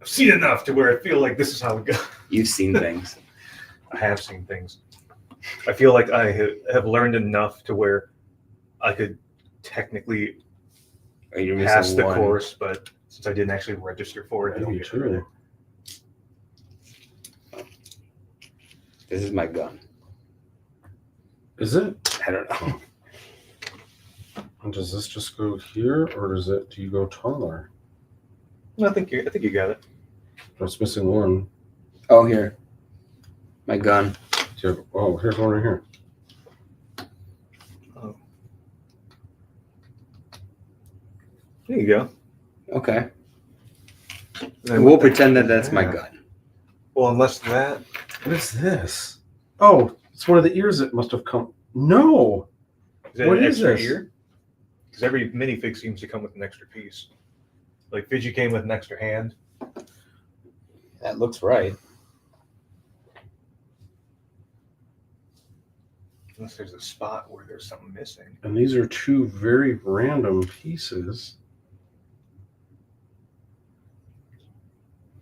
seen enough to where I feel like this is how it goes. You've seen things. I have seen things. I feel like I have learned enough to where I could technically pass the course, but since I didn't actually register for it, I don't get through. This is my gun. Is it? I don't know. And does this just go here, or do you go taller? I think you got it. It's missing one. Oh, here. My gun. Oh, here's one right here. There you go. Okay. And We'll pretend that that's my gun. Well, unless that. What is this? Oh, it's one of the ears that must have come. No. Is that What an is extra this? ear? Because every minifig seems to come with an extra piece. Like Fidgy came with an extra hand. That looks right. Unless there's a spot where there's something missing. And these are two very random pieces.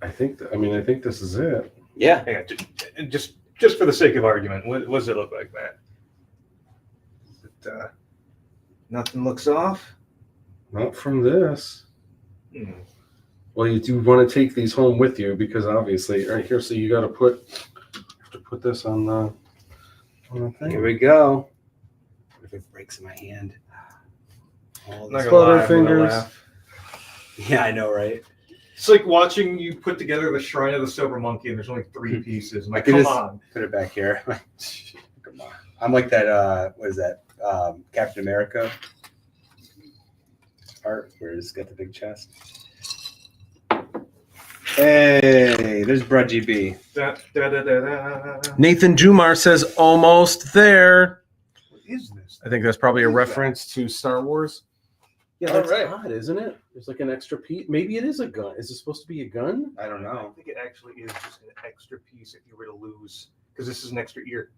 I think this is it. Yeah. Hang on, just for the sake of argument, what does it look like, Matt? Nothing looks off. Not from this. Hmm. Well, you do want to take these home with you because obviously, right here. So you got to put this on the thing. Here we go. What if it breaks in my hand? I'm not gonna lie, Butter I'm gonna fingers. laugh. Yeah, I know, right? It's like watching you put together the Shrine of the Silver Monkey, and there's only 3 pieces. I'm like, I could come just- on. Put it back here. Come on. I'm like that. What is that? Captain America art where it's got the big chest. Hey, there's Brej B. Da, da, da, da, da. Nathan Jumar says almost there. What is this? I think that's probably a What is that? reference to Star Wars. Yeah, All that's right. odd, isn't it? There's like an extra piece. Maybe it is a gun. Is it supposed to be a gun? I don't I know. think it actually is just an extra piece if you were to lose, because this is an extra ear.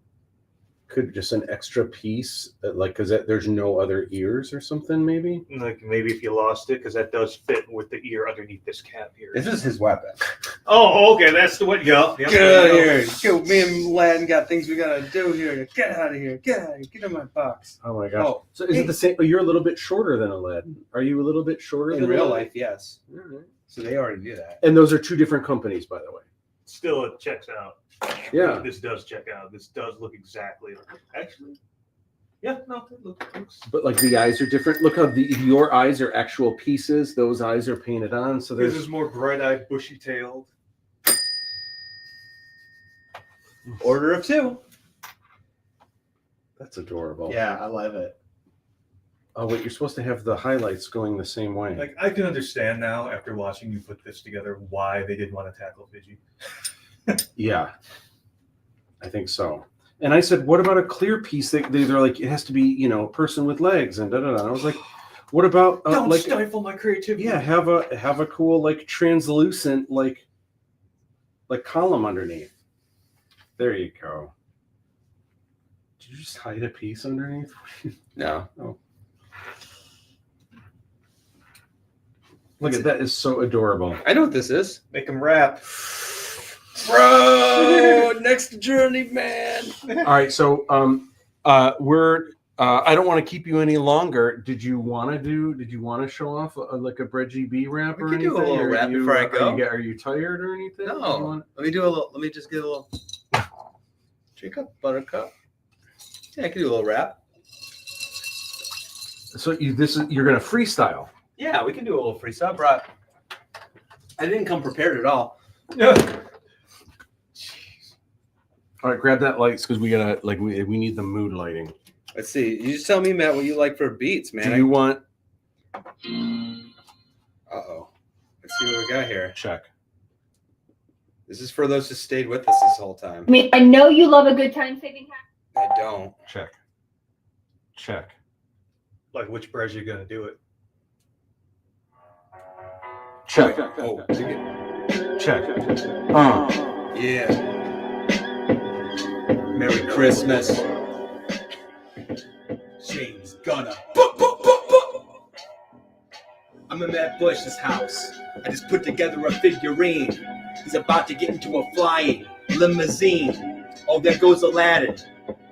Could just an extra piece, like because there's no other ears or something. Maybe. Like maybe if you lost it, because that does fit with the ear underneath this cap here. This is his weapon. Oh, okay, that's the one. Yep. Get out of here. Go, me and Laddin got things we gotta do here. Get out of here. Get out of here. Get in my box. Oh my gosh. Oh, So is it the same? Oh, you're a little bit shorter than Aladdin. Are you a little bit shorter in than real Aladdin? life, yes. All right. So they already knew that. And those are two different companies, by the way. Still, it checks out. Yeah. This does check out. This does look exactly. Actually, yeah, no, it looks. But like the eyes are different. Look how your eyes are actual pieces. Those eyes are painted on. So This there's is more bright-eyed, bushy-tailed. Order of 2. that's adorable. Yeah, I love it. Oh wait, you're supposed to have the highlights going the same way. Like I can understand now after watching you put this together why they didn't want to tackle Fidgy. Yeah, I think so. And I said, what about a clear piece? They're like, it has to be, a person with legs and da da da. I was like, what about Don't like, stifle my creativity. yeah, have a cool like translucent like column underneath. There you go. Did you just hide a piece underneath? No. Oh. Look at that! Is so adorable. I know what this is. Make them rap. Bro, next journey, man. All right, so we're. I don't want to keep you any longer. Did you want to show off like a Brej B rap We or can anything? do a little Or rap you, before I go. Are you tired or anything? Do you No. want- Let me do a little. Let me just get a little. Drink up, buttercup. Yeah, I can do a little rap. So you're gonna freestyle. Yeah, we can do a little freestyle. I didn't come prepared at all. All right, grab that lights because we gotta we need the mood lighting. Let's see. You just tell me, Matt, what you like for beats, man. Do you want? Uh-oh. Let's see what we got here. Check. This is for those who stayed with us this whole time. I mean, I know you love a good time saving hack. I don't. Check. Check. Like which Brej you gonna do it? Check. Oh, Check. yeah. Merry Christmas. James Gunner. I'm in Matt Bush's house. I just put together a figurine. He's about to get into a flying limousine. Oh, there goes Aladdin.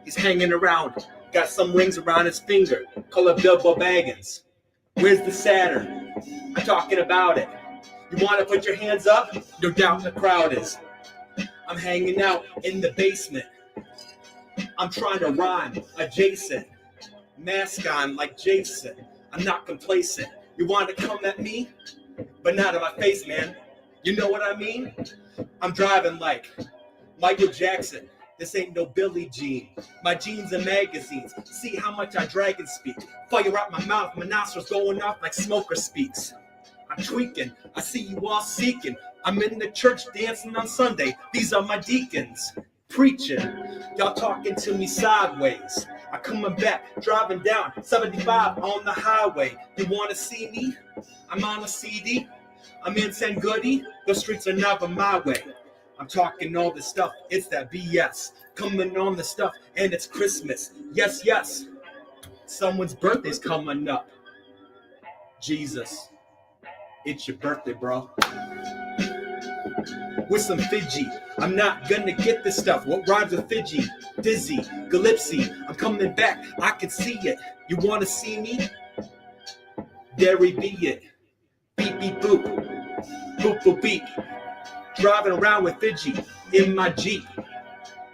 He's hanging around. Got some rings around his finger. Color Bilbo Baggins. Where's the Saturn? I'm talking about it. You want to put your hands up? No doubt the crowd is. I'm hanging out in the basement. I'm trying to rhyme adjacent. Mask on like Jason. I'm not complacent. You want to come at me? But not in my face, man. You know what I mean? I'm driving like Michael Jackson. This ain't no Billie Jean. My jeans and magazines. See how much I drag and speak. Fire out my mouth, my nostrils going off like smoker speaks. I'm tweaking, I see you all seeking. I'm in the church dancing on Sunday. These are my deacons preaching. Y'all talking to me sideways. I'm coming back, driving down 75 on the highway. You wanna see me? I'm on a CD. I'm in San Goody. The streets are never my way. I'm talking all this stuff, it's that BS. Coming on the stuff, and it's Christmas. Yes, yes. Someone's birthday's coming up. Jesus, it's your birthday, bro. With some Fiji, I'm not gonna get this stuff. What rhymes with Fiji? Dizzy, Galipsy, I'm coming back, I can see it. You wanna see me? There we be it. Beep, beep, boop. Boop, boop, beep. Driving around with Fiji in my Jeep.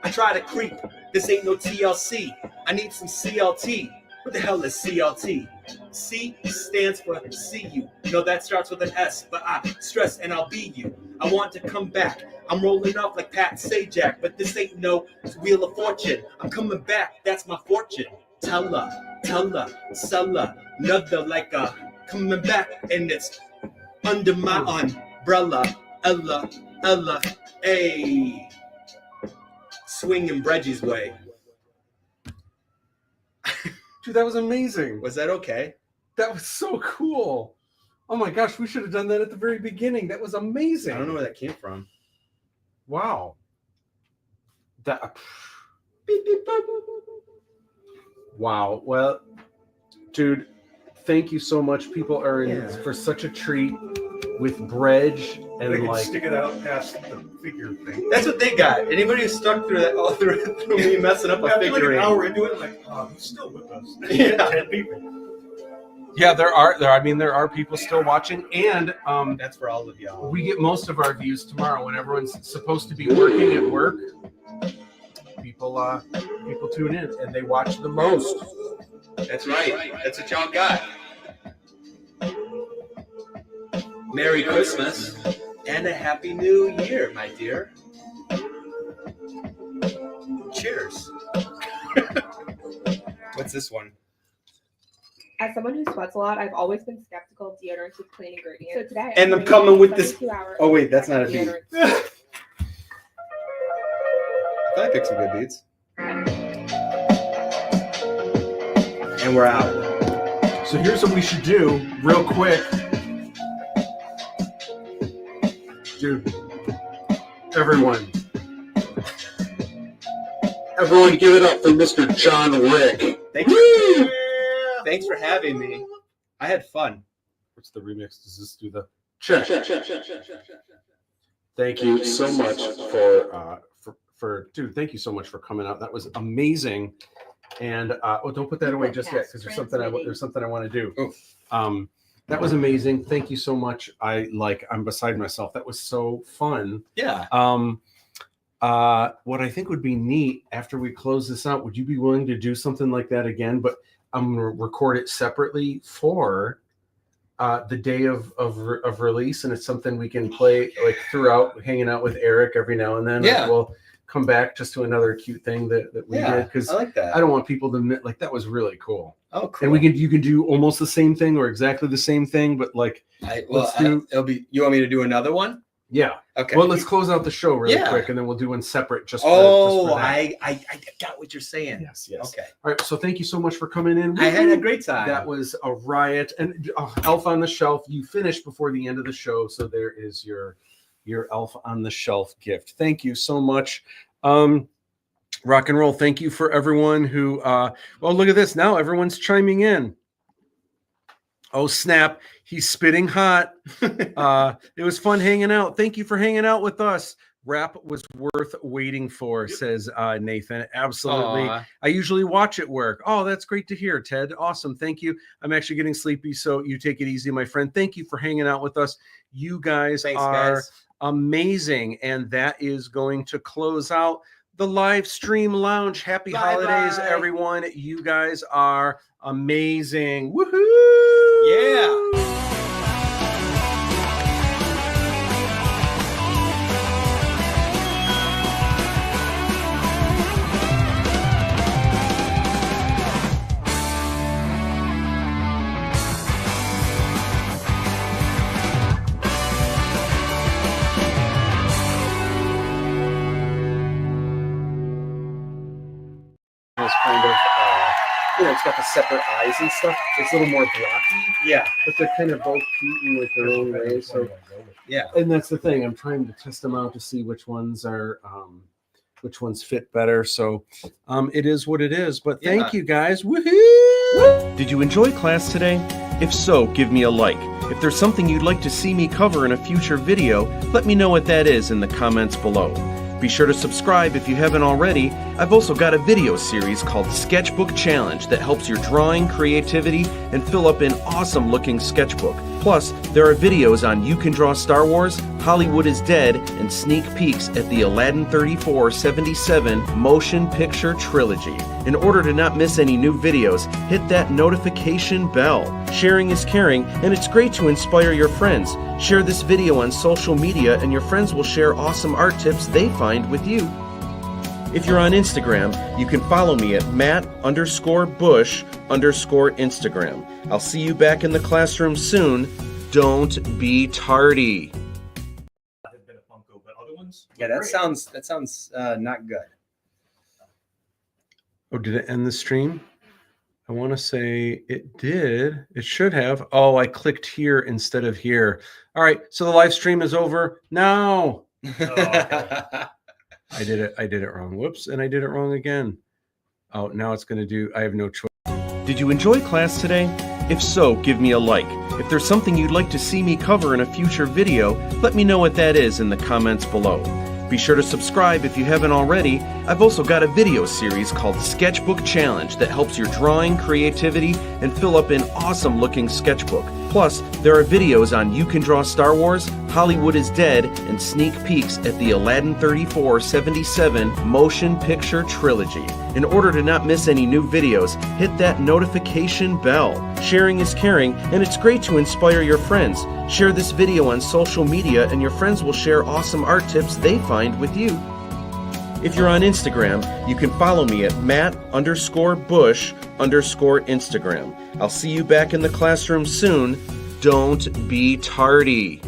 I try to creep, this ain't no TLC. I need some CLT. What the hell is CLT? C stands for see you. No, that starts with an S, but I stress and I'll be you. I want to come back. I'm rolling up like Pat Sajak, but this ain't no Wheel of Fortune. I'm coming back, that's my fortune. Tella, Sella, another like a coming back, and it's under my umbrella. Ella, ayy. Swinging Breg's way. Dude, that was amazing. Was that okay? That was so cool. Oh my gosh, we should have done that at the very beginning. That was amazing. I don't know where that came from. Wow. That. Wow. Well, dude, thank you so much. People are in for such a treat with Brej and They can like stick it out past the figure thing. That's what they got. Anybody who's stuck through that all through me messing up a I feel like figure an eight. hour into it, like, oh, he's still with us. Yeah. 10 people. yeah, there are people still watching, and That's for all of y'all. we get most of our views tomorrow when everyone's supposed to be working at work. People tune in and they watch the most. That's right. That's what y'all got. Merry Christmas and a Happy New Year, my dear. Cheers. What's this one? As someone who sweats a lot, I've always been skeptical of deodorants with clean ingredients. So today, And I'm coming with this. Oh wait, that's not a beat. deodorant. I picked some good beats. And we're out. So here's what we should do real quick. Dude, everyone give it up for Mr. Jon Rick. Thanks for having me. I had fun. What's the remix? Does this do the check? Thank you so much for dude. Thank you so much for coming out. That was amazing. And don't put that away just yet because there's something I want to do. That was amazing. Thank you so much. I'm beside myself. That was so fun. Yeah. What I think would be neat after we close this out, would you be willing to do something like that again? But I'm going to record it separately for the day of release, and it's something we can play like throughout, hanging out with Eric every now and then. Yeah. We'll come back just to another cute thing that we did, because I like that. I don't want people to like that was really cool. Oh, cool. And you can do almost the same thing or exactly the same thing, but like it'll be. You want me to do another one? Yeah. Okay. Well, let's close out the show really Yeah. quick, and then we'll do one separate. Just Oh, for that. I got what you're saying. Yes. Okay. All right. So thank you so much for coming in. I had a great time. That was a riot. And Elf on the Shelf, you finished before the end of the show, so there is your Elf on the Shelf gift. Thank you so much. Rock and roll. Thank you for everyone who. Well, look at this. Now everyone's chiming in. Oh snap! He's spitting hot. It was fun hanging out. Thank you for hanging out with us. Rap was worth waiting for, says Nathan. Absolutely. Aww. I usually watch at work. Oh, that's great to hear, Ted. Awesome. Thank you. I'm actually getting sleepy, so you take it easy, my friend. Thank you for hanging out with us. You guys are amazing, and that is going to close out the live stream lounge. Happy holidays, everyone. You guys are amazing. Woohoo! Yeah. separate eyes and stuff. It's a little more blocky. Yeah. But they're kind of both cute in like their own way. So Yeah. and that's the thing. I'm trying to test them out to see which ones are which ones fit better. So it is what it is. But thank you guys. Woohoo! Did you enjoy class today? If so, give me a like. If there's something you'd like to see me cover in a future video, let me know what that is in the comments below. Be sure to subscribe if you haven't already. I've also got a video series called Sketchbook Challenge that helps your drawing, creativity, and fill up an awesome looking sketchbook. Plus, there are videos on You Can Draw Star Wars, Hollywood is Dead, and sneak peeks at the Aladdin 3477 Motion Picture Trilogy. In order to not miss any new videos, hit that notification bell. Sharing is caring, and it's great to inspire your friends. Share this video on social media and your friends will share awesome art tips they find with you. If you're on Instagram, you can follow me at Matt_Bush_Instagram. I'll see you back in the classroom soon. Don't be tardy. Yeah, that sounds not good. Oh, did it end the stream? I want to say it did. It should have. Oh, I clicked here instead of here. All right, so the live stream is over now. I did it wrong. Whoops, and I did it wrong again. Oh, now it's going to do. I have no choice. Did you enjoy class today? If so, give me a like. If there's something you'd like to see me cover in a future video, let me know what that is in the comments below. Be sure to subscribe if you haven't already. I've also got a video series called Sketchbook Challenge that helps your drawing, creativity, and fill up an awesome looking sketchbook. Plus, there are videos on You Can Draw Star Wars, Hollywood is Dead, and sneak peeks at the Aladdin 3477 Motion Picture Trilogy. In order to not miss any new videos, hit that notification bell. Sharing is caring, and it's great to inspire your friends. Share this video on social media and your friends will share awesome art tips they find with you. If you're on Instagram, you can follow me at Matt_Bush_Instagram. I'll see you back in the classroom soon. Don't be tardy.